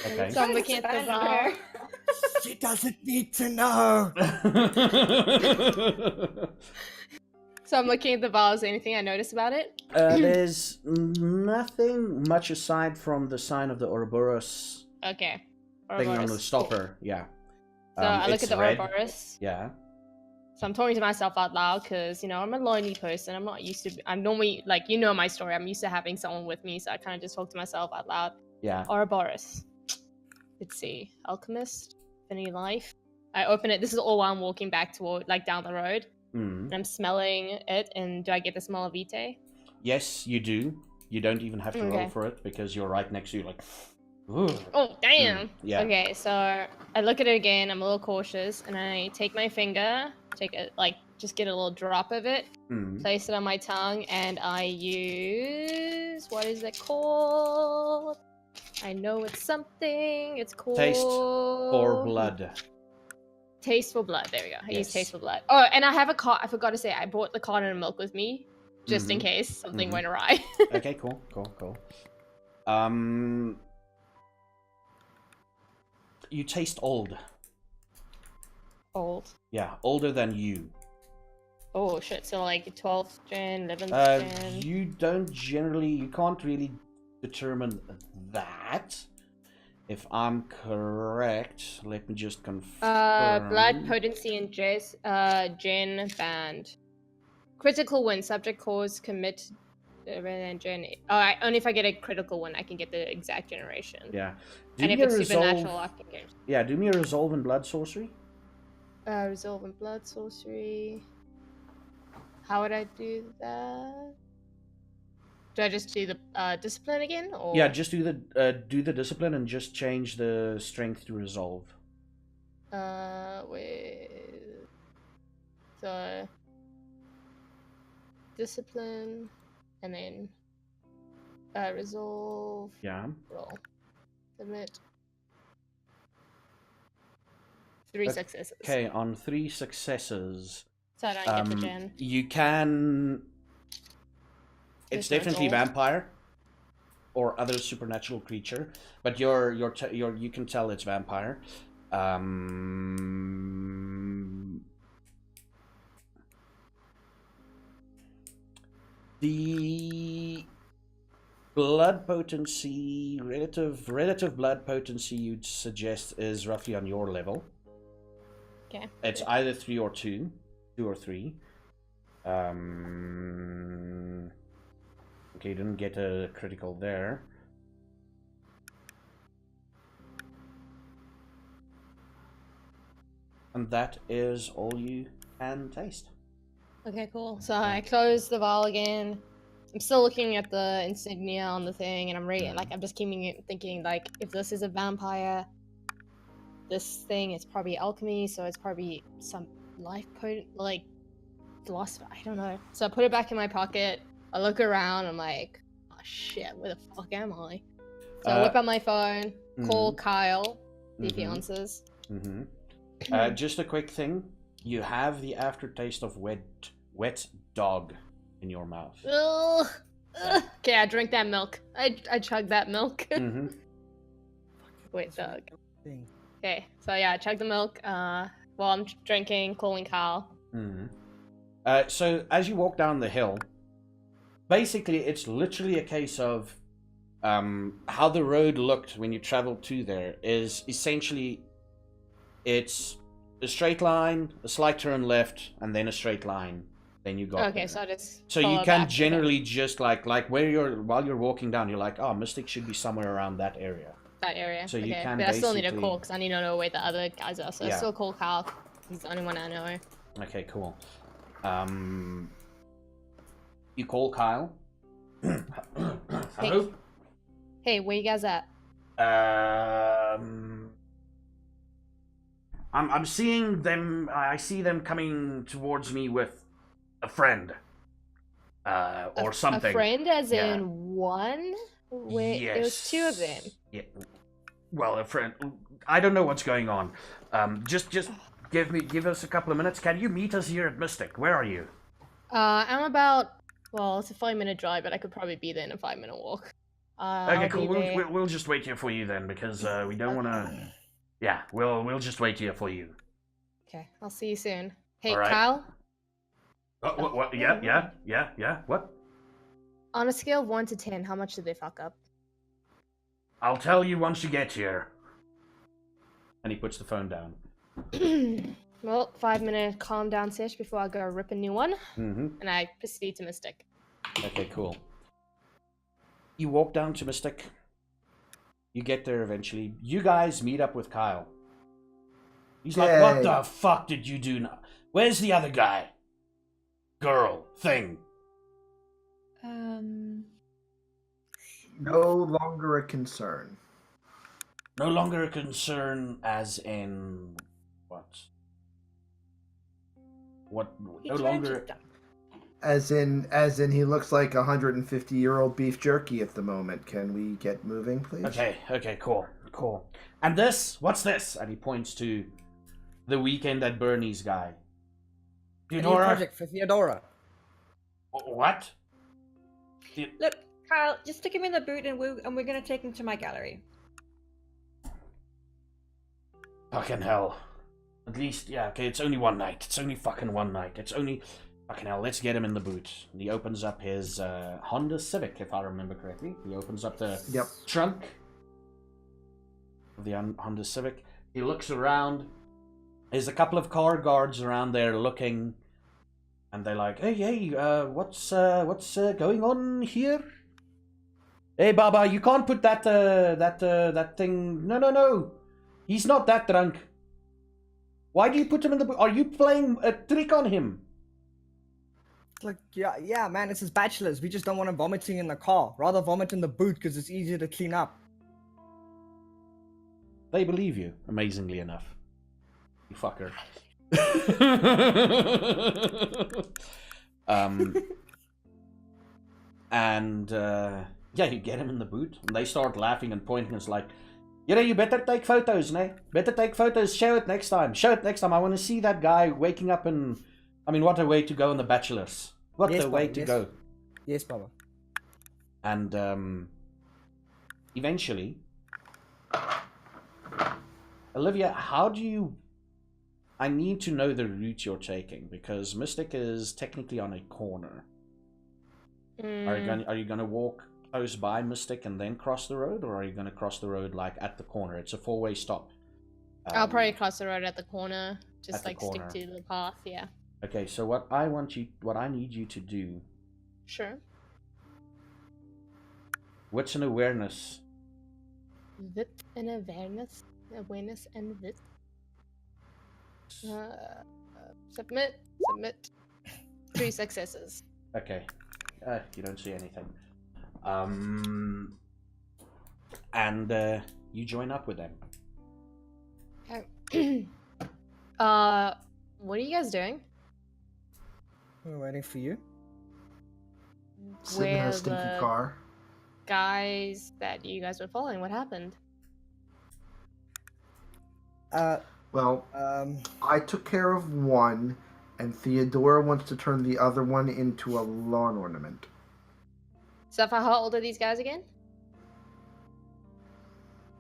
Okay. So I'm looking at the vial. She doesn't need to know. So I'm looking at the vial. Is there anything I notice about it? There's nothing much aside from the sign of the Ouroboros Okay. thing on the Ouroboros. stopper. Yeah. So I look it's at the red. Ouroboros. Yeah. So I'm talking to myself out loud because, you know, I'm a lonely person. I'm not used to. I'm normally, like, you know my story. I'm used to having someone with me. So I kind of just talk to myself out loud. Yeah. Ouroboros. Let's see. Alchemist. Infinity Life. I open it. This is all while I'm walking back toward, like, down the road. Mm. And I'm smelling it. And do I get the smell of Vitae? Yes, you do. You don't even have to roll Okay. for it because you're right next to you, like. Ooh. Oh, damn. Yeah. Okay, so I look at it again. I'm a little cautious. And I take my finger, take it, like, just get a little drop of it, Mm. place it on my tongue, and I use. What is it called? I know it's something. It's called. Taste for blood. Taste for blood. There we go. I use Yes. taste for blood. Oh, and I have a cart. I forgot to say, I brought the carton of milk with me, just in Mhm. case something Mhm. went awry. Okay, cool. You taste old. Old. Yeah, older than you. Oh shit! So like 12th gen, 11th gen. You can't really determine that. If I'm correct, let me just confirm. Blood potency and gen band. Critical win. Subject cause commit. Gen. Oh, only if I get a critical one, I can get the exact generation. Yeah. And if it's supernatural, I can get. Yeah, do me a resolve in blood sorcery. Resolve in blood sorcery. How would I do that? Do I just do the discipline again, or? Yeah, just do the discipline and just change the strength to resolve. With so discipline, and then resolve. Yeah. Roll. Submit. 3 successes. Okay, on 3 successes. So I don't get the gen. You can. It's There's no definitely gold. vampire or other supernatural creature, but you can tell it's vampire. The blood potency, relative blood potency you'd suggest is roughly on your level. Okay. It's either 3 or 2 or 3. Okay, didn't get a critical there. And that is all you can taste. Okay, cool. So I close the vial again. I'm still looking at the insignia on the thing, and I'm reading. Like, I'm just keeping it thinking, like, if this is a vampire, this thing is probably alchemy, so it's probably some life potent, like philosophy. I don't know. So I put it back in my pocket. I look around. I'm like, oh shit, where the fuck am I? So I whip out my phone, call Kyle, see if he answers. Just a quick thing. You have the aftertaste of wet dog in your mouth. Ugh. Okay, I drink that milk. I chug that milk. Wait, dog. Okay, so yeah, I chug the milk while I'm drinking, calling Kyle. So as you walk down the hill, basically it's literally a case of how the road looked when you traveled to there is essentially it's a straight line, a slight turn left, and then a straight line. Then you got okay, there. so I just so you follow can back, generally just like while you're walking down, you're like, oh, Mystic should be somewhere around that area. that area. So you can but I still need a basically- call because I need to know where the other guys are. So I Yeah. still call Kyle. He's the only one I know. Okay, cool. You call Kyle. Hello. Hey, where you guys at? I'm seeing them. I see them coming towards me with a friend, or something. A friend, as Yeah. in one? Wait, there was two of them. Yeah. Well, a friend. I don't know what's going on. Just give us a couple of minutes. Can you meet us here at Mystic? Where are you? I'm about. Well, it's a 5-minute drive, but I could probably be there in a 5-minute walk. Okay, I'll cool. be there. We'll just wait here for you then, because we don't want to. Yeah, we'll just wait here for you. Okay, I'll see you soon. Hey, All right. Kyle. What? Yeah. What? On a scale of 1 to 10, how much did they fuck up? I'll tell you once you get here. And he puts the phone down. Well, 5-minute calm down sesh before I go rip a new one, and I proceed to Mystic. Okay, cool. You walk down to Mystic. You get there eventually. You guys meet up with Kyle. He's like, what the fuck did you do now? Where's the other guy? Girl. Thing. No longer a concern. No longer a concern as in... What? What? No longer... As in he looks like a 150-year-old beef jerky at the moment. Can we get moving, please? Okay, cool. And this? What's this? And he points to the Weekend at Bernie's guy. A new Theodora? project for Theodora. What? Look, Kyle, just stick him in the boot and we're gonna take him to my gallery. Fucking hell. At least, yeah, okay, it's only one night. It's only fucking one night. It's only... Fucking hell, let's get him in the boot. And he opens up his Honda Civic, if I remember correctly. He opens up the trunk of the Honda Civic. He looks around. There's a couple of car guards around there looking. And they're like, hey, what's going on here? Hey, Baba, you can't put that thing... No. He's not that drunk. Why do you put him in the boot? Are you playing a trick on him? Like, yeah, man, it's his bachelors. We just don't want him vomiting in the car. Rather vomit in the boot because it's easier to clean up. They believe you, amazingly enough. You fucker. Yeah, you get him in the boot, and they start laughing and pointing. It's like, you better take photos, ne? Better take photos. Show it next time. I want to see that guy waking up and... I mean, what a way to go on The Bachelors. What a way to go. Yes, Baba. And, eventually... Olivia, how do you... I need to know the route you're taking, because Mystic is technically on a corner. Are you gonna walk close by Mystic and then cross the road, or are you gonna cross the road, like, at the corner? It's a 4-way stop. I'll probably cross the road at the corner. Just, like, corner. stick to the path, yeah. Okay, so what I need you to do... Sure. What's an awareness? Wit and awareness. Awareness and wit. Submit. 3 successes. Okay. You don't see anything. And you join up with them. What are you guys doing? We're waiting for you. Sitting in Where a stinky the car. guys that you guys were following, what happened? Well, I took care of one, and Theodora wants to turn the other one into a lawn ornament. Sapphire, how old are these guys again?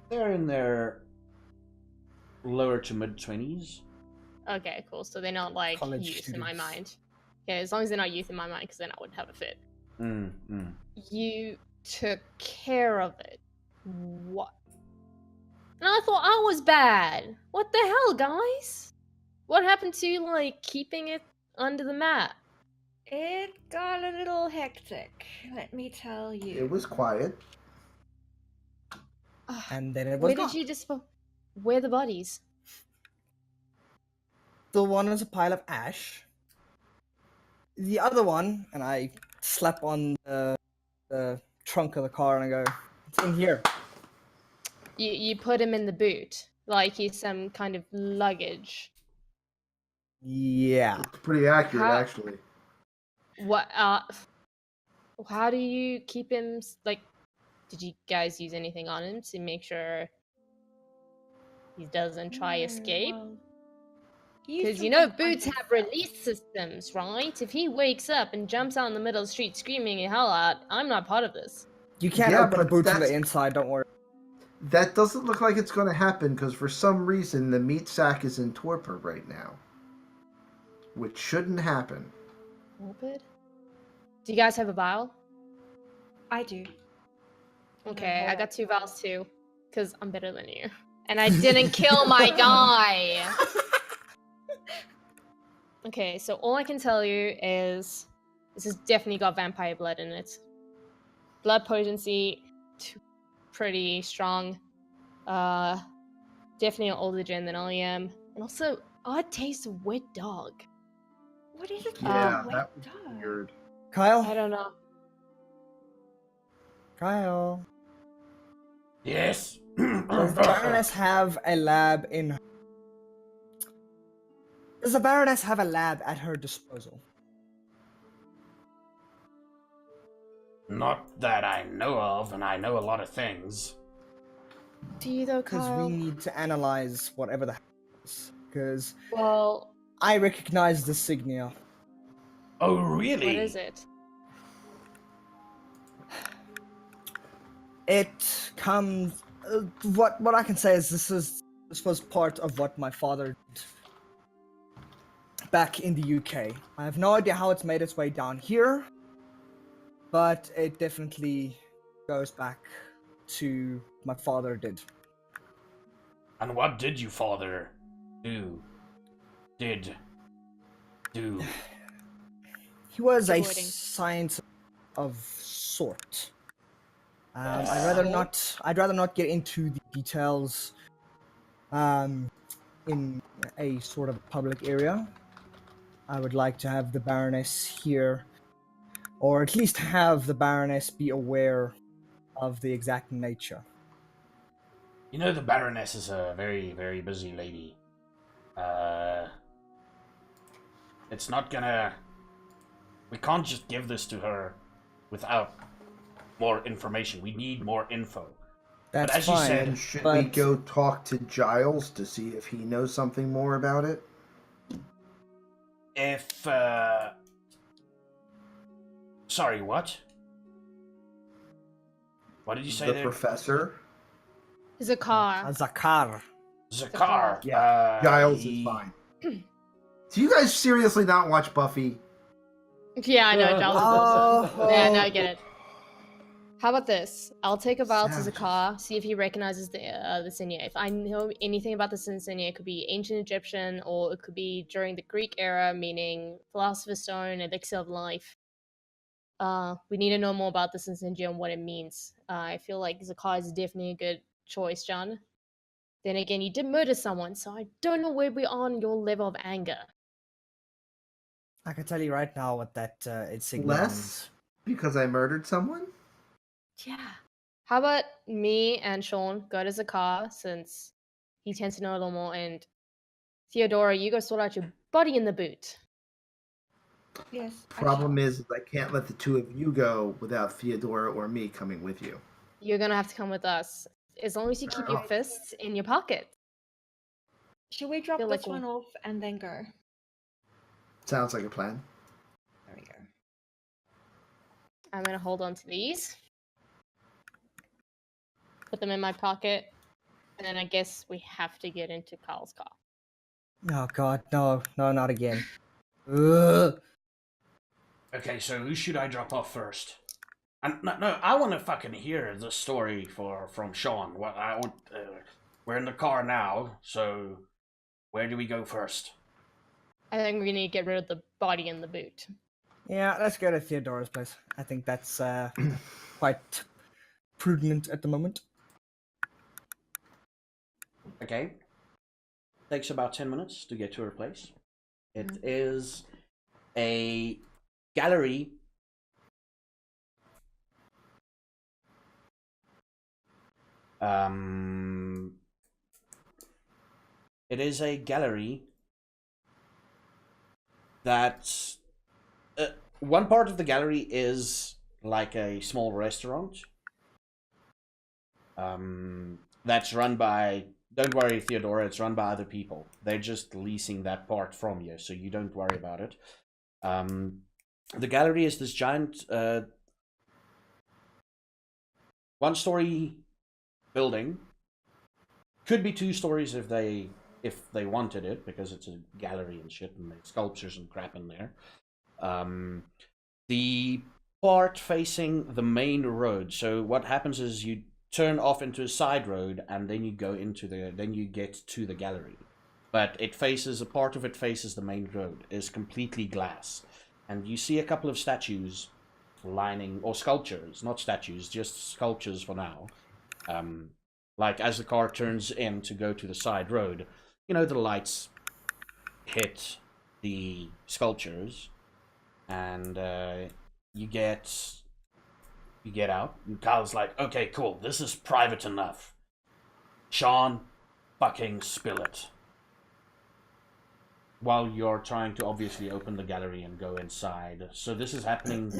They're in their lower to mid 20s. Okay, cool. So they're not like College youth in my students. mind. Yeah, as long as they're not youth in my mind, because then I would have a fit. You took care of it. What? And I thought I was bad. What the hell, guys? What happened to, like, keeping it under the mat? It got a little hectic, let me tell you. It was quiet. And then it was Where gone. did you dispose? Where are the bodies? The one is a pile of ash. The other one, and I slap on the trunk of the car and I go, "It's in here." You put him in the boot, like he's some kind of luggage. Yeah. It's pretty accurate, How- actually. What? How do you keep him? Like, did you guys use anything on him to make sure he doesn't try escape? Because you know boots have release systems, right? If he wakes up and jumps out in the middle of the street screaming the hell out, I'm not part of this. You can't Yeah, open a but boot from that's- the inside, don't worry. That doesn't look like it's going to happen because for some reason the meat sack is in torpor right now. Which shouldn't happen. Morbid? Do you guys have a vial? I do. Okay, I got 2 vials too, because I'm better than you. And I didn't kill my guy! Okay, so all I can tell you is this has definitely got vampire blood in it. Blood potency, pretty strong. Definitely an older gen than I am. And also, odd taste of wet dog. What is it? Yeah, Wet that was dog? weird. Kyle? I don't know. Kyle. Yes. Does the Baroness have a lab in her? Does the Baroness have a lab at her disposal? Not that I know of, and I know a lot of things. Do you though, Because Kyle? we need to analyze whatever the hell it is. Because Well, I recognize the signia. Oh, really? what is it? It comes. What I can say is this was part of what my father did back in the UK. I have no idea how it's made its way down here, but it definitely goes back to my father did. And what did you father do? Did do? He was a Avoiding. scientist of sort. I'd rather not get into the details in a sort of public area. I would like to have the Baroness here, or at least have the Baroness be aware of the exact nature. You know, the Baroness is a very, very busy lady. It's not gonna... We can't just give this to her without more information. We need more info. That's as you fine. said- And should but we go talk to Giles to see if he knows something more about it? If, Sorry, what? What did you say The there? professor? It's a car. Zakar. Zakar. Yeah, Giles is fine. Do you guys seriously not watch Buffy? Yeah, I know, Giles is awesome. Oh. Yeah, no, I get it. How about this? I'll take a vial to Savages. Zakar, see if he recognizes the insignia. If I know anything about this insignia, it could be ancient Egyptian, or it could be during the Greek era, meaning Philosopher's Stone, Elixir of Life. We need to know more about this insignia and what it means. I feel like Zakar is definitely a good choice, John. Then again, you did murder someone, so I don't know where we are on your level of anger. I can tell you right now what that insignia Less means. because I murdered someone? Yeah. How about me and Sean go to Zakar since he tends to know a little more, and Theodora, you go sort out your body in the boot. Yes. Problem is I can't let the two of you go without Theodora or me coming with you. You're gonna have to come with us as long as you keep your Oh. fists in your pocket. Should we drop Feel this like we'll- one off and then go? Sounds like a plan. There we go. I'm gonna hold on to these, put them in my pocket, and then I guess we have to get into Carl's car. Oh God, no, not again. Ugh. Okay, so who should I drop off first? And no, I want to fucking hear the story from Sean. We're in the car now, so where do we go first? I think we need to get rid of the body in the boot. Yeah, let's go to Theodora's place. I think that's quite prudent at the moment. Okay. Takes about 10 minutes to get to her place. It is a gallery. It is a gallery that one part of the gallery is like a small restaurant. That's run by. Don't worry, Theodora. It's run by other people. They're just leasing that part from you, so you don't worry about it. The gallery is this giant, one-story building. Could be 2 stories if they wanted it, because it's a gallery and shit, and there's sculptures and crap in there. The part facing the main road. So what happens is you turn off into a side road, and then you go then you get to the gallery. But a part of it faces the main road, is completely glass. And you see a couple of statues lining, or sculptures, not statues, just sculptures for now. Like as the car turns in to go to the side road, the lights hit the sculptures, and you get out, and Kyle's like, okay, cool, this is private enough. Sean, fucking spill it. While you're trying to obviously open the gallery and go inside. So this is happening.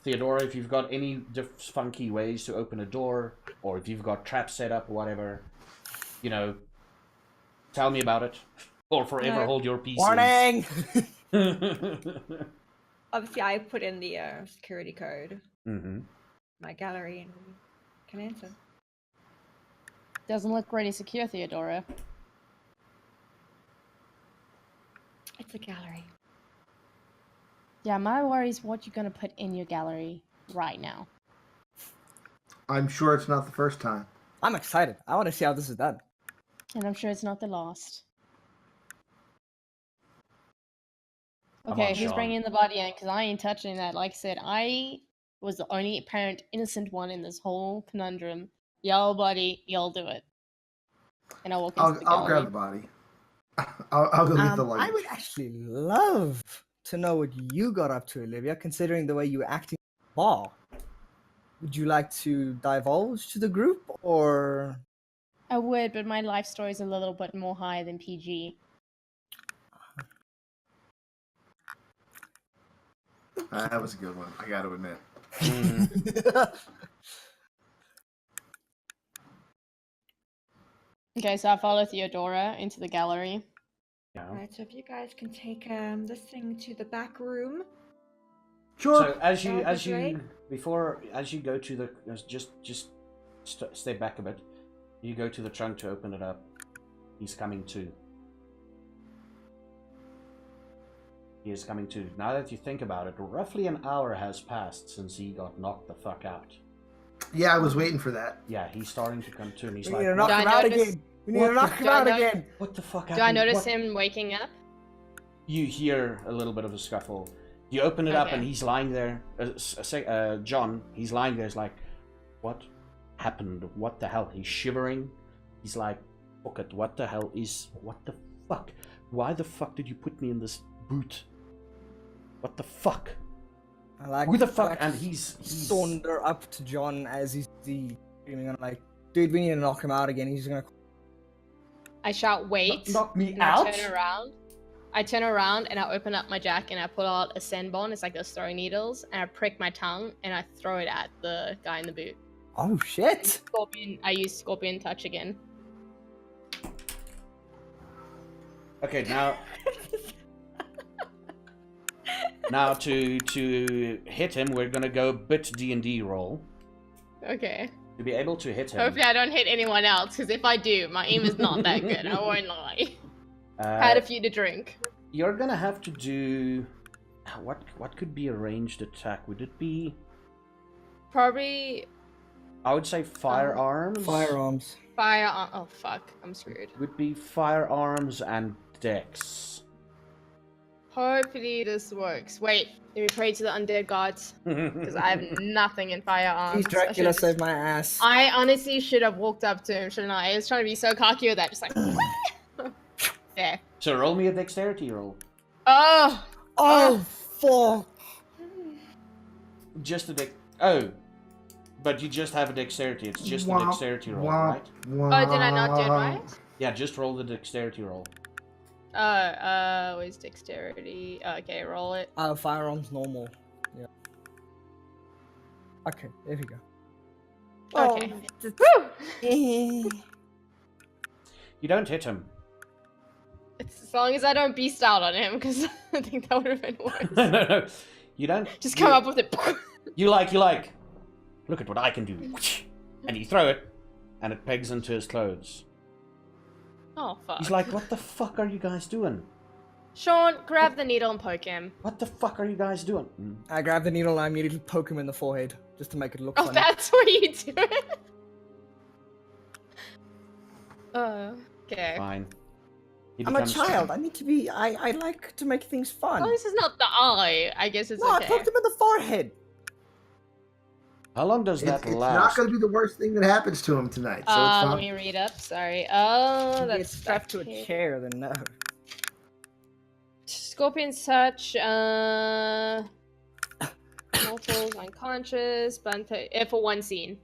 Theodora, if you've got any funky ways to open a door, or if you've got traps set up or whatever, tell me about it. Or forever No. hold your peace. Warning! Obviously, I put in the security code. Mm-hmm. My gallery and we can answer. Doesn't look really secure, Theodora. It's a gallery. Yeah, my worry is what you're gonna put in your gallery right now. I'm sure it's not the first time. I'm excited. I want to see how this is done. And I'm sure it's not the last. Come Okay, on, who's Sean. bringing the body in? Because I ain't touching that. Like I said, I was the only apparent innocent one in this whole conundrum. Y'all, buddy, y'all do it. And I'll walk into the I'll grab gallery. the body. I'll go get the I luggage. would actually love to know what you got up to, Olivia, considering the way you were acting at the bar. Would you like to divulge to the group, or? I would, but my life story is a little bit more high than PG. That was a good one, I gotta admit. Okay, so I follow Theodora into the gallery. Yeah. Right, so if you guys can take this thing to the back room. Sure. So as you That'd be go to the step back a bit. You go to the trunk to open it up. He's coming too. He is coming too. Now that you think about it, roughly an hour has passed since he got knocked the fuck out. Yeah, I was waiting for that. Yeah, he's starting to come to, and he's We like, need to knock Do I him out notice- again. We need to knock him Do I out know- again. what the fuck happened? Do I notice What- him waking up? You hear a little bit of a scuffle. You open it up, Okay. and he's lying there. John, he's lying there. He's like, what happened? What the hell? He's shivering. He's like, fuck it. What the hell is... What the fuck? Why the fuck did you put me in this boot? What the fuck? I like. Who the I fuck? like And he's saunter up to John as he's screaming. I'm like, dude, we need to knock him out again. He's gonna. I shout, wait. knock me and out. I turn around. And I open up my jacket and I pull out a sand bond. It's like those throwing needles. And I prick my tongue and I throw it at the guy in the boot. Oh shit! I use Scorpion Touch again. Okay, now. Now to hit him, we're gonna go bit D&D roll. Okay. To be able to hit him. Hopefully I don't hit anyone else, because if I do, my aim is not that good. I won't lie. Had a few to drink. You're gonna have to do... What could be a ranged attack? Would it be... Probably... I would say firearms. Firearms. Firearm... Oh, fuck. I'm screwed. Would be firearms and dex. Hopefully this works. Wait, let me pray to the undead gods, because I have nothing in firearms. Please, Dracula, save my ass. I honestly should have walked up to him, shouldn't I? I was trying to be so cocky with that, just like... There. So roll me a dexterity roll. Oh! Oh, fuck! Just a Oh. But you just have a dexterity. It's just a dexterity roll, right? Oh, did I not do it right? Yeah, just roll the dexterity roll. Where's dexterity? Okay, roll it. Firearms normal. Yeah. Okay, there we go. Okay. Oh, Woo! You don't hit him. It's as long as I don't beast out on him, because I think that would have been worse. No. You don't... Just come up with it. You like, look at what I can do. And you throw it, and it pegs into his clothes. Oh, fuck. He's like, what the fuck are you guys doing? Sean, grab the needle and poke him. What the fuck are you guys doing? I grab the needle and I immediately poke him in the forehead, just to make it look Oh, funny. that's what you do it? Okay. Fine. He I'm a becomes- child. I need to be... I like to make things As fun. long as it's not the eye, I guess it's No, I okay. poked him in the forehead. How long does that It's not last? going to be the worst thing that happens to him tonight, so it's Let fine. me read up. Sorry. Oh, If that's it's strapped to a okay. chair, then no. Scorpion's touch. Mortals unconscious, but for one scene.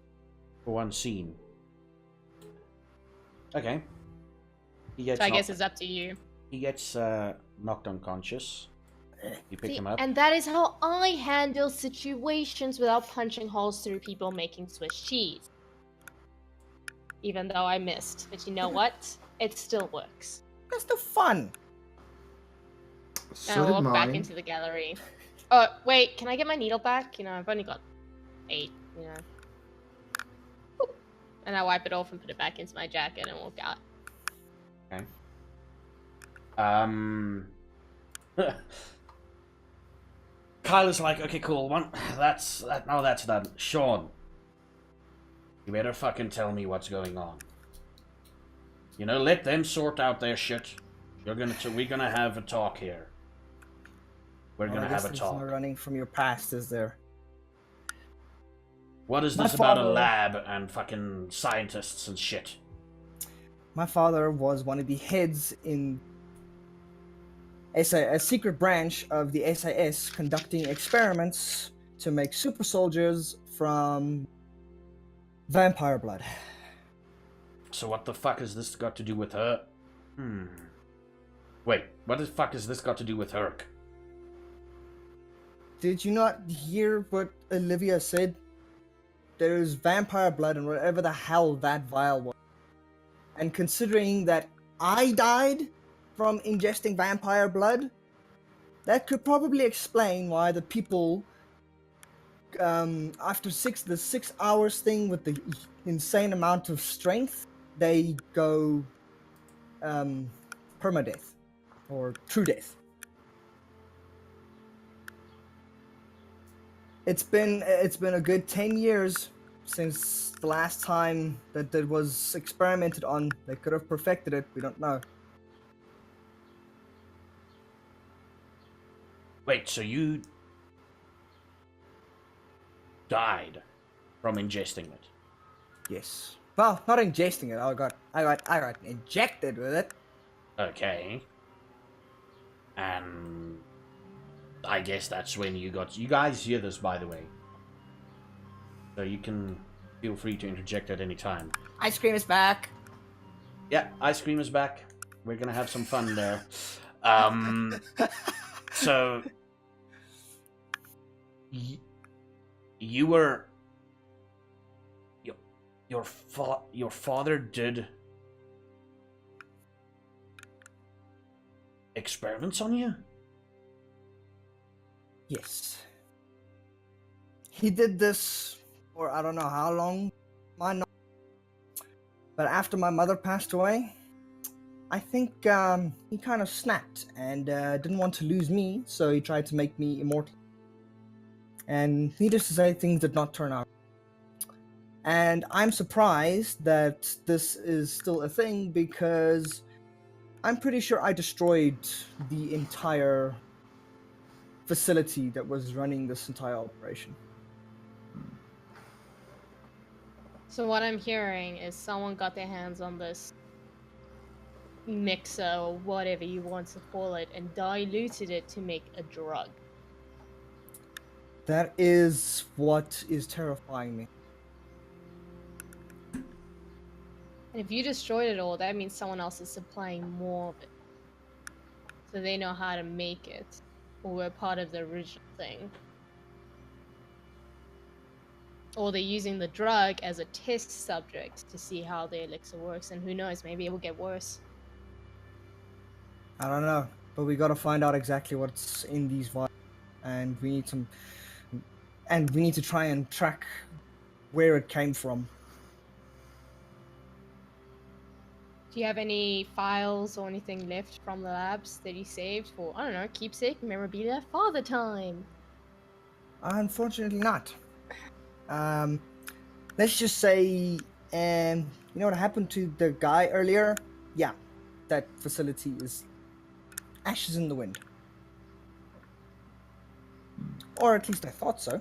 For one scene. Okay. He gets So I guess knocked- it's up to you. He gets knocked unconscious. You pick See, him up. and that is how I handle situations without punching holes through people making Swiss cheese. Even though I missed. But you know what? It still works. That's the fun. And So I did walk mine. back into the gallery. Oh, wait, can I get my needle back? You know, I've only got 8, you know. Boop. And I wipe it off and put it back into my jacket and walk out. Okay. Kyle is like, okay, cool. That's done. Sean, you better fucking tell me what's going on. You know, let them sort out their shit. We're gonna have a talk here. We're Well, gonna I guess have a there's talk. no running from your past, is there? What is My this about a father- lab and fucking scientists and shit? My father was one of the heads in a secret branch of the SAS conducting experiments to make super soldiers from vampire blood. So what the fuck has this got to do with her? Wait, what the fuck has this got to do with Herc? Did you not hear what Olivia said? There's vampire blood and whatever the hell that vial was. And considering that I died from ingesting vampire blood, that could probably explain why the people, after the 6 hours thing with the insane amount of strength, they go permadeath or true death. It's been a good 10 years since the last time that it was experimented on. They could have perfected it. We don't know. Wait, so you died from ingesting it? Yes. Well, not ingesting it. I got injected with it. Okay. And I guess that's when you guys hear this, by the way. So you can feel free to interject at any time. Ice cream is back. Yeah, ice cream is back. We're gonna have some fun there. So you were your father did experiments on you? Yes. He did this for I don't know how long, but after my mother passed away, I think he kind of snapped and didn't want to lose me, so he tried to make me immortal. And needless to say, things did not turn out. And I'm surprised that this is still a thing because I'm pretty sure I destroyed the entire facility that was running this entire operation. So what I'm hearing is someone got their hands on this mixer or whatever you want to call it and diluted it to make a drug. That is what is terrifying me. And if you destroyed it all, that means someone else is supplying more of it. So they know how to make it, or were part of the original thing. Or they're using the drug as a test subject to see how the elixir works, and who knows, maybe it will get worse. I don't know, but we gotta find out exactly what's in these vials, and we need to try and track where it came from. Do you have any files or anything left from the labs that you saved for, I don't know, keepsake, memorabilia, father time? Unfortunately not. Let's just say, you know what happened to the guy earlier? Yeah, that facility is ashes in the wind. Or at least I thought so.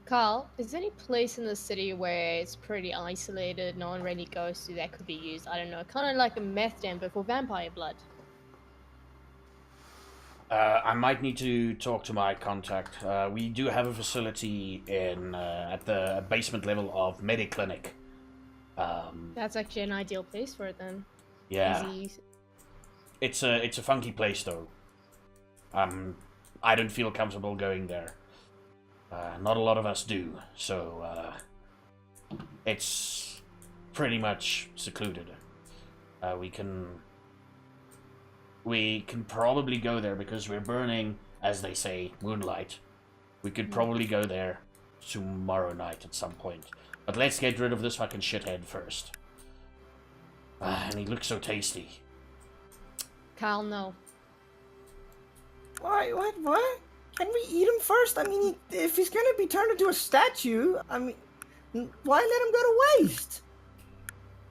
Carl, is there any place in the city where it's pretty isolated, no one really goes to, that could be used? I don't know, kind of like a meth den, but for vampire blood. I might need to talk to my contact. We do have a facility in at the basement level of Mediclinic. That's actually an ideal place for it then. Yeah, Easy. it's a funky place though. I don't feel comfortable going there. Not a lot of us do, so it's pretty much secluded. We can probably go there because we're burning, as they say, moonlight. We could probably go there tomorrow night at some point. But let's get rid of this fucking shithead first. And he looks so tasty. Carl, no. What? Can we eat him first? I mean, if he's gonna be turned into a statue, I mean, why let him go to waste?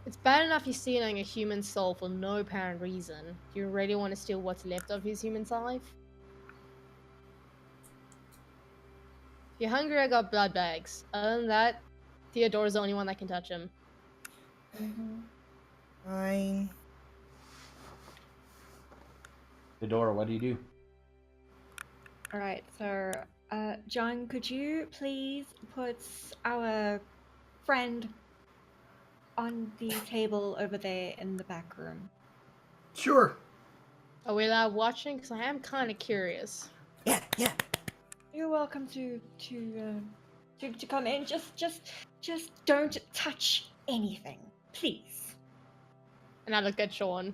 It's bad enough he's stealing a human soul for no apparent reason. Do you really want to steal what's left of his human life? If you're hungry, I got blood bags. Other than that, Theodora's the only one that can touch him. Fine. Fedora, what do you do? Alright, so, John, could you please put our friend on the table over there in the back room? Sure. Are we allowed watching? Because I am kind of curious. Yeah. You're welcome to come in. Just don't touch anything, please. And I look at Sean.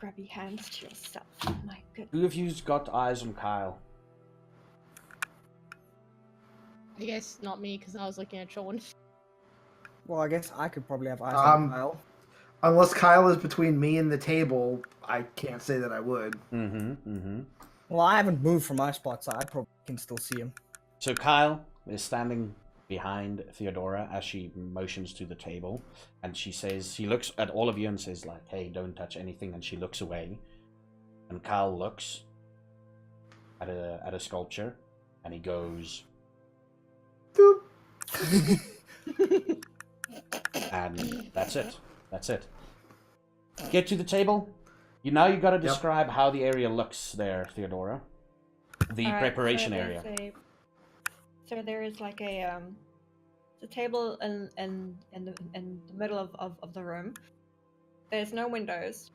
Grabby hands to yourself. My goodness. Who of you's got eyes on Kyle? I guess not me, because I was looking at Sean. Well, I guess I could probably have eyes on Kyle. Unless Kyle is between me and the table, I can't say that I would. Well, I haven't moved from my spot, so I probably can still see him. So Kyle is standing behind Theodora as she motions to the table, and she looks at all of you and says like, hey, don't touch anything, and she looks away. And Kyle looks at a sculpture, and he goes, Doop. and that's it. That's it. Get to the table. You got to describe how the area looks there, Theodora. The All right, preparation so area. So there is like a table in the middle of the room. There's no windows.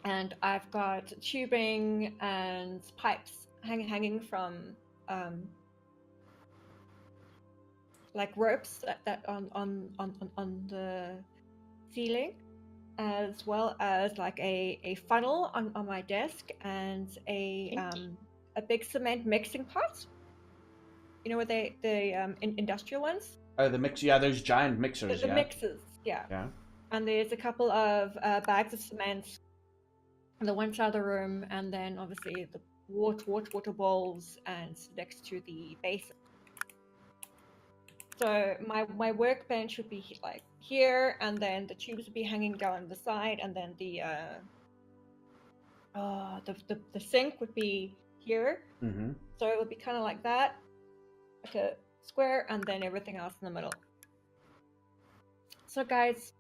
And I've got tubing and pipes hanging from like ropes that on the ceiling, as well as like a funnel on my desk and a big cement mixing pot. You know what the industrial ones? Oh, the mix. Yeah, those giant The mixers. mixers, yeah. Yeah. And there's a couple of bags of cement on the one side of the room, and then obviously the water bowls and next to the basin. So my workbench would be like here, and then the tubes would be hanging down the side, and then the sink would be here. Mm-hmm. So it would be kind of like that, like a square, and then everything else in the middle. So guys,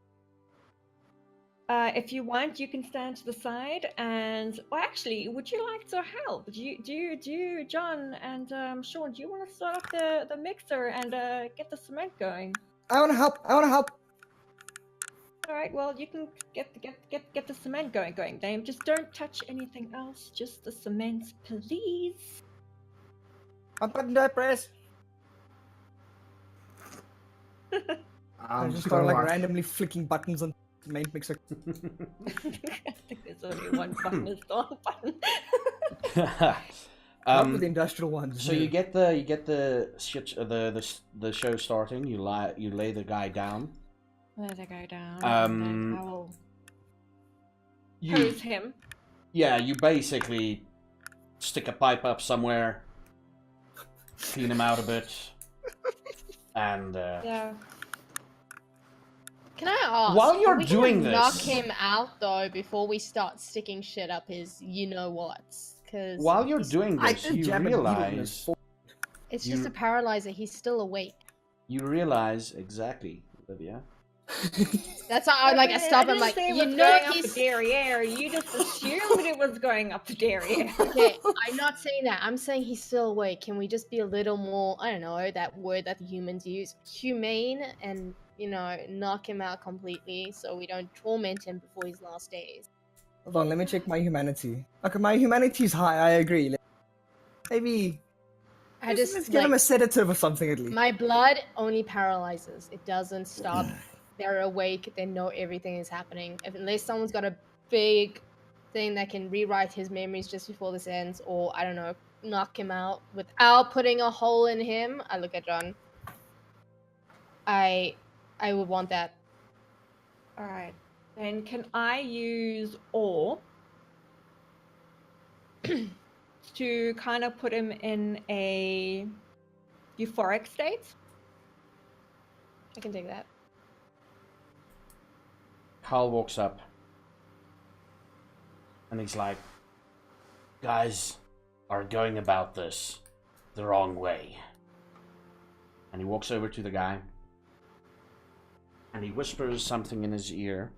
if you want, you can stand to the side, and well, actually, would you like to help? Do you, John and Sean? Do you want to start up the mixer and get the cement going? I want to help. All right. Well, you can get the cement going, Dame. Just don't touch anything else. Just the cement, please. What button do I press? I I'm just just start gonna like watch. randomly flicking buttons on the main mixer. I think there's only one button. It's the wrong button. Not with the industrial ones. So you get the show starting. You lay the guy down. Let the guy down. Um, and then I will You hose him. yeah, you basically stick a pipe up somewhere, clean him out a bit, and Yeah. Can I ask? While you're are we doing gonna knock this- him out though before we start sticking shit up his, you know what's? Because while you're doing I this, did you jab a needle in his realize forehead. it's just you- a paralyzer. He's still awake. exactly, Olivia. That's how I stop him. Like, you know, going up he's the derriere. You just assumed it was going up the derriere. okay. I'm not saying that. I'm saying he's still awake. Can we just be a little more? I don't know that word that humans use, humane, and knock him out completely so we don't torment him before his last days. Hold on, let me check my humanity. Okay, my humanity is high. I agree. Maybe let's give him a sedative or something at least. My blood only paralyzes. It doesn't stop. They're awake. They know everything is happening. Unless someone's got a big thing that can rewrite his memories just before this ends, or I don't know, knock him out without putting a hole in him. I look at John. I would want that. All right. Then can I use ore to kind of put him in a euphoric state? I can take that. Carl walks up, and he's like, "Guys are going about this the wrong way." And he walks over to the guy, and he whispers something in his ear.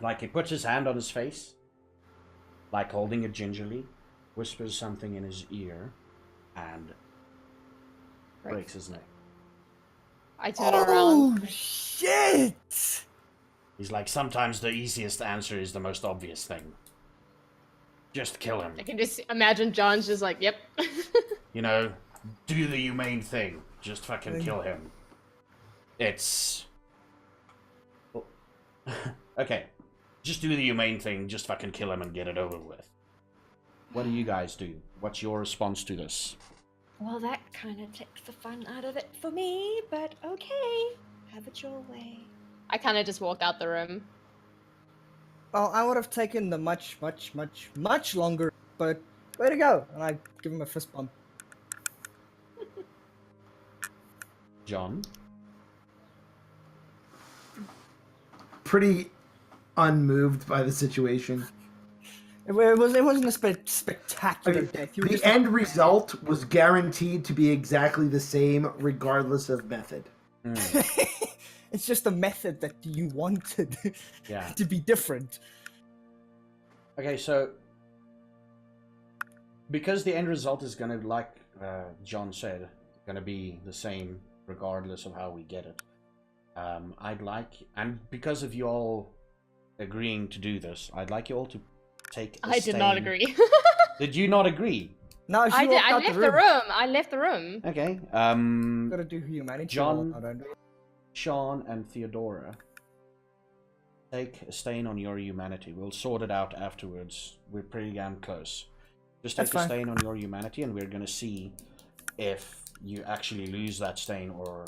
Like, he puts his hand on his face, like holding it gingerly, whispers something in his ear, and breaks his neck. I turn around. Oh shit! He's like, "Sometimes the easiest answer is the most obvious thing. Just kill him. I can just imagine John's just like, yep. You know, do the humane thing. Just fucking kill him." It's... okay. Just do the humane thing. Just fucking kill him and get it over with. What do you guys do? What's your response to this? Well, that kind of takes the fun out of it for me, but okay. Have it your way. I kind of just walk out the room. Well, I would have taken the much longer, but way to go! And I give him a fist bump. John? Pretty unmoved by the situation. It wasn't a spectacular Okay, death. You were the just end result was guaranteed to be exactly the same, regardless of method. It's just the method that you wanted Yeah. to be different. Okay, so because the end result is going to, like John said, going to be the same regardless of how we get it. I'd like, and because of you all agreeing to do this, I'd like you all to take a I did not stain. agree. Did you not agree? No, she I did. walked I out left the the room. room. I left the room. Okay. Gotta do humanity. John- roll, I don't do it. Sean and Theodora, take a stain on your humanity. We'll sort it out afterwards. We're pretty damn close. Just take That's a fine. stain on your humanity, and we're gonna see if you actually lose that stain or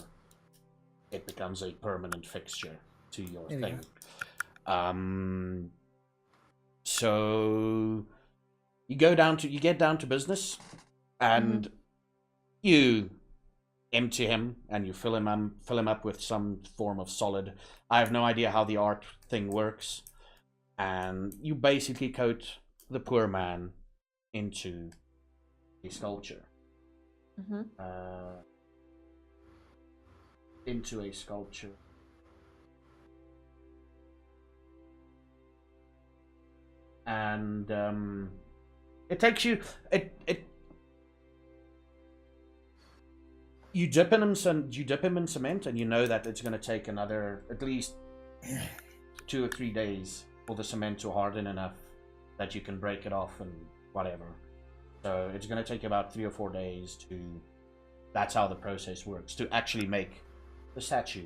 it becomes a permanent fixture to your There we thing. So you get down to business, and you empty him and you fill him up with some form of solid. I have no idea how the art thing works, and you basically coat the poor man into a sculpture. Into a sculpture. And it takes you you dip him in cement, and you know that it's going to take another at least 2 or 3 days for the cement to harden enough that you can break it off and whatever. So it's going to take about 3 or 4 days to. That's how the process works, to actually make the statue.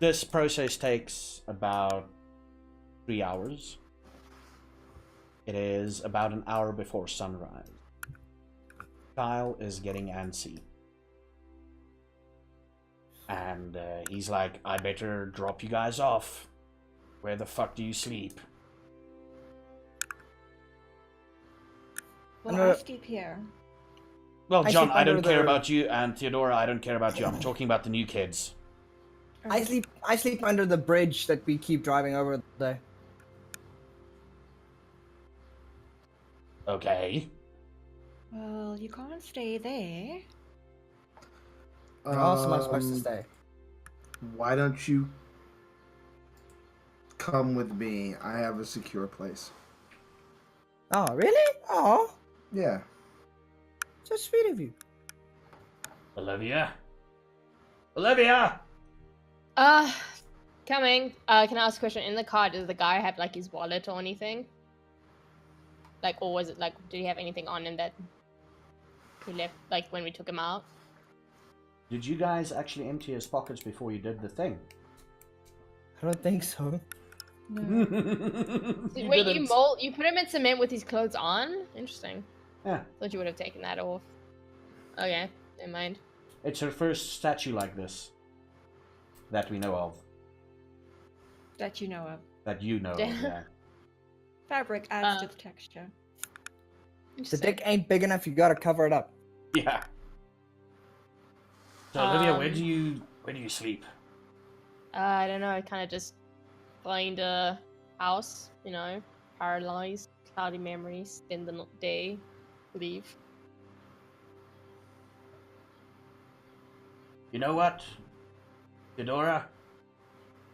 This process takes about 3 hours. It is about an hour before sunrise. Kyle is getting antsy. And he's like, I better drop you guys off. Where the fuck do you sleep? Well, I sleep here. Well, I John, sleep I don't under care the- about you, and Theodora, I don't care about you. I'm talking about the new kids. I sleep under the bridge that we keep driving over the day. Okay. Well, you can't stay there. Where else am I supposed to stay? Why don't you come with me? I have a secure place. Oh, really? Oh, Yeah. so sweet of you. Olivia? Olivia! Coming. Can I ask a question? In the car, does the guy have like his wallet or anything? Like, or was it like, did he have anything on him that he left, like when we took him out? Did you guys actually empty his pockets before you did the thing? I don't think so. You Wait, didn't. you put him in cement with his clothes on? Interesting. Yeah. Thought you would have taken that off. Okay, never mind. It's her first statue like this. That we know of. That you know of. That you know of, yeah. Fabric adds to the texture. The Interesting. dick ain't big enough, you gotta cover it up. Yeah. So Olivia, where do you sleep? I don't know. I kind of just find a house, you know, paralyzed, cloudy memories, spend the day, leave. You know what, Theodora?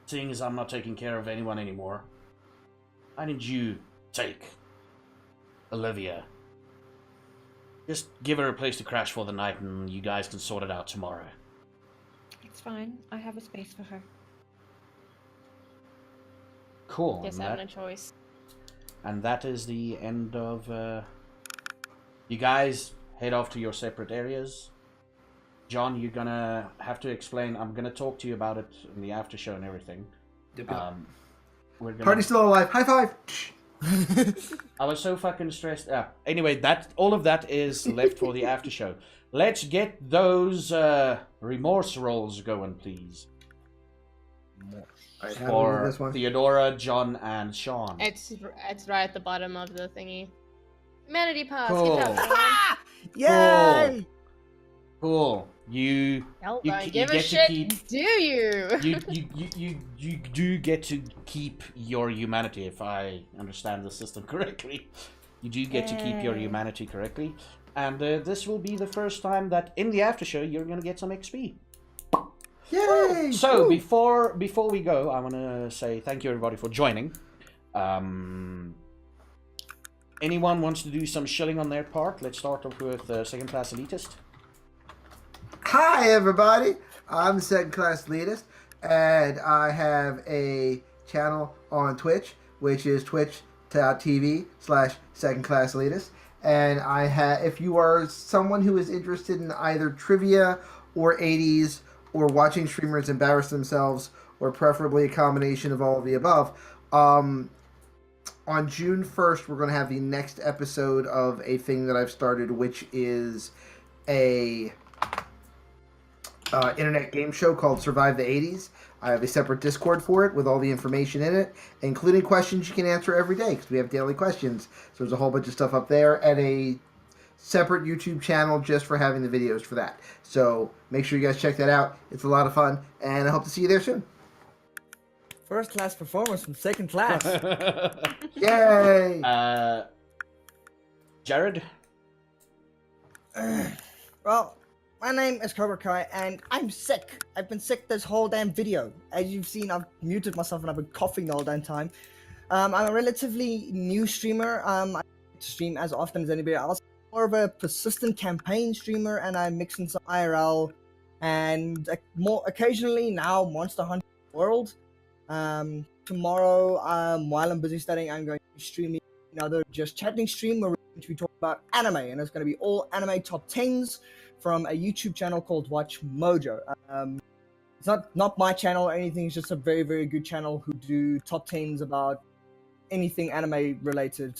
Seeing as I'm not taking care of anyone anymore, why didn't you take Olivia? Just give her a place to crash for the night, and you guys can sort it out tomorrow. It's fine. I have a space for her. Cool. Guess I have no choice. And that is the end of. You guys head off to your separate areas. John, you're gonna have to explain. I'm gonna talk to you about it in the after show and everything. We're gonna... Party's still alive. High five. I was so fucking stressed. Anyway, all of that is left for the after show. Let's get those remorse rolls going, please. Alright, how do we do For this one? Theodora, John, and Sean. It's right at the bottom of the thingy. Humanity pass. Cool. Good job, Sean. Yay! Cool. You Don't You give a get to shit, keep- do you? you do get to keep your humanity, if I understand the system correctly. You do get to keep your Yay. humanity correctly. And this will be the first time that in the after show you're going to get some XP. Yay! So before we go, I want to say thank you everybody for joining. Anyone wants to do some shilling on their part? Let's start off with second class elitist. Hi, everybody. I'm the second class elitist, and I have a channel on Twitch, which is twitch.tv/second class elitist. And I have, if you are someone who is interested in either trivia or 80s or watching streamers embarrass themselves, or preferably a combination of all of the above, on June 1st, we're going to have the next episode of a thing that I've started, which is a internet game show called Survive the 80s. I have a separate Discord for it with all the information in it, including questions you can answer every day, because we have daily questions. So there's a whole bunch of stuff up there, and a separate YouTube channel just for having the videos for that. So make sure you guys check that out. It's a lot of fun, and I hope to see you there soon. First class performance from second class. Yay! Jared? Well, my name is Cobra Kai, and I'm sick. I've been sick this whole damn video. As you've seen, I've muted myself and I've been coughing the whole damn time. I'm a relatively new streamer. I don't stream as often as anybody else. More of a persistent campaign streamer, and I mix in some IRL and more occasionally now Monster Hunter World. Tomorrow, while I'm busy studying, I'm going to be streaming another Just Chatting stream where we're going to be talking about anime, and it's going to be all anime top 10s from a YouTube channel called Watch Mojo. It's not my channel or anything, it's just a very, very good channel who do top 10s about anything anime related.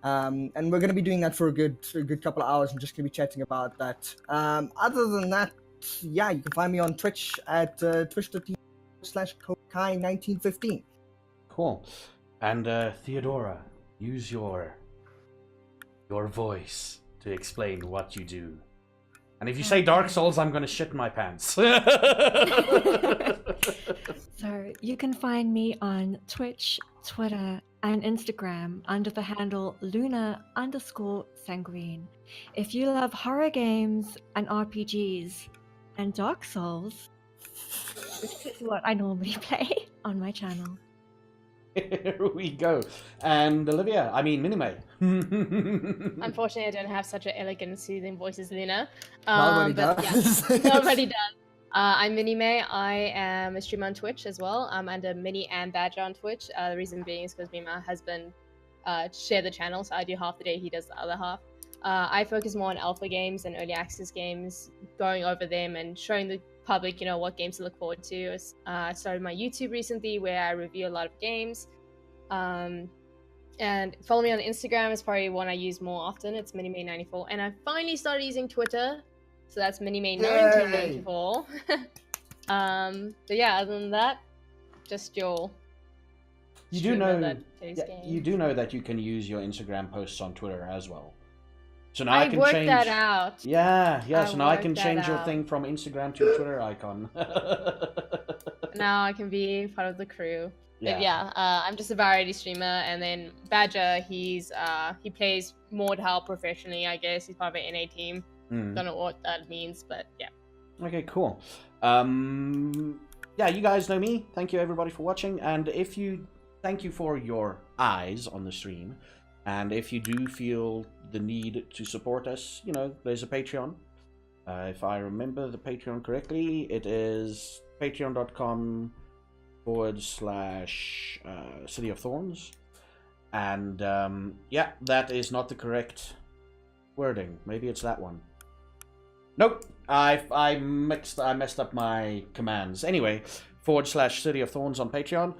And we're going to be doing that for a good couple of hours. I'm just going to be chatting about that. Other than that, yeah, you can find me on Twitch at twitch.tv/Kokai1915. Cool. And Theodora, use your voice to explain what you do. And if you say Dark Souls, I'm gonna shit my pants. So you can find me on Twitch, Twitter, and Instagram under the handle Luna_Sanguine. If you love horror games and RPGs and Dark Souls, this is what I normally play on my channel. Here we go. And Olivia, I mean Minime. Unfortunately, I don't have such an elegant, soothing voice as Luna. Nobody but does. Yeah, nobody does. I'm Minime. I am a streamer on Twitch as well. I'm under Mini and Badger on Twitch. The reason being is because me and my husband share the channel, so I do half the day, he does the other half. I focus more on alpha games and early access games, going over them and showing the public, what games to look forward to. I started my YouTube recently where I review a lot of games. And follow me on Instagram is probably one I use more often. It's Minimay94. And I finally started using Twitter. So that's Minimay1994. But yeah, other than that, just your You do know that plays games. you do know that you can use your Instagram posts on Twitter as well. So now I I can worked change that out. Yeah, I so now I can worked that change your out. thing from Instagram to a Twitter icon. Now I can be part of the crew. Yeah. But yeah, I'm just a variety streamer, and then Badger, he plays more to help professionally, I guess. He's part of an NA team. Mm. Don't know what that means, but yeah. Okay, cool. Yeah, you guys know me. Thank you everybody for watching, and thank you for your eyes on the stream. And if you do feel the need to support us, there's a Patreon. If I remember the Patreon correctly, it is patreon.com/City of Thorns. And yeah, that is not the correct wording. Maybe it's that one. Nope, I messed up my commands. Anyway, /City of Thorns on Patreon.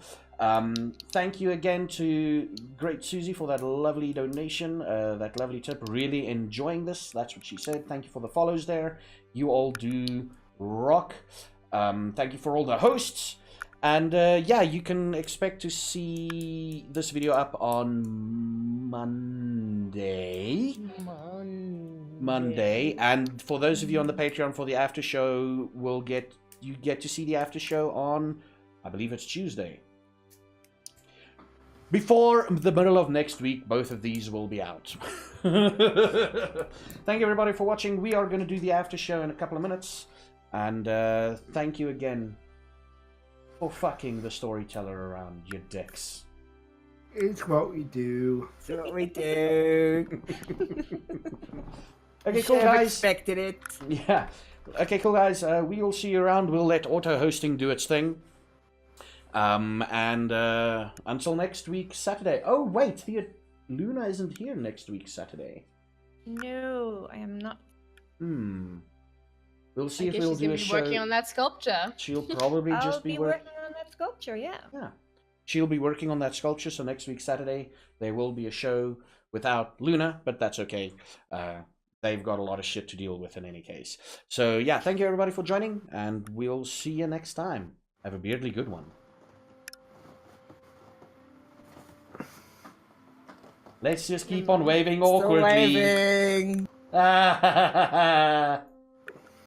Thank you again to Great Susie for that lovely donation, that lovely tip. Really enjoying this. That's what she said. Thank you for the follows there. You all do rock. Thank you for all the hosts. And yeah, you can expect to see this video up on Monday. And for those of you on the Patreon for the after show, you get to see the after show on, I believe it's Tuesday. before the middle of next week, both of these will be out. Thank you everybody for watching. We are going to do the after show in a couple of minutes. And thank you again for fucking the storyteller around, you dicks. It's what we do. That's what we do. Okay, cool Should have guys. expected it. Yeah. Okay, cool guys. We will see you around. We'll let auto hosting do its thing. And until next week, Saturday. Oh wait, Luna isn't here next week, Saturday. No, I am not. We'll see I if guess we'll she's do gonna a be show. working on that sculpture. She'll probably I'll just be be working on that sculpture. Yeah. Yeah. She'll be working on that sculpture, so next week, Saturday, there will be a show without Luna, but that's okay. They've got a lot of shit to deal with in any case. So, yeah, thank you everybody for joining, and we'll see you next time. Have a weirdly good one. Let's just keep on waving Still awkwardly. waving.